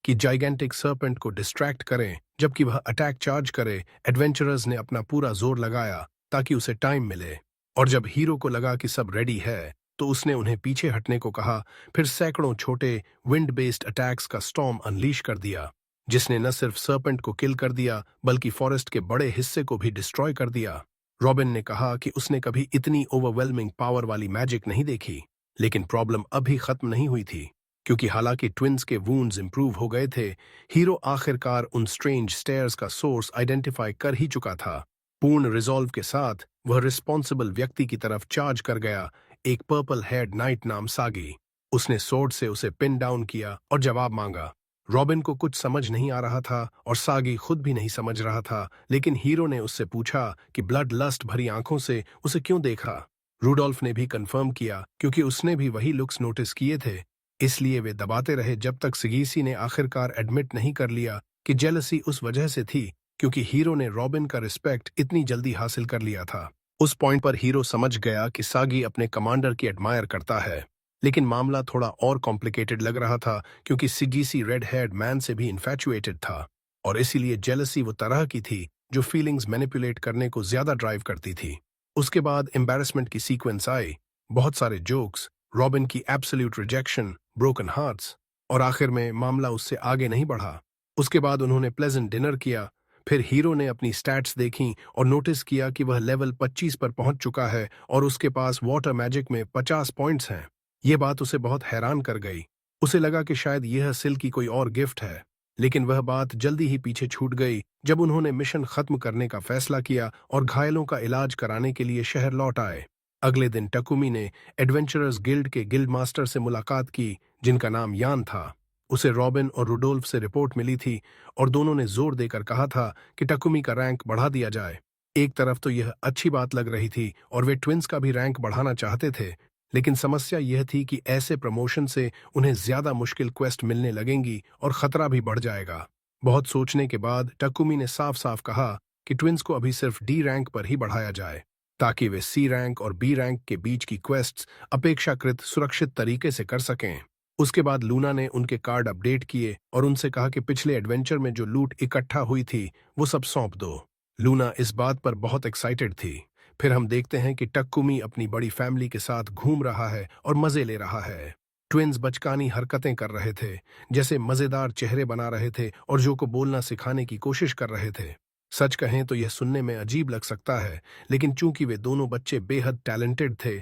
कि जाइगेंटिक सर्पेंट को डिस्ट्रैक्ट करें जबकि वह अटैक चार्ज करे। एडवेंचरर्स ने अपना पूरा जोर लगाया ताकि उसे टाइम मिले, और जब हीरो को लगा कि सब रेडी है तो उसने उन्हें पीछे हटने को कहा। फिर सैकड़ों छोटे विंड बेस्ड अटैक्स का स्टॉर्म अनलीश कर दिया, जिसने न सिर्फ सर्पेंट को किल कर दिया बल्कि फॉरेस्ट के बड़े हिस्से को भी डिस्ट्रॉय कर दिया। रॉबिन ने कहा कि उसने कभी इतनी ओवरवेलमिंग पावर वाली मैजिक नहीं देखी, लेकिन प्रॉब्लम अभी खत्म नहीं हुई थी, क्योंकि हालांकि ट्विंस के वूंड्स इंप्रूव हो गए थे, हीरो आखिरकार उन स्ट्रेंज स्टेयर्स का सोर्स आइडेंटिफाई कर ही चुका था। पूर्ण रिजॉल्व के साथ वह रिस्पॉन्सिबल व्यक्ति की तरफ चार्ज कर गया, एक पर्पल हेयर्ड नाइट नाम सागी। उसने सोर्ड से उसे पिन डाउन किया और जवाब मांगा। रॉबिन को कुछ समझ नहीं आ रहा था और सागी खुद भी नहीं समझ रहा था, लेकिन हीरो ने उससे पूछा कि ब्लड लस्ट भरी आंखों से उसे क्यों देखा। रूडोल्फ ने भी कंफर्म किया क्योंकि उसने भी वही लुक्स नोटिस किए थे। इसलिए वे दबाते रहे जब तक सिगीसी ने आखिरकार एडमिट नहीं कर लिया कि जेलसी उस वजह से थी क्योंकि हीरो ने रॉबिन का रिस्पेक्ट इतनी जल्दी हासिल कर लिया था। उस पॉइंट पर हीरो समझ गया कि सागी अपने कमांडर की एडमायर करता है। लेकिन मामला थोड़ा और कॉम्प्लिकेटेड लग रहा था क्योंकि सिगीसी रेड हेयर्ड मैन से भी इन्फैचुएटेड था और इसीलिए जेलसी वो तरह की थी जो फीलिंग्स मैनिपुलेट करने को ज्यादा ड्राइव करती थी। उसके बाद एम्बैरेसमेंट की सीक्वेंस आई, बहुत सारे जोक्स, रॉबिन की एब्सोल्यूट रिजेक्शन, ब्रोकन हार्ट्स और आखिर में मामला उससे आगे नहीं बढ़ा। उसके बाद उन्होंने प्लेजेंट डिनर किया। फिर हीरो ने अपनी स्टैट्स देखी और नोटिस किया कि वह लेवल 25 पर पहुंच चुका है और उसके पास वाटर मैजिक में 50 पॉइंट्स हैं। ये बात उसे बहुत हैरान कर गई। उसे लगा कि शायद यह सिल की कोई और गिफ्ट है, लेकिन वह बात जल्दी ही पीछे छूट गई जब उन्होंने मिशन खत्म करने का फैसला किया और घायलों का इलाज कराने के लिए शहर लौट आए। अगले दिन टकुमी ने एडवेंचरर्स गिल्ड के गिल्ड मास्टर से मुलाकात की जिनका नाम यान था। उसे रॉबिन और रुडोल्फ से रिपोर्ट मिली थी और दोनों ने जोर देकर कहा था कि टकुमी का रैंक बढ़ा दिया जाए। एक तरफ तो यह अच्छी बात लग रही थी और वे ट्विंस का भी रैंक बढ़ाना चाहते थे, लेकिन समस्या यह थी कि ऐसे प्रमोशन से उन्हें ज्यादा मुश्किल क्वेस्ट मिलने लगेंगी और खतरा भी बढ़ जाएगा। बहुत सोचने के बाद टकुमी ने साफ साफ कहा कि ट्विंस को अभी सिर्फ डी रैंक पर ही बढ़ाया जाए ताकि वे सी रैंक और बी रैंक के बीच की क्वेस्ट्स अपेक्षाकृत सुरक्षित तरीके से कर सकें। उसके बाद लूना ने उनके कार्ड अपडेट किए और उनसे कहा कि पिछले एडवेंचर में जो लूट इकट्ठा हुई थी वो सब सौंप दो। लूना इस बात पर बहुत एक्साइटेड थी। फिर हम देखते हैं कि टक्कुमी अपनी बड़ी फैमिली के साथ घूम रहा है और मजे ले रहा है। ट्विंस बचकानी हरकतें कर रहे थे, जैसे मजेदार चेहरे बना रहे थे और जो को बोलना सिखाने की कोशिश कर रहे थे। सच कहें तो यह सुनने में अजीब लग सकता है, लेकिन चूंकि वे दोनों बच्चे बेहद टैलेंटेड थे,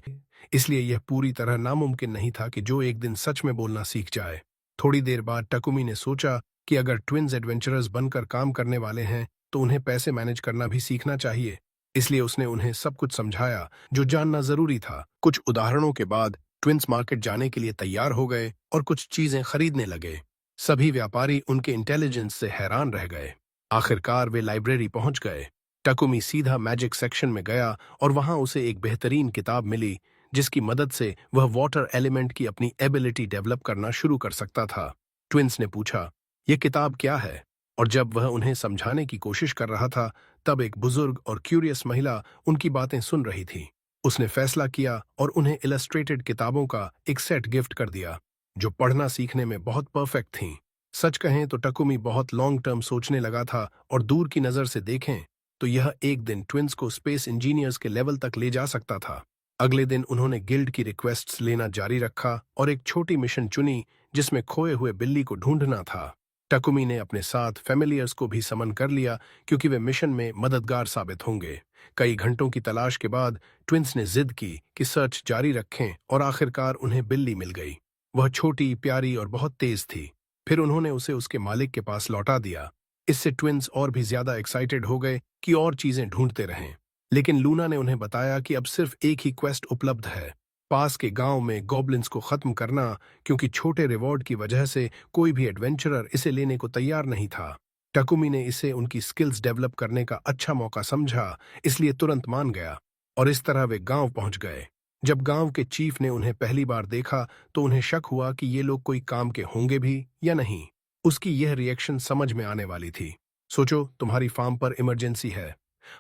इसलिए यह पूरी तरह नामुमकिन नहीं था कि जो एक दिन सच में बोलना सीख जाए। थोड़ी देर बाद टकुमी ने सोचा कि अगर ट्विंस एडवेंचरर्स बनकर काम करने वाले हैं तो उन्हें पैसे मैनेज करना भी सीखना चाहिए। इसलिए उसने उन्हें सब कुछ समझाया जो जानना जरूरी था। कुछ उदाहरणों के बाद ट्विंस मार्केट जाने के लिए तैयार हो गए और कुछ चीजें खरीदने लगे। सभी व्यापारी उनके इंटेलिजेंस से हैरान रह गए। आखिरकार वे लाइब्रेरी पहुंच गए। टकुमी सीधा मैजिक सेक्शन में गया और वहां उसे एक बेहतरीन किताब मिली जिसकी मदद से वह वाटर एलिमेंट की अपनी एबिलिटी डेवलप करना शुरू कर सकता था। ट्विंस ने पूछा, यह किताब क्या है? और जब वह उन्हें समझाने की कोशिश कर रहा था तब एक बुजुर्ग और क्यूरियस महिला उनकी बातें सुन रही थी। उसने फैसला किया और उन्हें इलस्ट्रेटेड किताबों का एक सेट गिफ्ट कर दिया जो पढ़ना सीखने में बहुत परफेक्ट थीं। सच कहें तो टकुमी बहुत लॉन्ग टर्म सोचने लगा था और दूर की नजर से देखें तो यह एक दिन ट्विंस को स्पेस इंजीनियर्स के लेवल तक ले जा सकता था। अगले दिन उन्होंने गिल्ड की रिक्वेस्ट्स लेना जारी रखा और एक छोटी मिशन चुनी जिसमें खोए हुए बिल्ली को ढूंढना था। टकुमी ने अपने साथ फैमिलियर्स को भी समन कर लिया क्योंकि वे मिशन में मददगार साबित होंगे। कई घंटों की तलाश के बाद ट्विंस ने जिद की कि सर्च जारी रखें और आखिरकार उन्हें बिल्ली मिल गई। वह छोटी, प्यारी और बहुत तेज थी। फिर उन्होंने उसे उसके मालिक के पास लौटा दिया। इससे ट्विंस और भी ज्यादा एक्साइटेड हो गए कि और चीजें ढूंढते रहें। लेकिन लूना ने उन्हें बताया कि अब सिर्फ एक ही क्वेस्ट उपलब्ध है, पास के गांव में गॉब्लिन्स को खत्म करना, क्योंकि छोटे रिवॉर्ड की वजह से कोई भी एडवेंचरर इसे लेने को तैयार नहीं था। टकुमी ने इसे उनकी स्किल्स डेवलप करने का अच्छा मौका समझा, इसलिए तुरंत मान गया और इस तरह वे गांव पहुंच गए। जब गांव के चीफ ने उन्हें पहली बार देखा तो उन्हें शक हुआ कि ये लोग कोई काम के होंगे भी या नहीं। उसकी यह रिएक्शन समझ में आने वाली थी। सोचो, तुम्हारी फार्म पर इमरजेंसी है,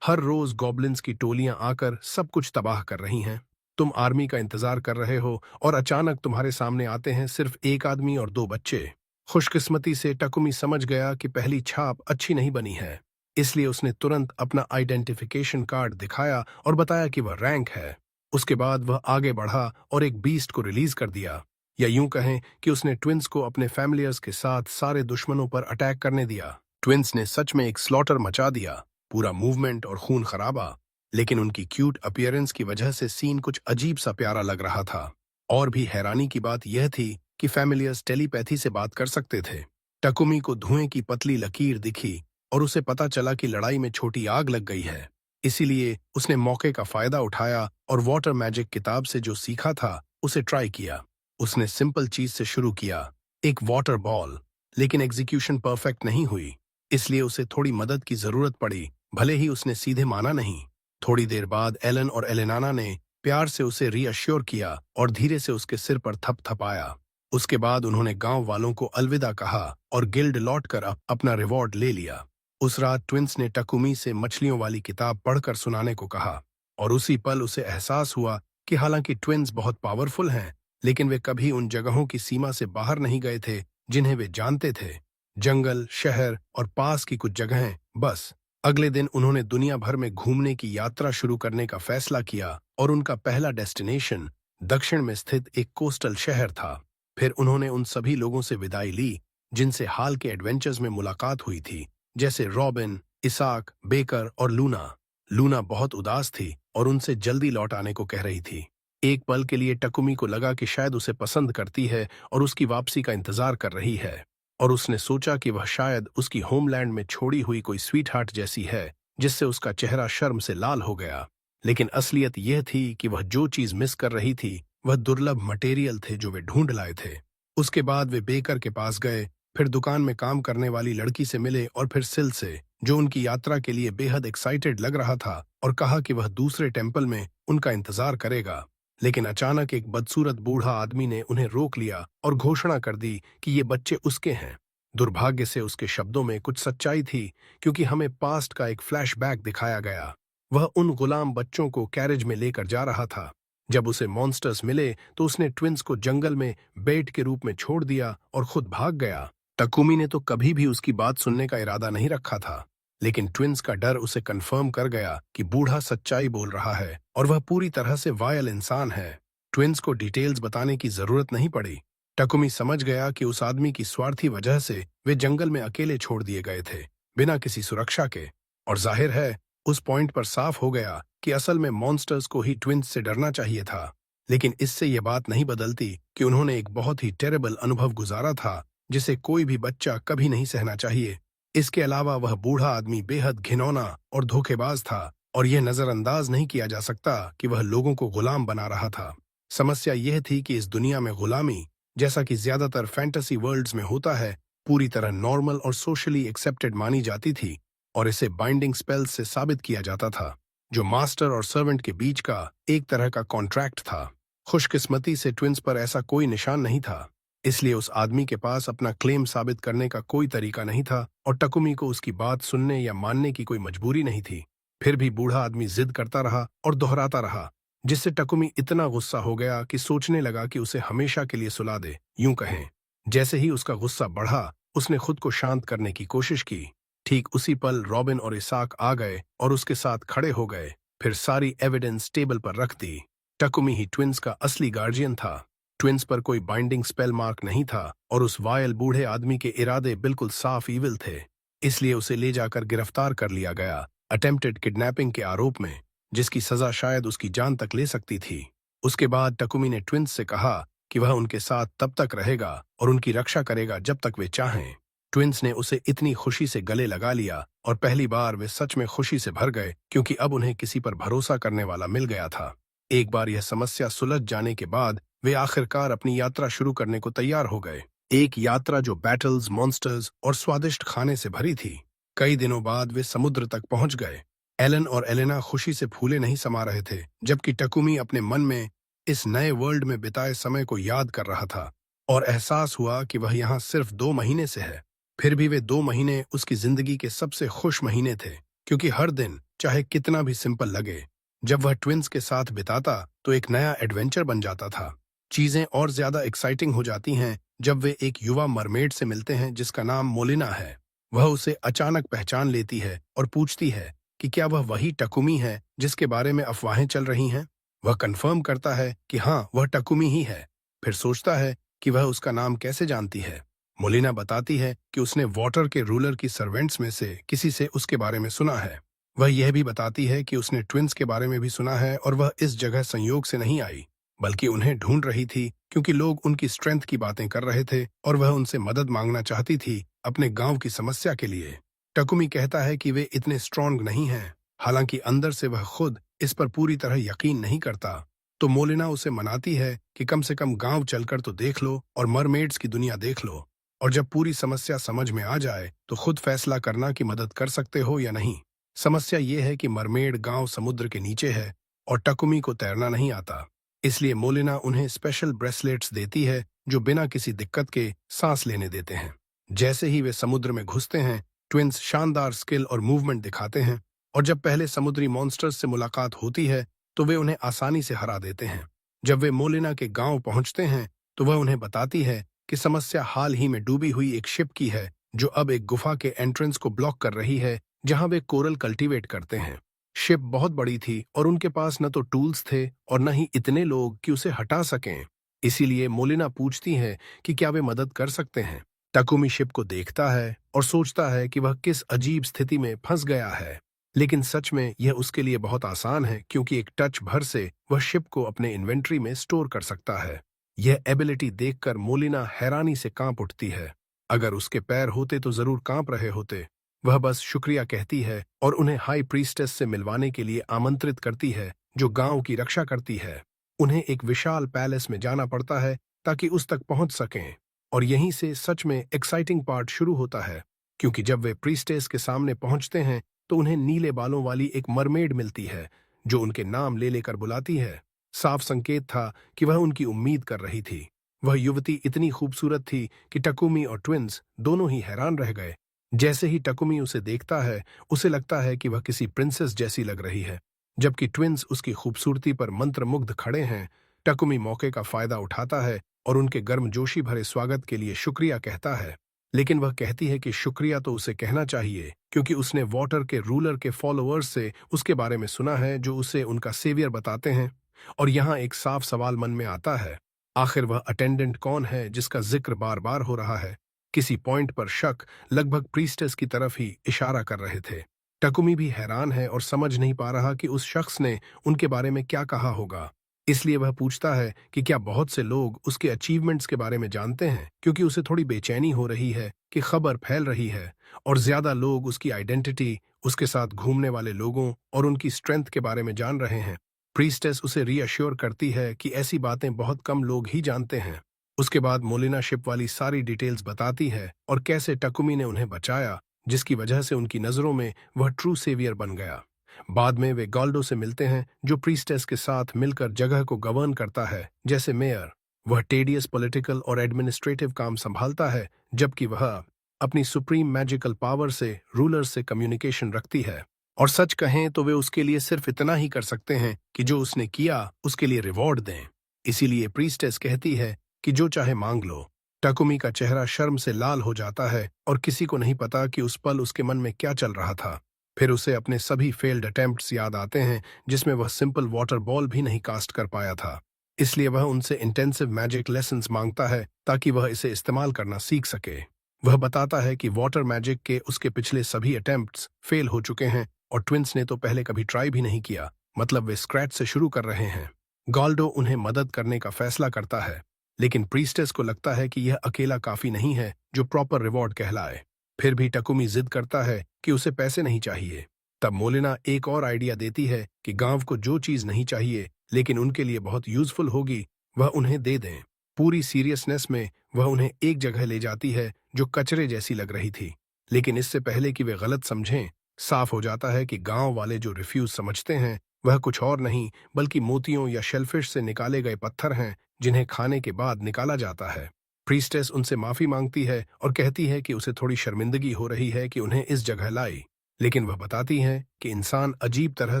हर रोज गॉब्लिन्स की टोलियां आकर सब कुछ तबाह कर रही हैं। तुम आर्मी का इंतजार कर रहे हो और अचानक तुम्हारे सामने आते हैं सिर्फ एक आदमी और दो बच्चे। खुशकिस्मती से टकुमी समझ गया कि पहली छाप अच्छी नहीं बनी है, इसलिए उसने तुरंत अपना आइडेंटिफिकेशन कार्ड दिखाया और बताया कि वह रैंक है। उसके बाद वह आगे बढ़ा और एक बीस्ट को रिलीज कर दिया, या यूं कहें कि उसने ट्विंस को अपने फैमिलियर्स के साथ सारे दुश्मनों पर अटैक करने दिया। ट्विंस ने सच में एक स्लॉटर मचा दिया, पूरा मूवमेंट और खून खराबा, लेकिन उनकी क्यूट अपीयरेंस की वजह से सीन कुछ अजीब सा प्यारा लग रहा था। और भी हैरानी की बात यह थी कि फैमिलियर्स टेलीपैथी से बात कर सकते थे। टकुमी को धुएं की पतली लकीर दिखी और उसे पता चला कि लड़ाई में छोटी आग लग गई है। इसीलिए उसने मौके का फायदा उठाया और वाटर मैजिक किताब से जो सीखा था उसे ट्राई किया। उसने सिंपल चीज से शुरू किया, एक वाटर बॉल। लेकिन एग्जीक्यूशन परफेक्ट नहीं हुई, इसलिए उसे थोड़ी मदद की जरूरत पड़ी, भले ही उसने सीधे माना नहीं। थोड़ी देर बाद एलन और एलेनाना ने प्यार से उसे रीअश्योर किया और धीरे से उसके सिर पर थपथपाया। उसके बाद उन्होंने गांव वालों को अलविदा कहा और गिल्ड लौटकर अपना रिवॉर्ड ले लिया। उस रात ट्विंस ने टकुमी से मछलियों वाली किताब पढ़कर सुनाने को कहा, और उसी पल उसे एहसास हुआ कि हालांकि ट्विंस बहुत पावरफुल हैं, लेकिन वे कभी उन जगहों की सीमा से बाहर नहीं गए थे जिन्हें वे जानते थे। जंगल, शहर और पास की कुछ जगहें बस। अगले दिन उन्होंने दुनिया भर में घूमने की यात्रा शुरू करने का फैसला किया और उनका पहला डेस्टिनेशन दक्षिण में स्थित एक कोस्टल शहर था। फिर उन्होंने उन सभी लोगों से विदाई ली जिनसे हाल के एडवेंचर्स में मुलाकात हुई थी, जैसे रॉबिन, इसाक, बेकर और लूना। लूना बहुत उदास थी और उनसे जल्दी लौट आने को कह रही थी। एक पल के लिए टकुमी को लगा कि शायद उसे पसंद करती है और उसकी वापसी का इंतजार कर रही है, और उसने सोचा कि वह शायद उसकी होमलैंड में छोड़ी हुई कोई स्वीट हार्ट जैसी है, जिससे उसका चेहरा शर्म से लाल हो गया। लेकिन असलियत यह थी कि वह जो चीज मिस कर रही थी वह दुर्लभ मटेरियल थे जो वे ढूंढ लाए थे। उसके बाद वे बेकर के पास गए, फिर दुकान में काम करने वाली लड़की से मिले और फिर सिल से, जो उनकी यात्रा के लिए बेहद एक्साइटेड लग रहा था, और कहा कि वह दूसरे टेम्पल में उनका इंतजार करेगा। लेकिन अचानक एक बदसूरत बूढ़ा आदमी ने उन्हें रोक लिया और घोषणा कर दी कि ये बच्चे उसके हैं। दुर्भाग्य से उसके शब्दों में कुछ सच्चाई थी, क्योंकि हमें पास्ट का एक फ्लैशबैक दिखाया गया। वह उन गुलाम बच्चों को कैरेज में लेकर जा रहा था। जब उसे मॉन्स्टर्स मिले तो उसने ट्विंस को जंगल में बेट के रूप में छोड़ दिया और खुद भाग गया। तकुमी ने तो कभी भी उसकी बात सुनने का इरादा नहीं रखा था, लेकिन ट्विंस का डर उसे कंफर्म कर गया कि बूढ़ा सच्चाई बोल रहा है और वह पूरी तरह से वायल इंसान है। ट्विंस को डिटेल्स बताने की जरूरत नहीं पड़ी। टकुमी समझ गया कि उस आदमी की स्वार्थी वजह से वे जंगल में अकेले छोड़ दिए गए थे, बिना किसी सुरक्षा के। और जाहिर है, उस पॉइंट पर साफ हो गया कि असल में मॉन्स्टर्स को ही ट्विंस से डरना चाहिए था। लेकिन इससे यह बात नहीं बदलती कि उन्होंने एक बहुत ही टेरेबल अनुभव गुजारा था, जिसे कोई भी बच्चा कभी नहीं सहना चाहिए। इसके अलावा वह बूढ़ा आदमी बेहद घिनौना और धोखेबाज था, और यह नजरअंदाज नहीं किया जा सकता कि वह लोगों को गुलाम बना रहा था। समस्या यह थी कि इस दुनिया में गुलामी, जैसा कि ज्यादातर फैंटेसी वर्ल्ड्स में होता है, पूरी तरह नॉर्मल और सोशली एक्सेप्टेड मानी जाती थी, और इसे बाइंडिंग स्पेल्स से साबित किया जाता था, जो मास्टर और सर्वेंट के बीच का एक तरह का कॉन्ट्रैक्ट था। खुशकिस्मती से ट्विंस पर ऐसा कोई निशान नहीं था, इसलिए उस आदमी के पास अपना क्लेम साबित करने का कोई तरीका नहीं था, और टकुमी को उसकी बात सुनने या मानने की कोई मजबूरी नहीं थी। फिर भी बूढ़ा आदमी जिद करता रहा और दोहराता रहा, जिससे टकुमी इतना गुस्सा हो गया कि सोचने लगा कि उसे हमेशा के लिए सुला दे, यूं कहें। जैसे ही उसका गुस्सा बढ़ा, उसने खुद को शांत करने की कोशिश की। ठीक उसी पल रॉबिन और इसाक आ गए और उसके साथ खड़े हो गए, फिर सारी एविडेंस टेबल पर रख दी। टकुमी ही ट्विंस का असली गार्जियन था। ट्विंस पर कोई बाइंडिंग स्पेल मार्क नहीं था, और उस वायल बूढ़े आदमी के इरादे बिल्कुल साफ ईविल थे। इसलिए उसे ले जाकर गिरफ्तार कर लिया गया, अटेम्प्टेड किडनैपिंग के आरोप में, जिसकी सजा शायद उसकी जान तक ले सकती थी। उसके बाद टकुमी ने ट्विंस से कहा कि वह उनके साथ तब तक रहेगा और उनकी रक्षा करेगा जब तक वे चाहें। ट्विंस ने उसे इतनी खुशी से गले लगा लिया, और पहली बार वे सच में खुशी से भर गए, क्योंकि अब उन्हें किसी पर भरोसा करने वाला मिल गया था। एक बार यह समस्या सुलझ जाने के बाद वे आखिरकार अपनी यात्रा शुरू करने को तैयार हो गए। एक यात्रा जो बैटल्स, मॉन्स्टर्स और स्वादिष्ट खाने से भरी थी। कई दिनों बाद वे समुद्र तक पहुंच गए। एलन और एलेना खुशी से फूले नहीं समा रहे थे, जबकि टकुमी अपने मन में इस नए वर्ल्ड में बिताए समय को याद कर रहा था, और एहसास हुआ कि वह यहाँ सिर्फ 2 महीने से है। फिर भी वे 2 महीने उसकी जिंदगी के सबसे खुश महीने थे, क्योंकि हर दिन, चाहे कितना भी सिंपल लगे, जब वह ट्विंस के साथ बिताता तो एक नया एडवेंचर बन जाता था। चीजें और ज्यादा एक्साइटिंग हो जाती हैं जब वे एक युवा मरमेड से मिलते हैं जिसका नाम मोलिना है। वह उसे अचानक पहचान लेती है और पूछती है कि क्या वह वही टकुमी है जिसके बारे में अफवाहें चल रही हैं। वह कंफर्म करता है कि हाँ, वह टकुमी ही है। फिर सोचता है कि वह उसका नाम कैसे जानती है। मोलिना बताती है कि उसने वाटर के रूलर की सर्वेंट्स में से किसी से उसके बारे में सुना है। वह यह भी बताती है कि उसने ट्विंस के बारे में भी सुना है, और वह इस जगह संयोग से नहीं आई, बल्कि उन्हें ढूंढ रही थी, क्योंकि लोग उनकी स्ट्रेंथ की बातें कर रहे थे और वह उनसे मदद मांगना चाहती थी अपने गांव की समस्या के लिए। टकुमी कहता है कि वे इतने स्ट्रांग नहीं हैं, हालांकि अंदर से वह खुद इस पर पूरी तरह यकीन नहीं करता। तो मोलिना उसे मनाती है कि कम से कम गांव चलकर तो देख लो और मरमेड्स की दुनिया देख लो। और जब पूरी समस्या समझ में आ जाए तो खुद फैसला करना कि मदद कर सकते हो या नहीं। समस्या ये है कि मरमेड गांव समुद्र के नीचे है और टकुमी को तैरना नहीं आता। इसलिए मोलिना उन्हें स्पेशल ब्रेसलेट्स देती है जो बिना किसी दिक्कत के सांस लेने देते हैं। जैसे ही वे समुद्र में घुसते हैं, ट्विंस शानदार स्किल और मूवमेंट दिखाते हैं, और जब पहले समुद्री मॉन्स्टर्स से मुलाकात होती है तो वे उन्हें आसानी से हरा देते हैं। जब वे मोलिना के गांव पहुंचते हैं तो वह उन्हें बताती है कि समस्या हाल ही में डूबी हुई एक शिप की है जो अब एक गुफा के एंट्रेंस को ब्लॉक कर रही है जहां वे कोरल कल्टीवेट करते हैं। शिप बहुत बड़ी थी और उनके पास न तो टूल्स थे और न ही इतने लोग कि उसे हटा सकें। इसीलिए मोलिना पूछती है कि क्या वे मदद कर सकते हैं। टकुमी शिप को देखता है और सोचता है कि वह किस अजीब स्थिति में फंस गया है, लेकिन सच में यह उसके लिए बहुत आसान है क्योंकि एक टच भर से वह शिप को अपने इन्वेंट्री में स्टोर कर सकता है। यह एबिलिटी देखकर मोलिना हैरानी से कांप उठती है। अगर उसके पैर होते तो जरूर कांप रहे होते। वह बस शुक्रिया कहती है और उन्हें हाई प्रीस्टेस से मिलवाने के लिए आमंत्रित करती है जो गांव की रक्षा करती है। उन्हें एक विशाल पैलेस में जाना पड़ता है ताकि उस तक पहुंच सकें, और यहीं से सच में एक्साइटिंग पार्ट शुरू होता है क्योंकि जब वे प्रीस्टेस के सामने पहुंचते हैं तो उन्हें नीले बालों वाली एक मरमेड मिलती है जो उनके नाम ले लेकर बुलाती है। साफ संकेत था कि वह उनकी उम्मीद कर रही थी। वह युवती इतनी खूबसूरत थी कि टकुमी और ट्विंस दोनों ही हैरान रह गए। जैसे ही टकुमी उसे देखता है उसे लगता है कि वह किसी प्रिंसेस जैसी लग रही है, जबकि ट्विंस उसकी खूबसूरती पर मंत्रमुग्ध खड़े हैं। टकुमी मौके का फायदा उठाता है और उनके गर्मजोशी भरे स्वागत के लिए शुक्रिया कहता है, लेकिन वह कहती है कि शुक्रिया तो उसे कहना चाहिए क्योंकि उसने वाटर के रूलर के फॉलोअर्स से उसके बारे में सुना है जो उसे उनका सेवियर बताते हैं। और यहाँ एक साफ सवाल मन में आता है, आखिर वह अटेंडेंट कौन है जिसका जिक्र बार बार हो रहा है। किसी पॉइंट पर शक लगभग प्रीस्टेस की तरफ ही इशारा कर रहे थे। टकुमी भी हैरान है और समझ नहीं पा रहा कि उस शख्स ने उनके बारे में क्या कहा होगा। इसलिए वह पूछता है कि क्या बहुत से लोग उसके अचीवमेंट्स के बारे में जानते हैं, क्योंकि उसे थोड़ी बेचैनी हो रही है कि खबर फैल रही है और ज्यादा लोग उसकी आइडेंटिटी, उसके साथ घूमने वाले लोगों और उनकी स्ट्रेंथ के बारे में जान रहे हैं। प्रीस्टेस उसे रीअश्योर करती है कि ऐसी बातें बहुत कम लोग ही जानते हैं। उसके बाद मोलिना शिप वाली सारी डिटेल्स बताती है और कैसे टकुमी ने उन्हें बचाया, जिसकी वजह से उनकी नजरों में वह ट्रू सेवियर बन गया। बाद में वे गॉल्डो से मिलते हैं जो प्रीस्टेस के साथ मिलकर जगह को गवर्न करता है जैसे मेयर। वह टेडियस पॉलिटिकल और एडमिनिस्ट्रेटिव काम संभालता है, जबकि वह अपनी सुप्रीम मैजिकल पावर से रूलर से कम्युनिकेशन रखती है। और सच कहें तो वे उसके लिए सिर्फ इतना ही कर सकते हैं कि जो उसने किया उसके लिए रिवॉर्ड दें। इसीलिए प्रीस्टेस कहती है कि जो चाहे मांग लो। टकुमी का चेहरा शर्म से लाल हो जाता है और किसी को नहीं पता कि उस पल उसके मन में क्या चल रहा था। फिर उसे अपने सभी फेल्ड अटेम्प्ट्स याद आते हैं जिसमें वह सिंपल वाटर बॉल भी नहीं कास्ट कर पाया था। इसलिए वह उनसे इंटेंसिव मैजिक लेसन्स मांगता है ताकि वह इसे इस्तेमाल करना सीख सके। वह बताता है कि वाटर मैजिक के उसके पिछले सभी अटेम्प्ट्स फेल हो चुके हैं और ट्विंस ने तो पहले कभी ट्राई भी नहीं किया, मतलब वे स्क्रैच से शुरू कर रहे हैं। गॉल्डो उन्हें मदद करने का फैसला करता है, लेकिन प्रीस्टेस को लगता है कि यह अकेला काफी नहीं है जो प्रॉपर रिवॉर्ड कहलाए। फिर भी टकुमी जिद करता है कि उसे पैसे नहीं चाहिए। तब मोलिना एक और आइडिया देती है कि गांव को जो चीज नहीं चाहिए लेकिन उनके लिए बहुत यूजफुल होगी वह उन्हें दे दें। पूरी सीरियसनेस में वह उन्हें एक जगह ले जाती है जो कचरे जैसी लग रही थी, लेकिन इससे पहले कि वे गलत समझें, साफ हो जाता है कि गांव वाले जो रिफ्यूज समझते हैं वह कुछ और नहीं बल्कि मोतियों या शेलफिश से निकाले गए पत्थर हैं जिन्हें खाने के बाद निकाला जाता है। प्रीस्टेस उनसे माफी मांगती है और कहती है कि उसे थोड़ी शर्मिंदगी हो रही है कि उन्हें इस जगह लाई, लेकिन वह बताती है कि इंसान अजीब तरह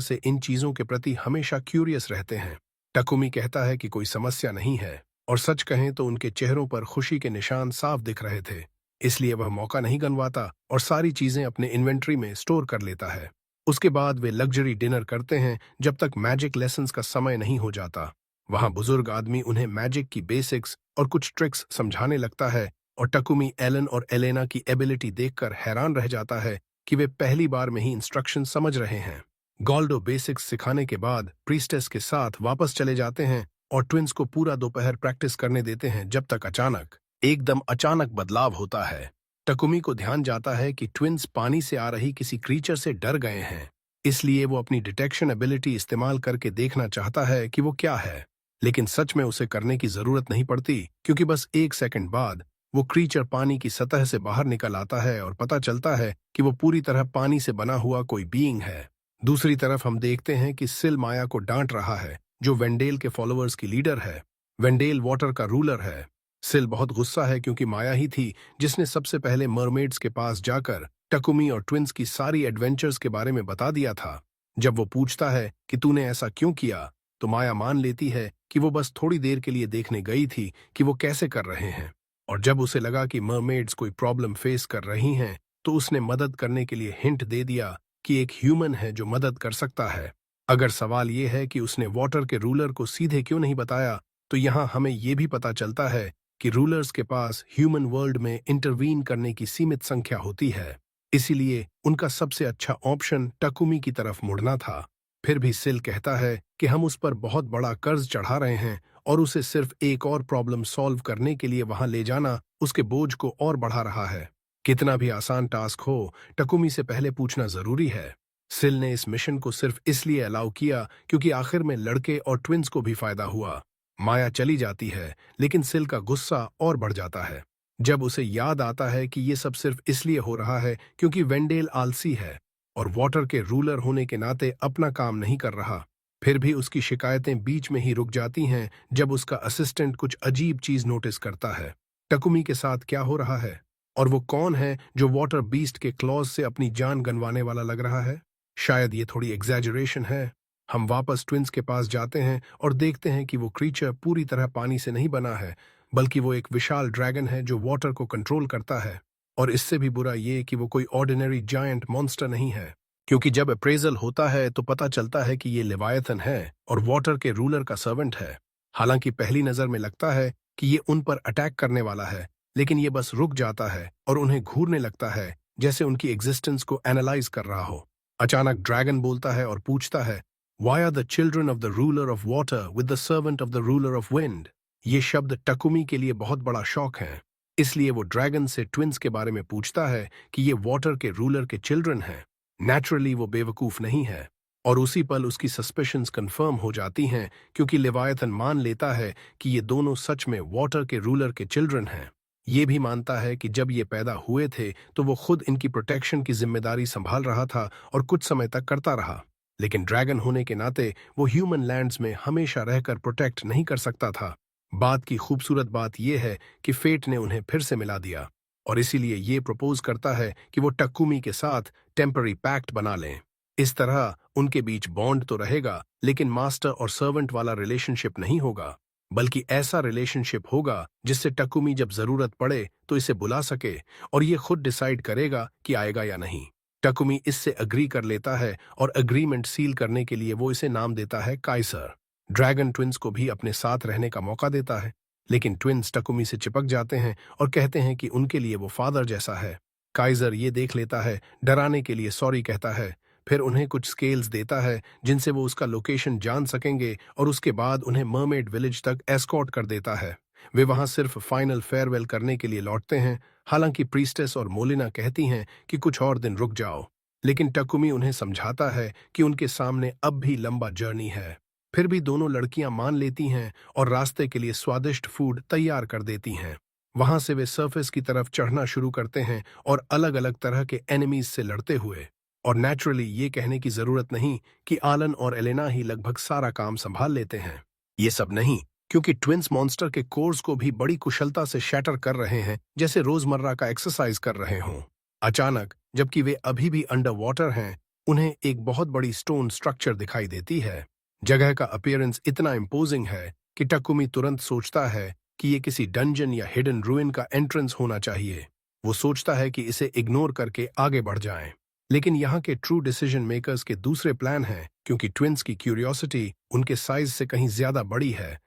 से इन चीजों के प्रति हमेशा क्यूरियस रहते हैं। टकुमी कहता है कि कोई समस्या नहीं है, और सच कहें तो उनके चेहरों पर खुशी के निशान साफ दिख रहे थे। इसलिए वह मौका नहीं गंवाता और सारी चीजें अपने इन्वेंट्री में स्टोर कर लेता है। उसके बाद वे लग्जरी डिनर करते हैं जब तक मैजिक लेसन्स का समय नहीं हो जाता। वहां बुजुर्ग आदमी उन्हें मैजिक की बेसिक्स और कुछ ट्रिक्स समझाने लगता है और टकुमी एलन और एलेना की एबिलिटी देखकर हैरान रह जाता है कि वे पहली बार में ही इंस्ट्रक्शन समझ रहे हैं। गॉल्डो बेसिक्स सिखाने के बाद प्रीस्टेस के साथ वापस चले जाते हैं और ट्विंस को पूरा दोपहर प्रैक्टिस करने देते हैं जब तक एकदम अचानक बदलाव होता है। टकुमी को ध्यान जाता है कि ट्विंस पानी से आ रही किसी क्रीचर से डर गए हैं, इसलिए वो अपनी डिटेक्शन एबिलिटी इस्तेमाल करके देखना चाहता है कि वो क्या है, लेकिन सच में उसे करने की जरूरत नहीं पड़ती क्योंकि बस एक सेकंड बाद वो क्रीचर पानी की सतह से बाहर निकल आता है और पता चलता है कि वो पूरी तरह पानी से बना हुआ कोई बीइंग है। दूसरी तरफ हम देखते हैं कि सिल माया को डांट रहा है, जो वेंडेल के फॉलोअर्स की लीडर है। वेंडेल वाटर का रूलर है। सिल बहुत गुस्सा है क्योंकि माया ही थी जिसने सबसे पहले मरमेड्स के पास जाकर टकुमी और ट्विंस की सारी एडवेंचर्स के बारे में बता दिया था। जब वो पूछता है कि तूने ऐसा क्यों किया, तो माया मान लेती है कि वो बस थोड़ी देर के लिए देखने गई थी कि वो कैसे कर रहे हैं। और जब उसे लगा कि मरमेड्स कोई प्रॉब्लम फेस कर रही हैं, तो उसने मदद करने के लिए हिंट दे दिया कि एक ह्यूमन है जो मदद कर सकता है। अगर सवाल ये है कि उसने वाटर के रूलर को सीधे क्यों नहीं बताया, तो यहाँ हमें ये भी पता चलता है कि रूलर्स के पास ह्यूमन वर्ल्ड में इंटरवीन करने की सीमित संख्या होती है। इसीलिए उनका सबसे अच्छा ऑप्शन टकुमी की तरफ मुड़ना था। फिर भी सिल कहता है कि हम उस पर बहुत बड़ा कर्ज चढ़ा रहे हैं और उसे सिर्फ एक और प्रॉब्लम सॉल्व करने के लिए वहां ले जाना उसके बोझ को और बढ़ा रहा है। कितना भी आसान टास्क हो, टकुमी से पहले पूछना जरूरी है। सिल ने इस मिशन को सिर्फ इसलिए अलाउ किया क्योंकि आखिर में लड़के और ट्विंस को भी फायदा हुआ। माया चली जाती है, लेकिन सिल का गुस्सा और बढ़ जाता है जब उसे याद आता है कि ये सब सिर्फ इसलिए हो रहा है क्योंकि वेंडेल आलसी है और वाटर के रूलर होने के नाते अपना काम नहीं कर रहा। फिर भी उसकी शिकायतें बीच में ही रुक जाती हैं जब उसका असिस्टेंट कुछ अजीब चीज नोटिस करता है। टकुमी के साथ क्या हो रहा है और वो कौन है जो वाटर बीस्ट के क्लॉज से अपनी जान गंवाने वाला लग रहा है? शायद ये थोड़ी एग्जैजरेशन है। हम वापस ट्विंस के पास जाते हैं और देखते हैं कि वो क्रीचर पूरी तरह पानी से नहीं बना है, बल्कि वो एक विशाल ड्रैगन है जो वाटर को कंट्रोल करता है। और इससे भी बुरा ये कि वो कोई ऑर्डिनरी जायंट मॉन्स्टर नहीं है, क्योंकि जब अप्रेजल होता है तो पता चलता है कि ये लेवायथन है और वाटर के रूलर का सर्वेंट है। हालांकि पहली नजर में लगता है कि ये उन पर अटैक करने वाला है, लेकिन ये बस रुक जाता है और उन्हें घूरने लगता है, जैसे उनकी एग्जिस्टेंस को एनालाइज कर रहा हो। अचानक ड्रैगन बोलता है और पूछता है, Why are the children of the ruler of water with the servant of the ruler of wind? ये शब्द टकुमी के लिए बहुत बड़ा शौक है। इसलिए वो ड्रैगन से ट्विंस के बारे में पूछता है कि ये वाटर के रूलर के चिल्ड्रन हैं। नेचुरली वो बेवकूफ नहीं है और उसी पल उसकी सस्पिशंस कंफर्म हो जाती हैं, क्योंकि लेवायथन मान लेता है कि ये दोनों सच में वाटर के रूलर के चिल्ड्रन हैं। ये भी मानता है कि जब ये पैदा हुए थे तो वो खुद इनकी प्रोटेक्शन की जिम्मेदारी संभाल रहा था और कुछ समय तक करता रहा, लेकिन ड्रैगन होने के नाते वो ह्यूमन लैंड्स में हमेशा रहकर प्रोटेक्ट नहीं कर सकता था। बात की खूबसूरत बात यह है कि फेट ने उन्हें फिर से मिला दिया और इसीलिए ये प्रपोज करता है कि वो टकुमी के साथ टेम्पररी पैक्ट बना लें। इस तरह उनके बीच बॉन्ड तो रहेगा, लेकिन मास्टर और सर्वेंट वाला रिलेशनशिप नहीं होगा, बल्कि ऐसा रिलेशनशिप होगा जिससे टकुमी जब जरूरत पड़े तो इसे बुला सके और ये खुद डिसाइड करेगा कि आएगा या नहीं। टकुमी इससे अग्री कर लेता है और अग्रीमेंट सील करने के लिए वो इसे नाम देता है काइसर। ड्रैगन ट्विंस को भी अपने साथ रहने का मौका देता है, लेकिन ट्विंस टकुमी से चिपक जाते हैं और कहते हैं कि उनके लिए वो फादर जैसा है। काइजर ये देख लेता है, डराने के लिए सॉरी कहता है, फिर उन्हें कुछ स्केल्स देता है जिनसे वो उसका लोकेशन जान सकेंगे और उसके बाद उन्हें मरमेड विलेज तक एस्कॉर्ट कर देता है। वे वहां सिर्फ फाइनल फेयरवेल करने के लिए लौटते हैं। हालांकि प्रीस्टेस और मोलिना कहती हैं कि कुछ और दिन रुक जाओ, लेकिन टकुमी उन्हें समझाता है कि उनके सामने अब भी लंबा जर्नी है। फिर भी दोनों लड़कियां मान लेती हैं और रास्ते के लिए स्वादिष्ट फूड तैयार कर देती हैं। वहां से वे सरफेस की तरफ चढ़ना शुरू करते हैं और अलग अलग तरह के एनिमीज से लड़ते हुए। और नेचुरली ये कहने की जरूरत नहीं कि आलन और एलेना ही लगभग सारा काम संभाल लेते हैं। ये सब नहीं, क्योंकि ट्विंस मॉन्स्टर के कोर्स को भी बड़ी कुशलता से शैटर कर रहे हैं, जैसे रोजमर्रा का एक्सरसाइज कर रहे हों। अचानक, जबकि वे अभी भी अंडर वाटर हैं, उन्हें एक बहुत बड़ी स्टोन स्ट्रक्चर दिखाई देती है। जगह का अपीयरेंस इतना इम्पोजिंग है कि टकुमी तुरंत सोचता है कि ये किसी डंजन या हिडन रूइन का एंट्रेंस होना चाहिए। वो सोचता है कि इसे इग्नोर करके आगे बढ़ जाएं। लेकिन यहाँ के ट्रू डिसीजन मेकर्स के दूसरे प्लान हैं, क्योंकि ट्विंस की क्यूरियोसिटी उनके साइज से कहीं ज्यादा बड़ी है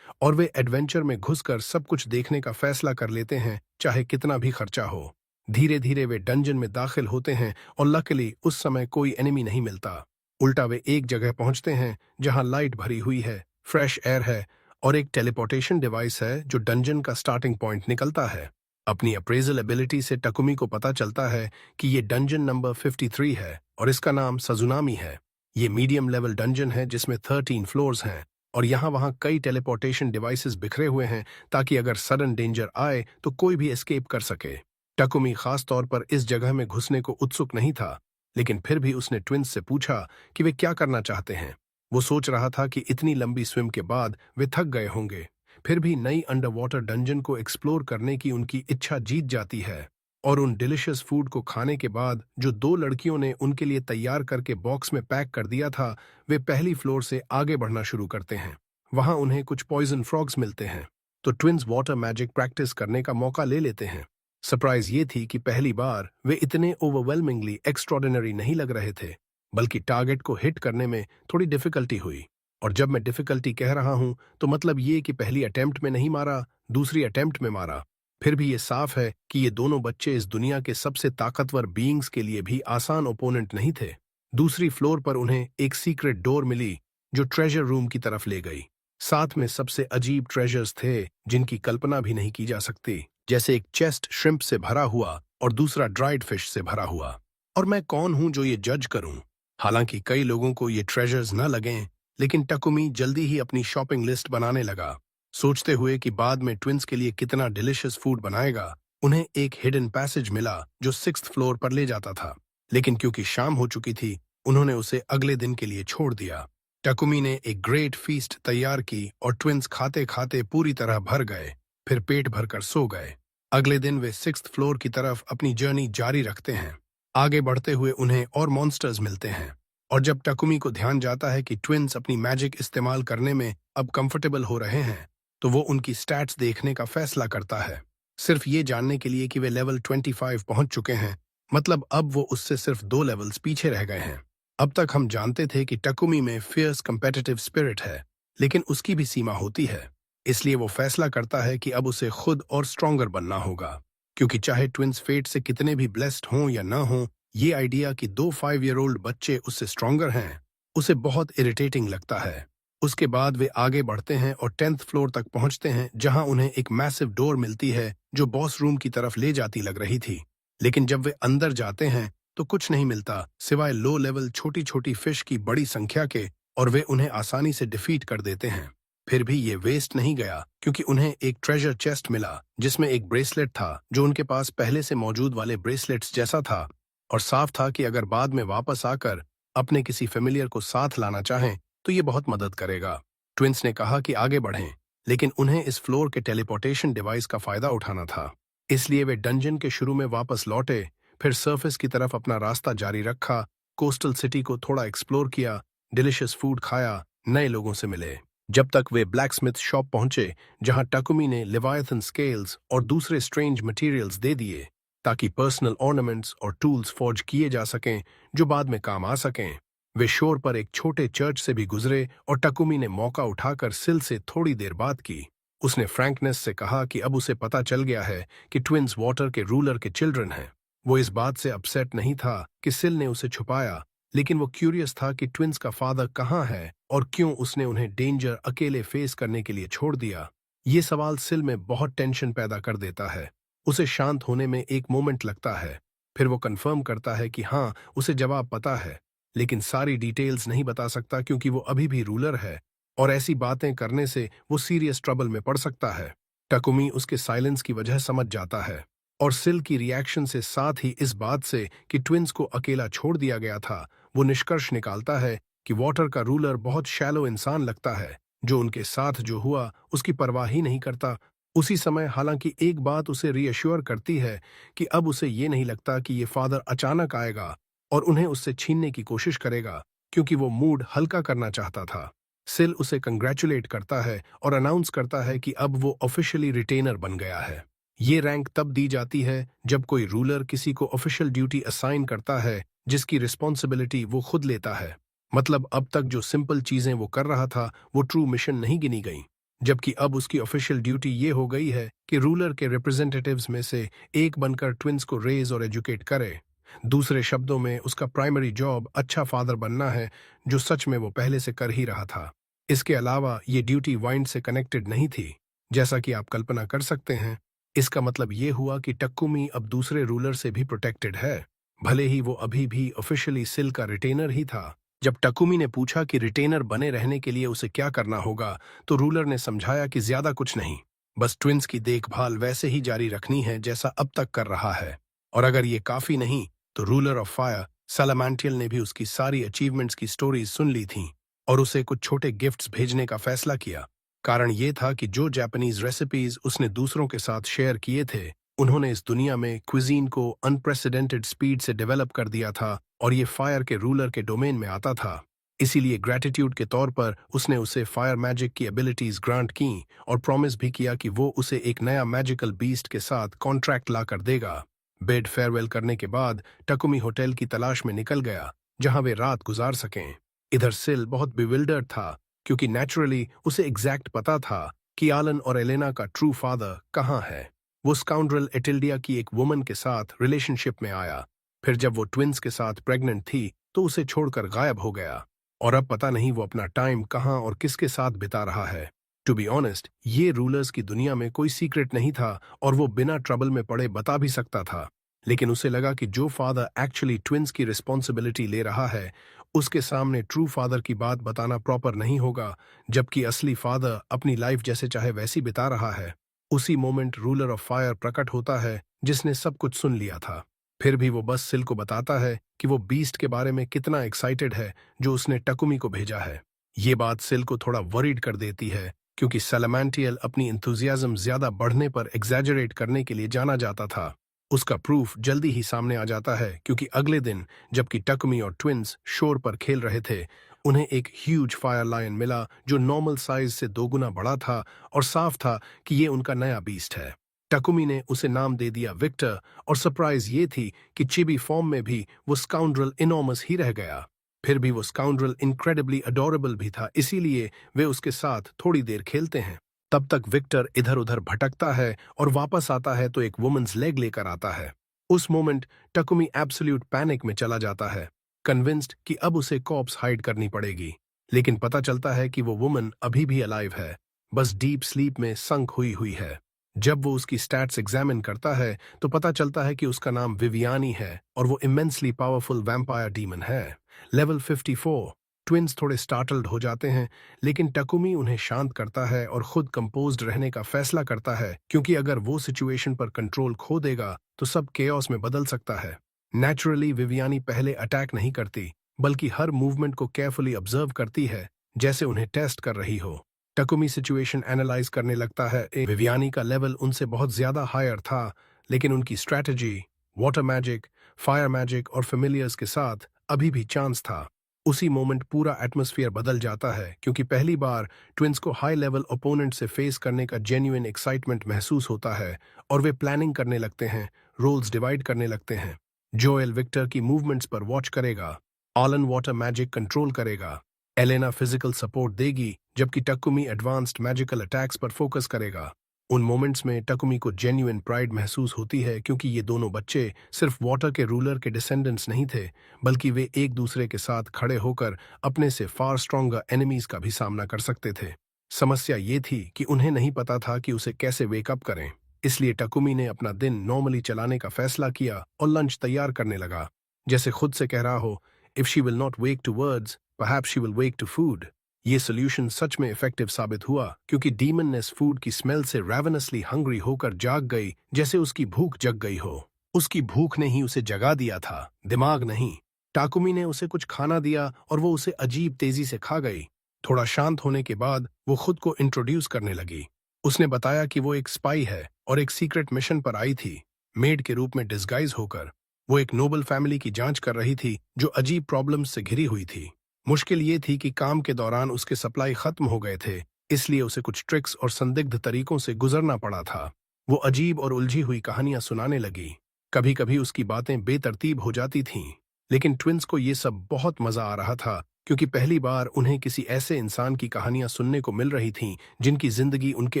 और वे एडवेंचर में घुसकर सब कुछ देखने का फैसला कर लेते हैं, चाहे कितना भी खर्चा हो। धीरे धीरे वे डंजन में दाखिल होते हैं और लकीली उस समय कोई एनिमी नहीं मिलता। उल्टा वे एक जगह पहुंचते हैं जहां लाइट भरी हुई है, फ्रेश एयर है और एक टेलीपोर्टेशन डिवाइस है जो डंजन का स्टार्टिंग पॉइंट निकलता है। अपनी अप्रेजल एबिलिटी से टकुमी को पता चलता है कि ये डंजन नंबर 53 है और इसका नाम सजुनामी है। ये मीडियम लेवल डंजन है जिसमें 13 फ्लोर्स हैं और यहाँ वहाँ कई टेलीपोर्टेशन डिवाइसेस बिखरे हुए हैं ताकि अगर सडन डेंजर आए तो कोई भी एस्केप कर सके। टकुमी खास तौर पर इस जगह में घुसने को उत्सुक नहीं था, लेकिन फिर भी उसने ट्विंस से पूछा कि वे क्या करना चाहते हैं। वो सोच रहा था कि इतनी लंबी स्विम के बाद वे थक गए होंगे, फिर भी नई अंडर वाटर डंजन को एक्सप्लोर करने की उनकी इच्छा जीत जाती है। और उन डिलिशियस फूड को खाने के बाद जो दो लड़कियों ने उनके लिए तैयार करके बॉक्स में पैक कर दिया था, वे पहली फ्लोर से आगे बढ़ना शुरू करते हैं। वहां उन्हें कुछ पॉइजन फ्रॉग्स मिलते हैं, तो ट्विंस वाटर मैजिक प्रैक्टिस करने का मौका ले लेते हैं। सरप्राइज ये थी कि पहली बार वे इतने ओवरवेलमिंगली एक्स्ट्रॉर्डिनरी नहीं लग रहे थे, बल्कि टारगेट को हिट करने में थोड़ी डिफिकल्टी हुई। और जब मैं डिफिकल्टी कह रहा हूं तो मतलब ये कि पहली अटेम्प्ट में नहीं मारा, दूसरी अटेम्प्ट में मारा। फिर भी ये साफ है कि ये दोनों बच्चे इस दुनिया के सबसे ताकतवर बीइंग्स के लिए भी आसान ओपोनेंट नहीं थे। दूसरी फ्लोर पर उन्हें एक सीक्रेट डोर मिली जो ट्रेजर रूम की तरफ ले गई। साथ में सबसे अजीब ट्रेजर्स थे जिनकी कल्पना भी नहीं की जा सकती, जैसे एक चेस्ट श्रिम्प से भरा हुआ और दूसरा ड्राइड फिश से भरा हुआ। और मैं कौन हूं जो ये जज करूं? हालांकि कई लोगों को ये ट्रेजर्स न लगें, लेकिन टकुमी जल्दी ही अपनी शॉपिंग लिस्ट बनाने लगा, सोचते हुए कि बाद में ट्विंस के लिए कितना डिलिशियस फूड बनाएगा। उन्हें एक हिडन पैसेज मिला जो 6th फ्लोर पर ले जाता था, लेकिन क्योंकि शाम हो चुकी थी उन्होंने उसे अगले दिन के लिए छोड़ दिया। टकुमी ने एक ग्रेट फीस्ट तैयार की और ट्विंस खाते खाते पूरी तरह भर गए, फिर पेट भरकर सो गए। अगले दिन वे 6th फ्लोर की तरफ अपनी जर्नी जारी रखते हैं। आगे बढ़ते हुए उन्हें और मॉन्स्टर्स मिलते हैं, और जब टकुमी को ध्यान जाता है कि ट्विंस अपनी मैजिक इस्तेमाल करने में अब कंफर्टेबल हो रहे हैं, तो वो उनकी स्टैट्स देखने का फैसला करता है, सिर्फ ये जानने के लिए कि वे लेवल 25 पहुंच चुके हैं। मतलब अब वो उससे सिर्फ 2 लेवल्स पीछे रह गए हैं। अब तक हम जानते थे कि टकुमी में फियर्स कंपेटिटिव स्पिरिट है, लेकिन उसकी भी सीमा होती है। इसलिए वो फैसला करता है कि अब उसे खुद और स्ट्रॉन्गर बनना होगा, क्योंकि चाहे ट्विंस फेट से कितने भी ब्लेस्ड हों या ना हों, ये आइडिया कि 2 5-year-old बच्चे उससे स्ट्रॉन्गर हैं, उसे बहुत इरिटेटिंग लगता है। उसके बाद वे आगे बढ़ते हैं और 10th फ्लोर तक पहुंचते हैं, जहां उन्हें एक मैसिव डोर मिलती है जो बॉस रूम की तरफ ले जाती लग रही थी। लेकिन जब वे अंदर जाते हैं तो कुछ नहीं मिलता सिवाय लो लेवल छोटी छोटी फिश की बड़ी संख्या के, और वे उन्हें आसानी से डिफीट कर देते हैं। फिर भी ये वेस्ट नहीं गया, क्योंकि उन्हें एक ट्रेजर चेस्ट मिला जिसमें एक ब्रेसलेट था जो उनके पास पहले से मौजूद वाले ब्रेसलेट्स जैसा था, और साफ था कि अगर बाद में वापस आकर अपने किसी फेमिलियर को साथ लाना चाहें तो ये बहुत मदद करेगा। ट्विंस ने कहा कि आगे बढ़ें, लेकिन उन्हें इस फ्लोर के टेलीपोर्टेशन डिवाइस का फायदा उठाना था। इसलिए वे डंजन के शुरू में वापस लौटे, फिर सरफेस की तरफ अपना रास्ता जारी रखा, कोस्टल सिटी को थोड़ा एक्सप्लोर किया, डिलिशियस फूड खाया, नए लोगों से मिले, जब तक वे ब्लैकस्मिथ शॉप पहुंचे जहां टकुमी ने लिवायथन स्केल्स और दूसरे स्ट्रेंज मटेरियल्स दे दिए ताकि पर्सनल ऑर्नामेंट्स और टूल्स फॉर्ज किए जा सकें जो बाद में काम आ सकें। वे शोर पर एक छोटे चर्च से भी गुजरे और टकुमी ने मौका उठाकर सिल से थोड़ी देर बात की। उसने फ्रैंकनेस से कहा कि अब उसे पता चल गया है कि ट्विंस वाटर के रूलर के चिल्ड्रन हैं। वो इस बात से अपसेट नहीं था कि सिल ने उसे छुपाया, लेकिन वो क्यूरियस था कि ट्विंस का फादर कहाँ है और क्यों उसने उन्हें डेंजर अकेले फेस करने के लिए छोड़ दिया। ये सवाल सिल में बहुत टेंशन पैदा कर देता है। उसे शांत होने में एक मोमेंट लगता है, फिर वो कंफर्म करता है कि हाँ, उसे जवाब पता है, लेकिन सारी डिटेल्स नहीं बता सकता क्योंकि वो अभी भी रूलर है और ऐसी बातें करने से वो सीरियस ट्रबल में पड़ सकता है। टकुमी उसके साइलेंस की वजह समझ जाता है, और सिल की रिएक्शन से साथ ही इस बात से कि ट्विंस को अकेला छोड़ दिया गया था, वो निष्कर्ष निकालता है कि वाटर का रूलर बहुत शैलो इंसान लगता है जो उनके साथ जो हुआ उसकी परवाह ही नहीं करता। उसी समय हालांकि एक बात उसे रीअश्योर करती है कि अब उसे ये नहीं लगता कि ये फादर अचानक आएगा और उन्हें उससे छीनने की कोशिश करेगा, क्योंकि वो मूड हल्का करना चाहता था। सिल उसे कंग्रेचुलेट करता है और अनाउंस करता है कि अब वो ऑफिशियली रिटेनर बन गया है। ये रैंक तब दी जाती है जब कोई रूलर किसी को ऑफिशियल ड्यूटी असाइन करता है जिसकी रिस्पॉन्सिबिलिटी वो खुद लेता है। मतलब अब तक जो सिंपल चीजें वो कर रहा था वो ट्रू मिशन नहीं गिनी गई, जबकि अब उसकी ऑफिशियल ड्यूटी ये हो गई है कि रूलर के रिप्रेजेंटेटिव्स में से एक बनकर ट्विंस को रेज और एजुकेट करे। दूसरे शब्दों में उसका प्राइमरी जॉब अच्छा फादर बनना है, जो सच में वो पहले से कर ही रहा था। इसके अलावा ये ड्यूटी वाइंड से कनेक्टेड नहीं थी, जैसा कि आप कल्पना कर सकते हैं। इसका मतलब ये हुआ कि टक्कुमी अब दूसरे रूलर से भी प्रोटेक्टेड है, भले ही वो अभी भी ऑफिशियली सिल का रिटेनर ही था, जब टकुमी ने पूछा कि रिटेनर बने रहने के लिए उसे क्या करना होगा, तो रूलर ने समझाया कि ज्यादा कुछ नहीं, बस ट्विंस की देखभाल वैसे ही जारी रखनी है जैसा अब तक कर रहा है। और अगर ये काफी नहीं, तो रूलर ऑफ फायर सलामांटियल ने भी उसकी सारी अचीवमेंट्स की स्टोरीज सुन ली थीं और उसे कुछ छोटे गिफ्ट्स भेजने का फैसला किया। कारण ये था कि जो जापानीज रेसिपीज उसने दूसरों के साथ शेयर किए थे, उन्होंने इस दुनिया में क्विजीन को अनप्रेसिडेंटेड स्पीड से डेवलप कर दिया था और ये फायर के रूलर के डोमेन में आता था। इसीलिए ग्रेटिट्यूड के तौर पर उसने उसे फायर मैजिक की एबिलिटीज ग्रांट की और प्रॉमिस भी किया कि वो उसे एक नया मैजिकल बीस्ट के साथ कॉन्ट्रैक्ट ला कर देगा। बेड फेयरवेल करने के बाद टकुमी होटल की तलाश में निकल गया जहां वे रात गुजार सकें। इधर सिल बहुत बिविल्डर्ड था क्योंकि नेचुरली उसे एग्जैक्ट पता था कि आलन और एलेना का ट्रू फादर कहाँ है। वो स्काउंड्रल एटिल्डिया की एक वुमन के साथ रिलेशनशिप में आया, फिर जब वो ट्विंस के साथ प्रेग्नेंट थी तो उसे छोड़कर गायब हो गया और अब पता नहीं वो अपना टाइम कहाँ और किसके साथ बिता रहा है। टू बी ऑनेस्ट, ये रूलर्स की दुनिया में कोई सीक्रेट नहीं था और वो बिना ट्रबल में पड़े बता भी सकता था, लेकिन उसे लगा कि जो फादर एक्चुअली ट्विंस की रिस्पॉन्सिबिलिटी ले रहा है, उसके सामने ट्रू फादर की बात बताना प्रॉपर नहीं होगा, जबकि असली फादर अपनी लाइफ जैसे चाहे वैसी बिता रहा है। उसी मोमेंट रूलर ऑफ फायर प्रकट होता है जिसने सब कुछ सुन लिया था। फिर भी वो बस सिल को बताता है कि वो बीस्ट के बारे में कितना एक्साइटेड है जो उसने टकुमी को भेजा है। ये बात सिल को थोड़ा वरीड कर देती है क्योंकि सैलामांटियल अपनी इंथुजियाज्म ज्यादा बढ़ने पर एग्जैजरेट करने के लिए जाना जाता था। उसका प्रूफ जल्दी ही सामने आ जाता है क्योंकि अगले दिन जबकि टकुमी और ट्विंस शोर पर खेल रहे थे, उन्हें एक ह्यूज फायर लायन मिला जो नॉर्मल साइज से 2 गुना बड़ा था और साफ था कि ये उनका नया बीस्ट है। टकुमी ने उसे नाम दे दिया विक्टर और सरप्राइज ये थी कि चिबी फॉर्म में भी वो स्काउंड्रल इनॉर्मस ही रह गया। फिर भी वो स्काउंड्रल इनक्रेडिबली अडोरेबल भी था, इसीलिए वे उसके साथ थोड़ी देर खेलते हैं। तब तक विक्टर इधर उधर भटकता है और वापस आता है तो एक वुमेन्स लेग लेकर आता है। उस मोमेंट टकुमी एब्सोल्यूट पैनिक में चला जाता है, कन्विंस्ड कि अब उसे कॉप्स हाइड करनी पड़ेगी, लेकिन पता चलता है कि वो वुमन अभी भी अलाइव है, बस डीप स्लीप में संक हुई हुई है। जब वो उसकी स्टैट्स एग्जामिन करता है तो पता चलता है कि उसका नाम विवियानी है और वो इमेंसली पावरफुल वैम्पायर डीमन है, लेवल 54। ट्विंस थोड़े स्टार्टल्ड हो जाते हैं, लेकिन टकुमी उन्हें शांत करता है और खुद कंपोज्ड रहने का फैसला करता है क्योंकि अगर वो सिचुएशन पर कंट्रोल खो देगा तो सब केओस में बदल सकता है। नेचुरली विवियानी पहले अटैक नहीं करती, बल्कि हर मूवमेंट को केयरफुली ऑब्जर्व करती है जैसे उन्हें टेस्ट कर रही हो। टकुमी सिचुएशन एनालाइज करने लगता है। विवियानी का लेवल उनसे बहुत ज्यादा हायर था, लेकिन उनकी strategy, water magic, fire magic और फेमिलियर्स के साथ अभी भी चांस था। उसी मोमेंट पूरा एटमॉस्फेयर बदल जाता है क्योंकि पहली बार ट्विंस को हाई लेवल ओपोनेंट से फेस करने का जेन्युइन एक्साइटमेंट महसूस होता है और वे प्लानिंग करने लगते हैं, रोल्स डिवाइड करने लगते हैं। जोएल विक्टर की मूवमेंट्स पर वॉच करेगा, आलन वाटर मैजिक कंट्रोल करेगा, एलेना फिजिकल सपोर्ट देगी, जबकि टकुमी एडवांस्ड मैजिकल अटैक्स पर फोकस करेगा। उन मोमेंट्स में टकुमी को जेन्युइन प्राइड महसूस होती है क्योंकि ये दोनों बच्चे सिर्फ वाटर के रूलर के डिसेंडेंट्स नहीं थे, बल्कि वे एक दूसरे के साथ खड़े होकर अपने से फार स्ट्रॉन्गर एनिमीज का भी सामना कर सकते थे। समस्या ये थी कि उन्हें नहीं पता था कि उसे कैसे वेकअप करें, इसलिए टकुमी ने अपना दिन नॉर्मली चलाने का फैसला किया और लंच तैयार करने लगा, जैसे खुद से कह रहा हो, if she will not wake to words, perhaps she will wake to food. ये सोल्यूशन सच में इफेक्टिव साबित हुआ क्योंकि डीमननेस फूड की स्मेल से रैवनसली हंग्री होकर जाग गई, जैसे उसकी भूख जग गई हो। उसकी भूख ने ही उसे जगा दिया था, दिमाग नहीं। टाकुमी ने उसे कुछ खाना दिया और वो उसे अजीब तेजी से खा गई। थोड़ा शांत होने के बाद वो खुद को इंट्रोड्यूस करने लगी। उसने बताया कि वो एक स्पाई है और एक सीक्रेट मिशन पर आई थी, मेड के रूप में डिस्गाइज होकर। वो एक नोबल फैमिली की जांच कर रही थी जो अजीब प्रॉब्लम्स से घिरी हुई थी। मुश्किल ये थी कि काम के दौरान उसके सप्लाई खत्म हो गए थे, इसलिए उसे कुछ ट्रिक्स और संदिग्ध तरीकों से गुजरना पड़ा था। वो अजीब और उलझी हुई कहानियां सुनाने लगी। कभी कभी उसकी बातें बेतरतीब हो जाती थीं, लेकिन ट्विंस को ये सब बहुत मजा आ रहा था क्योंकि पहली बार उन्हें किसी ऐसे इंसान की कहानियां सुनने को मिल रही थीं जिनकी जिंदगी उनके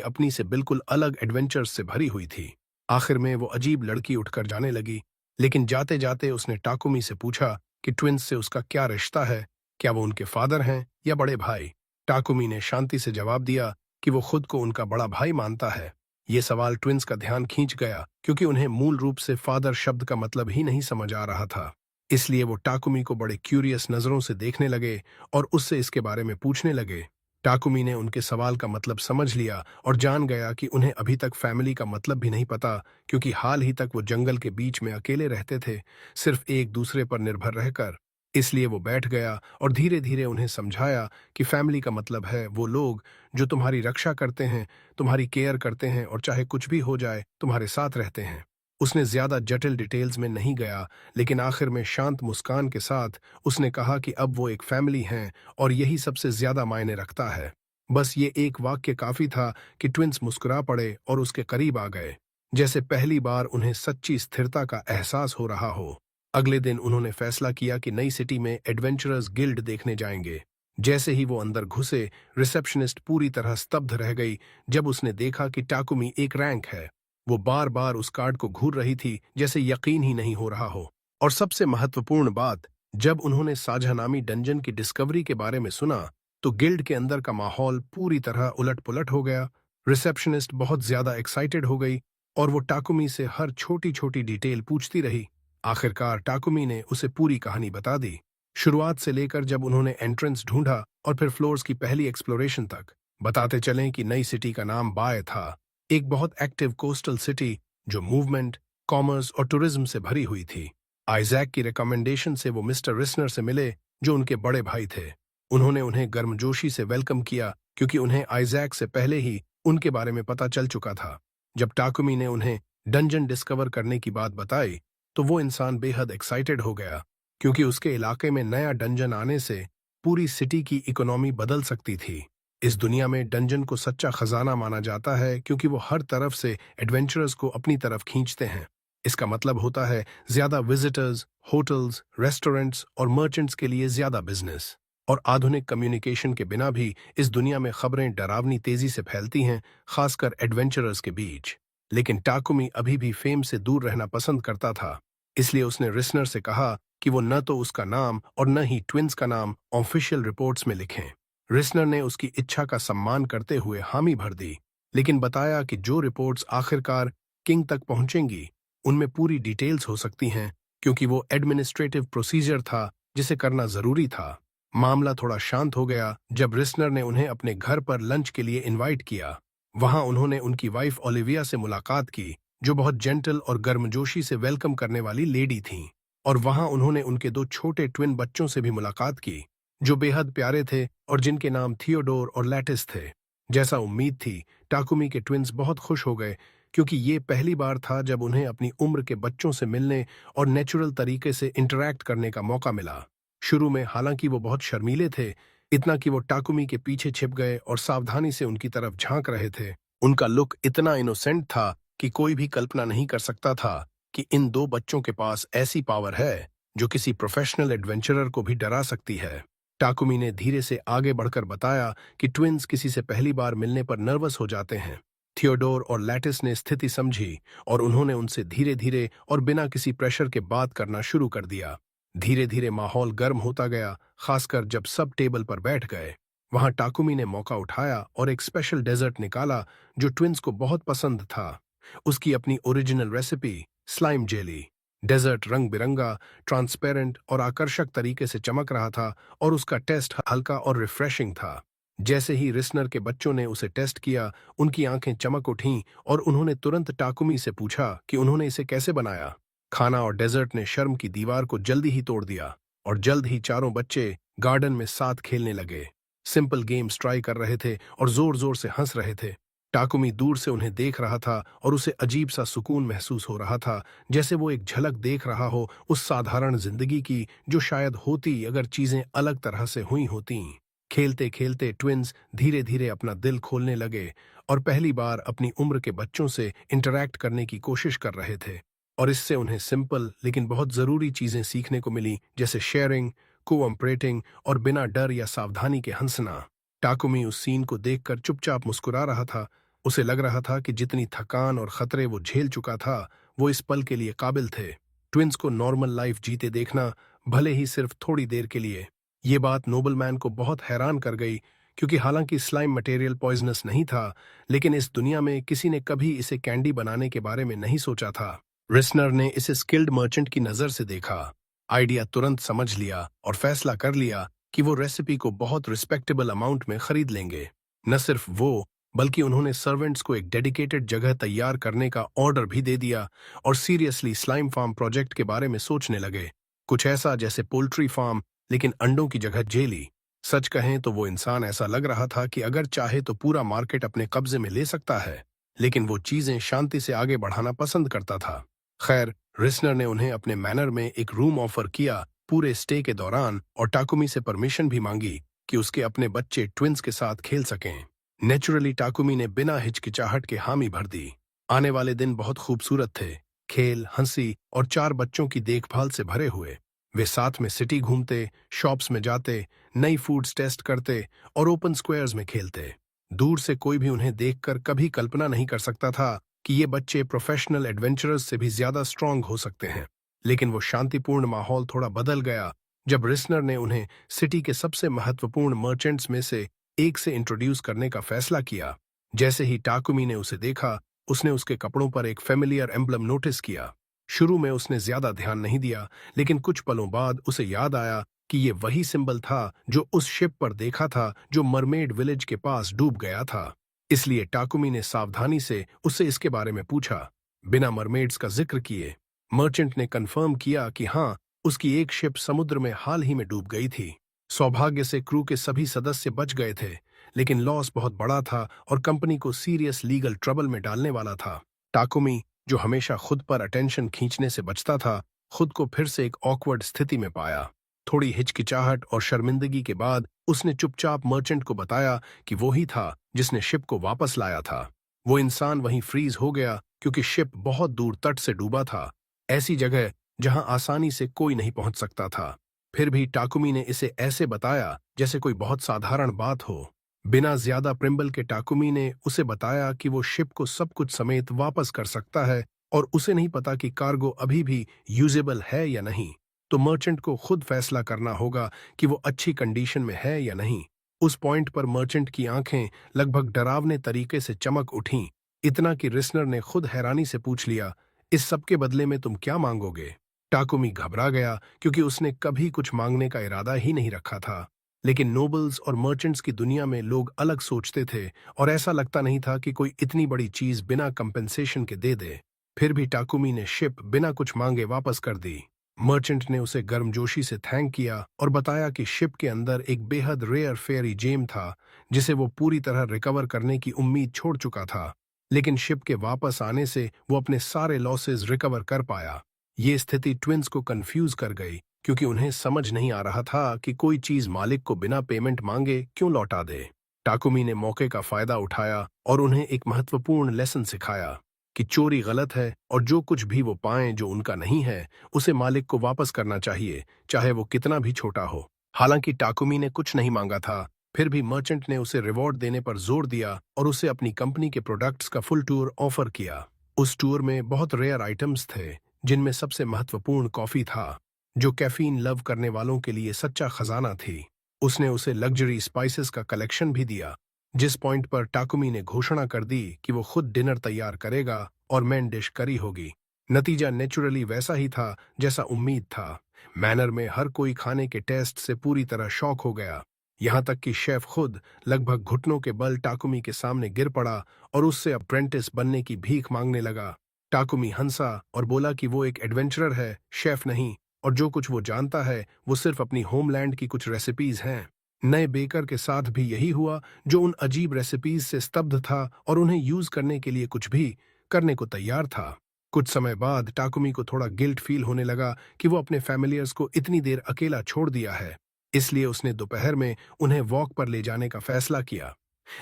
अपनी से बिल्कुल अलग एडवेंचर्स से भरी हुई थी। आखिर में वो अजीब लड़की उठकर जाने लगी, लेकिन जाते जाते उसने टाकुमी से पूछा कि ट्विंस से उसका क्या रिश्ता है, क्या वो उनके फादर हैं या बड़े भाई। टाकुमी ने शांति से जवाब दिया कि वो खुद को उनका बड़ा भाई मानता है। ये सवाल ट्विंस का ध्यान खींच गया क्योंकि उन्हें मूल रूप से फादर शब्द का मतलब ही नहीं समझ आ रहा था। इसलिए वो टाकुमी को बड़े क्यूरियस नजरों से देखने लगे और उससे इसके बारे में पूछने लगे। टाकुमी ने उनके सवाल का मतलब समझ लिया और जान गया कि उन्हें अभी तक फैमिली का मतलब भी नहीं पता, क्योंकि हाल ही तक वो जंगल के बीच में अकेले रहते थे, सिर्फ एक दूसरे पर निर्भर रहकर। इसलिए वो बैठ गया और धीरे धीरे उन्हें समझाया कि फैमिली का मतलब है वो लोग जो तुम्हारी रक्षा करते हैं, तुम्हारी केयर करते हैं और चाहे कुछ भी हो जाए तुम्हारे साथ रहते हैं। उसने ज्यादा जटिल डिटेल्स में नहीं गया, लेकिन आखिर में शांत मुस्कान के साथ उसने कहा कि अब वो एक फैमिली हैं और यही सबसे ज्यादा मायने रखता है। बस ये एक वाक्य काफी था कि ट्विंस मुस्कुरा पड़े और उसके करीब आ गए, जैसे पहली बार उन्हें सच्ची स्थिरता का एहसास हो रहा हो। अगले दिन उन्होंने फैसला किया कि नई सिटी में एडवेंचरर्स गिल्ड देखने जाएंगे। जैसे ही वो अंदर घुसे, रिसेप्शनिस्ट पूरी तरह स्तब्ध रह गई जब उसने देखा कि टाकुमी एक रैंक है। वो बार बार उस कार्ड को घूर रही थी, जैसे यकीन ही नहीं हो रहा हो। और सबसे महत्वपूर्ण बात, जब उन्होंने साझानामी डंजन की डिस्कवरी के बारे में सुना तो गिल्ड के अंदर का माहौल पूरी तरह उलट पुलट हो गया। रिसेप्शनिस्ट बहुत ज्यादा एक्साइटेड हो गई और वो टाकुमी से हर छोटी छोटी डिटेल पूछती रही। आखिरकार टाकुमी ने उसे पूरी कहानी बता दी, शुरुआत से लेकर जब उन्होंने एंट्रेंस ढूंढा और फिर फ्लोर्स की पहली एक्सप्लोरेशन तक। बताते चलें कि नई सिटी का नाम बाय था, एक बहुत एक्टिव कोस्टल सिटी जो मूवमेंट, कॉमर्स और टूरिज्म से भरी हुई थी। आइजैक की रिकमेंडेशन से वो मिस्टर रिस्नर से मिले, जो उनके बड़े भाई थे। उन्होंने उन्हें गर्मजोशी से वेलकम किया, क्योंकि उन्हें आइजैक से पहले ही उनके बारे में पता चल चुका था। जब टाकुमी ने उन्हें डंजन डिस्कवर करने की बात बताई तो वो इंसान बेहद एक्साइटेड हो गया, क्योंकि उसके इलाके में नया डंजन आने से पूरी सिटी की इकोनॉमी बदल सकती थी। इस दुनिया में डंजन को सच्चा खजाना माना जाता है, क्योंकि वो हर तरफ से एडवेंचरर्स को अपनी तरफ खींचते हैं। इसका मतलब होता है ज्यादा विजिटर्स, होटल्स, रेस्टोरेंट्स और मर्चेंट्स के लिए ज्यादा बिजनेस। और आधुनिक कम्युनिकेशन के बिना भी इस दुनिया में खबरें डरावनी तेजी से फैलती हैं, खासकर एडवेंचरर्स के बीच। लेकिन टाकुमी अभी भी फेम से दूर रहना पसंद करता था, इसलिए उसने रिस्नर से कहा कि वो न तो उसका नाम और न ही ट्विंस का नाम ऑफिशियल रिपोर्ट्स में लिखें। रिस्नर ने उसकी इच्छा का सम्मान करते हुए हामी भर दी, लेकिन बताया कि जो रिपोर्ट्स आखिरकार किंग तक पहुंचेंगी उनमें पूरी डिटेल्स हो सकती हैं, क्योंकि वो एडमिनिस्ट्रेटिव प्रोसीजर था जिसे करना जरूरी था। मामला थोड़ा शांत हो गया जब रिस्नर ने उन्हें अपने घर पर लंच के लिए इनवाइट किया। वहां उन्होंने उनकी वाइफ ओलिविया से मुलाकात की, जो बहुत जेंटल और गर्मजोशी से वेलकम करने वाली लेडी थीं। और वहां उन्होंने उनके दो छोटे ट्विन बच्चों से भी मुलाकात की, जो बेहद प्यारे थे और जिनके नाम थियोडोर और लैटिस थे। जैसा उम्मीद थी, टाकुमी के ट्विन्स बहुत खुश हो गए, क्योंकि ये पहली बार था जब उन्हें अपनी उम्र के बच्चों से मिलने और नेचुरल तरीके से इंटरैक्ट करने का मौका मिला। शुरू में हालांकि वो बहुत शर्मीले थे, इतना कि वो टाकुमी के पीछे छिप गए और सावधानी से उनकी तरफ झांक रहे थे। उनका लुक इतना इनोसेंट था कि कोई भी कल्पना नहीं कर सकता था कि इन दो बच्चों के पास ऐसी पावर है जो किसी प्रोफेशनल एडवेंचरर को भी डरा सकती है। टाकुमी ने धीरे से आगे बढ़कर बताया कि ट्विन्स किसी से पहली बार मिलने पर नर्वस हो जाते हैं। थियोडोर और लैटिस ने स्थिति समझी और उन्होंने उनसे धीरे धीरे और बिना किसी प्रेशर के बात करना शुरू कर दिया। धीरे धीरे माहौल गर्म होता गया, खासकर जब सब टेबल पर बैठ गए। वहां टाकुमी ने मौका उठाया और एक स्पेशल डेजर्ट निकाला जो ट्विन्स को बहुत पसंद था। उसकी अपनी original recipe, slime jelly. Dessert रंग बिरंगा, ट्रांसपेरेंट और आकर्षक तरीके से चमक रहा था और उसका टेस्ट हल्का और रिफ्रेशिंग था। जैसे ही रिस्नर के बच्चों ने उसे टेस्ट किया, उनकी आंखें चमक उठीं और उन्होंने तुरंत टाकुमी से पूछा कि उन्होंने इसे कैसे बनाया। खाना और डेजर्ट ने शर्म की दीवार को जल्दी ही तोड़ दिया और जल्द ही चारों बच्चे गार्डन में साथ खेलने लगे। सिंपल गेम्स ट्राई कर रहे थे और जोर जोर से हंस रहे थे। टाकुमी दूर से उन्हें देख रहा था और उसे अजीब सा सुकून महसूस हो रहा था, जैसे वो एक झलक देख रहा हो उस साधारण जिंदगी की जो शायद होती अगर चीजें अलग तरह से हुई होती। खेलते खेलते ट्विन्स धीरे धीरे अपना दिल खोलने लगे और पहली बार अपनी उम्र के बच्चों से इंटरैक्ट करने की कोशिश कर रहे थे। और इससे उन्हें सिंपल लेकिन बहुत जरूरी चीजें सीखने को मिली, जैसे शेयरिंग, कोऑपरेटिंग और बिना डर या सावधानी के हंसना। टाकुमी उस सीन को देखकर चुपचाप मुस्कुरा रहा था। उसे लग रहा था कि जितनी थकान और खतरे वो झेल चुका था, वो इस पल के लिए काबिल थे। ट्विन्स को नॉर्मल लाइफ जीते देखना, भले ही सिर्फ थोड़ी देर के लिए। ये बात नोबलमैन को बहुत हैरान कर गई, क्योंकि हालांकि स्लाइम मटेरियल पॉइजनस नहीं था, लेकिन इस दुनिया में किसी ने कभी इसे कैंडी बनाने के बारे में नहीं सोचा था। रिस्नर ने इसे स्किल्ड मर्चेंट की नजर से देखा। आइडिया तुरंत समझ लिया और फैसला कर लिया कि वो रेसिपी को बहुत रिस्पेक्टेबल अमाउंट में खरीद लेंगे। न सिर्फ वो, बल्कि उन्होंने सर्वेंट्स को एक डेडिकेटेड जगह तैयार करने का ऑर्डर भी दे दिया और सीरियसली स्लाइम फार्म प्रोजेक्ट के बारे में सोचने लगे। कुछ ऐसा जैसे पोल्ट्री फार्म, लेकिन अंडों की जगह जेली। सच कहें तो वो इंसान ऐसा लग रहा था कि अगर चाहे तो पूरा मार्केट अपने कब्जे में ले सकता है, लेकिन वो चीजें शांति से आगे बढ़ाना पसंद करता था। खैर, रिस्नर ने उन्हें अपने मैनर में एक रूम ऑफर किया पूरे स्टे के दौरान और टाकुमी से परमिशन भी मांगी कि उसके अपने बच्चे ट्विंस के साथ खेल सकें। नेचुरली टाकुमी ने बिना हिचकिचाहट के हामी भर दी। आने वाले दिन बहुत खूबसूरत थे, खेल, हंसी और 4 बच्चों की देखभाल से भरे हुए। वे साथ में सिटी घूमते, शॉप्स में जाते, नई फूड्स टेस्ट करते और ओपन स्क्वायर्स में खेलते। दूर से कोई भी उन्हें देखकर कभी कल्पना नहीं कर सकता था कि ये बच्चे प्रोफेशनल एडवेंचरर्स से भी ज्यादा स्ट्रांग हो सकते हैं। लेकिन वो शांतिपूर्ण माहौल थोड़ा बदल गया जब रिस्नर ने उन्हें सिटी के सबसे महत्वपूर्ण मर्चेंट्स में से एक से इंट्रोड्यूस करने का फैसला किया। जैसे ही टाकुमी ने उसे देखा, उसने उसके कपड़ों पर एक फेमिलियर एम्ब्लम नोटिस किया। शुरू में उसने ज्यादा ध्यान नहीं दिया, लेकिन कुछ पलों बाद उसे याद आया कि ये वही सिंबल था जो उस शिप पर देखा था जो मरमेड विलेज के पास डूब गया था। इसलिए टाकुमी ने सावधानी से उससे इसके बारे में पूछा, बिना मरमेड्स का जिक्र किए। मर्चेंट ने कंफर्म किया कि हाँ, उसकी एक शिप समुद्र में हाल ही में डूब गई थी। सौभाग्य से क्रू के सभी सदस्य बच गए थे, लेकिन लॉस बहुत बड़ा था और कंपनी को सीरियस लीगल ट्रबल में डालने वाला था। टाकुमी, जो हमेशा खुद पर अटेंशन खींचने से बचता था, खुद को फिर से एक ऑकवर्ड स्थिति में पाया। थोड़ी हिचकिचाहट और शर्मिंदगी के बाद उसने चुपचाप मर्चेंट को बताया कि वो ही था जिसने शिप को वापस लाया था। वो इंसान वहीं फ्रीज हो गया क्योंकि शिप बहुत दूर तट से डूबा था, ऐसी जगह जहां आसानी से कोई नहीं पहुंच सकता था। फिर भी टाकुमी ने इसे ऐसे बताया जैसे कोई बहुत साधारण बात हो। बिना ज्यादा प्रिम्बल के टाकुमी ने उसे बताया कि वो शिप को सब कुछ समेत वापस कर सकता है और उसे नहीं पता कि कार्गो अभी भी यूजेबल है या नहीं। तो मर्चेंट को खुद फैसला करना होगा कि वो अच्छी कंडीशन में है या नहीं। उस पॉइंट पर मर्चेंट की आंखें लगभग डरावने तरीके से चमक उठीं, इतना कि रिस्नर ने खुद हैरानी से पूछ लिया, इस सब के बदले में तुम क्या मांगोगे? टाकुमी घबरा गया क्योंकि उसने कभी कुछ मांगने का इरादा ही नहीं रखा था। लेकिन नोबल्स और मर्चेंट्स की दुनिया में लोग अलग सोचते थे और ऐसा लगता नहीं था कि कोई इतनी बड़ी चीज बिना कंपेंसेशन के दे दे। फिर भी टाकुमी ने शिप बिना कुछ मांगे वापस कर दी। मर्चेंट ने उसे गर्मजोशी से थैंक किया और बताया कि शिप के अंदर एक बेहद रेयर फेयरी जेम था जिसे वो पूरी तरह रिकवर करने की उम्मीद छोड़ चुका था। लेकिन शिप के वापस आने से वो अपने सारे लॉसेस रिकवर कर पाया। ये स्थिति ट्विंस को कंफ्यूज कर गई क्योंकि उन्हें समझ नहीं आ रहा था कि कोई चीज मालिक को बिना पेमेंट मांगे क्यों लौटा दे। टाकुमी ने मौके का फायदा उठाया और उन्हें एक महत्वपूर्ण लेसन सिखाया कि चोरी गलत है और जो कुछ भी वो पाएं जो उनका नहीं है, उसे मालिक को वापस करना चाहिए, चाहे वो कितना भी छोटा हो। हालांकि टाकुमी ने कुछ नहीं मांगा था, फिर भी मर्चेंट ने उसे रिवॉर्ड देने पर जोर दिया और उसे अपनी कंपनी के प्रोडक्ट्स का फुल टूर ऑफर किया। उस टूर में बहुत रेयर आइटम्स थे, जिनमें सबसे महत्वपूर्ण कॉफी था, जो कैफीन लव करने वालों के लिए सच्चा खजाना थी। उसने उसे लग्जरी स्पाइसेस का कलेक्शन भी दिया, जिस पॉइंट पर टाकुमी ने घोषणा कर दी कि वो खुद डिनर तैयार करेगा और मेन डिश करी होगी। नतीजा नेचुरली वैसा ही था जैसा उम्मीद था। मैनर में हर कोई खाने के टेस्ट से पूरी तरह शॉक हो गया, यहाँ तक कि शेफ खुद लगभग घुटनों के बल टाकुमी के सामने गिर पड़ा और उससे अप्रेंटिस बनने की भीख मांगने लगा। टाकुमी हंसा और बोला कि वो एक एडवेंचरर है, शेफ नहीं, और जो कुछ वो जानता है वो सिर्फ अपनी होमलैंड की कुछ रेसिपीज हैं। नए बेकर के साथ भी यही हुआ, जो उन अजीब रेसिपीज से स्तब्ध था और उन्हें यूज करने के लिए कुछ भी करने को तैयार था। कुछ समय बाद टाकुमी को थोड़ा गिल्ट फील होने लगा कि वो अपने फैमिलियर्स को इतनी देर अकेला छोड़ दिया है, इसलिए उसने दोपहर में उन्हें वॉक पर ले जाने का फैसला किया।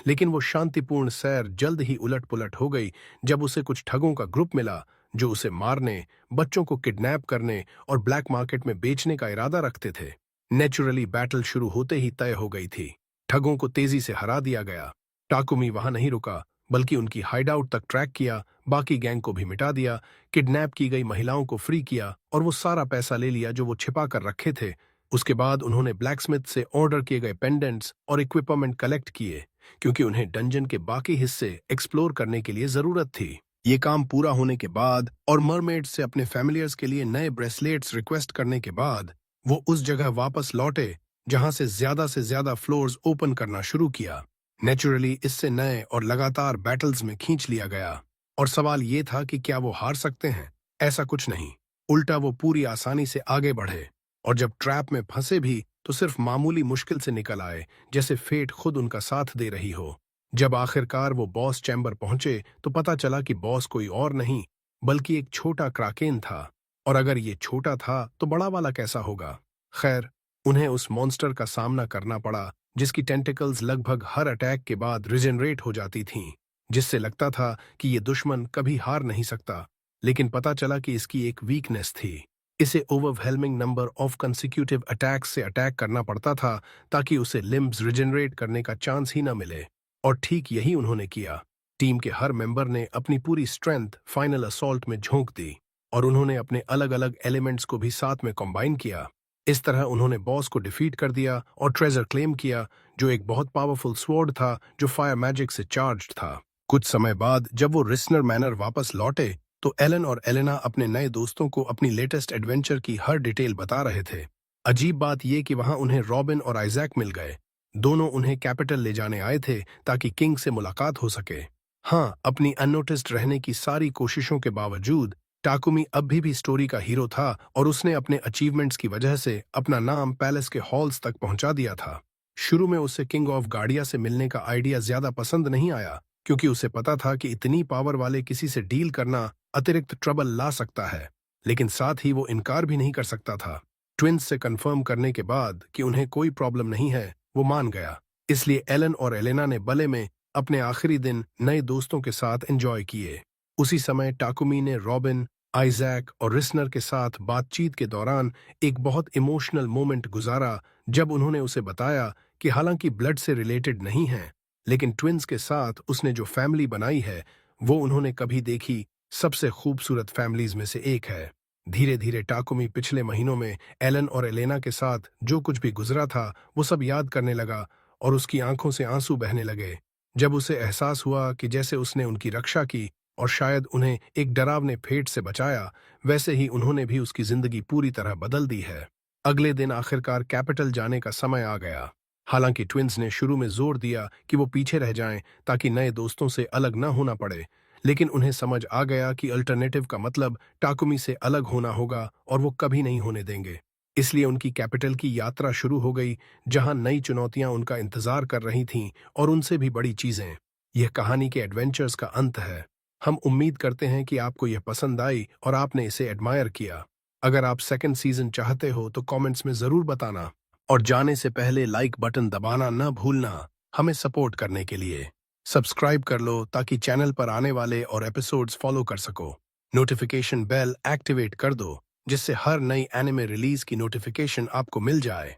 लेकिन वो शांतिपूर्ण सैर जल्द ही उलट पुलट हो गई जब उसे कुछ ठगों का ग्रुप मिला जो उसे मारने, बच्चों को किडनैप करने और ब्लैक मार्केट में बेचने का इरादा रखते थे। नेचुरली बैटल शुरू होते ही तय हो गई थी। ठगों को तेजी से हरा दिया गया। टाकुमी वहां नहीं रुका, बल्कि उनकी हाइडआउट तक ट्रैक किया, बाकी गैंग को भी मिटा दिया, किडनैप की गई महिलाओं को फ्री किया और वो सारा पैसा ले लिया जो वो छिपा कर रखे थे। उसके बाद उन्होंने ब्लैकस्मिथ से ऑर्डर किए गए पेंडेंट्स और इक्विपमेंट कलेक्ट किए, क्योंकि उन्हें डंजन के बाकी हिस्से एक्सप्लोर करने के लिए जरूरत थी। ये काम पूरा होने के बाद और मरमेड्स से अपने फैमिलियर्स के लिए नए ब्रेसलेट्स रिक्वेस्ट करने के बाद वो उस जगह वापस लौटे जहां से ज्यादा फ्लोर्स ओपन करना शुरू किया। नेचुरली इससे नए और लगातार बैटल्स में खींच लिया गया और सवाल ये था कि क्या वो हार सकते हैं। ऐसा कुछ नहीं, उल्टा वो पूरी आसानी से आगे बढ़े और जब ट्रैप में फंसे भी तो सिर्फ मामूली मुश्किल से निकल आए, जैसे फेट खुद उनका साथ दे रही हो। जब आखिरकार वो बॉस चैम्बर पहुंचे तो पता चला कि बॉस कोई और नहीं बल्कि एक छोटा क्राकेन था, और अगर ये छोटा था तो बड़ा वाला कैसा होगा। खैर, उन्हें उस मॉन्स्टर का सामना करना पड़ा जिसकी टेंटिकल्स लगभग हर अटैक के बाद रिजेनरेट हो जाती थीं, जिससे लगता था कि ये दुश्मन कभी हार नहीं सकता। लेकिन पता चला कि इसकी एक वीकनेस थी, इसे overwhelming number of consecutive attacks से अटैक करना पड़ता था ताकि उसे लिम्ब्स रिजेनरेट करने का चांस ही न मिले। और ठीक यही उन्होंने किया। टीम के हर मेंबर ने अपनी पूरी स्ट्रेंथ फाइनल असॉल्ट में झोंक दी और उन्होंने अपने अलग अलग एलिमेंट्स को भी साथ में कंबाइन किया। इस तरह उन्होंने बॉस को डिफीट कर दिया और ट्रेजर क्लेम किया, जो एक बहुत पावरफुल स्वॉर्ड था जो फायर मैजिक से चार्ज्ड था। कुछ समय बाद जब वो रिस्नर मैनर वापस लौटे तो एलन और एलेना अपने नए दोस्तों को अपनी लेटेस्ट एडवेंचर की हर डिटेल बता रहे थे। अजीब बात यह कि वहां उन्हें रॉबिन और आइजैक मिल गए। दोनों उन्हें कैपिटल ले जाने आए थे ताकि किंग से मुलाकात हो सके। हाँ, अपनी अननोटिस्ड रहने की सारी कोशिशों के बावजूद टाकुमी अब भी स्टोरी का हीरो था और उसने अपने अचीवमेंट्स की वजह से अपना नाम पैलेस के हॉल्स तक पहुंचा दिया था। शुरू में उसे किंग ऑफ गार्डिया से मिलने का आइडिया ज्यादा पसंद नहीं आया, क्योंकि उसे पता था कि इतनी पावर वाले किसी से डील करना अतिरिक्त ट्रबल ला सकता है, लेकिन साथ ही वो इनकार भी नहीं कर सकता था। ट्विंस से कंफर्म करने के बाद कि उन्हें कोई प्रॉब्लम नहीं है, वो मान गया। इसलिए एलन और एलेना ने बले में अपने आखिरी दिन नए दोस्तों के साथ एंजॉय किए। उसी समय टाकुमी ने रॉबिन, आइजैक और रिस्नर के साथ बातचीत के दौरान एक बहुत इमोशनल मोमेंट गुजारा, जब उन्होंने उसे बताया कि हालांकि ब्लड से रिलेटेड नहीं है, लेकिन ट्विंस के साथ उसने जो फैमिली बनाई है वो उन्होंने कभी देखी सबसे खूबसूरत फैमिलीज में से एक है। धीरे धीरे टाकुमी पिछले महीनों में एलन और एलेना के साथ जो कुछ भी गुजरा था वो सब याद करने लगा और उसकी आंखों से आंसू बहने लगे जब उसे एहसास हुआ कि जैसे उसने उनकी रक्षा की और शायद उन्हें एक डरावने फेट से बचाया, वैसे ही उन्होंने भी उसकी जिंदगी पूरी तरह बदल दी है। अगले दिन आखिरकार कैपिटल जाने का समय आ गया। हालांकि ट्विंस ने शुरू में जोर दिया कि वो पीछे रह जाएं ताकि नए दोस्तों से अलग न होना पड़े, लेकिन उन्हें समझ आ गया कि अल्टरनेटिव का मतलब टाकुमी से अलग होना होगा और वो कभी नहीं होने देंगे। इसलिए उनकी कैपिटल की यात्रा शुरू हो गई, जहां नई चुनौतियां उनका इंतजार कर रही थीं और उनसे भी बड़ी चीजें। यह कहानी के एडवेंचर्स का अंत है। हम उम्मीद करते हैं कि आपको यह पसंद आई और आपने इसे एडमायर किया। अगर आप सेकंड सीजन चाहते हो तो कमेंट्स में जरूर बताना और जाने से पहले लाइक बटन दबाना न भूलना, हमें सपोर्ट करने के लिए। सब्सक्राइब कर लो ताकि चैनल पर आने वाले और एपिसोड्स फॉलो कर सको। नोटिफिकेशन बेल एक्टिवेट कर दो जिससे हर नई एनिमे रिलीज की नोटिफिकेशन आपको मिल जाए।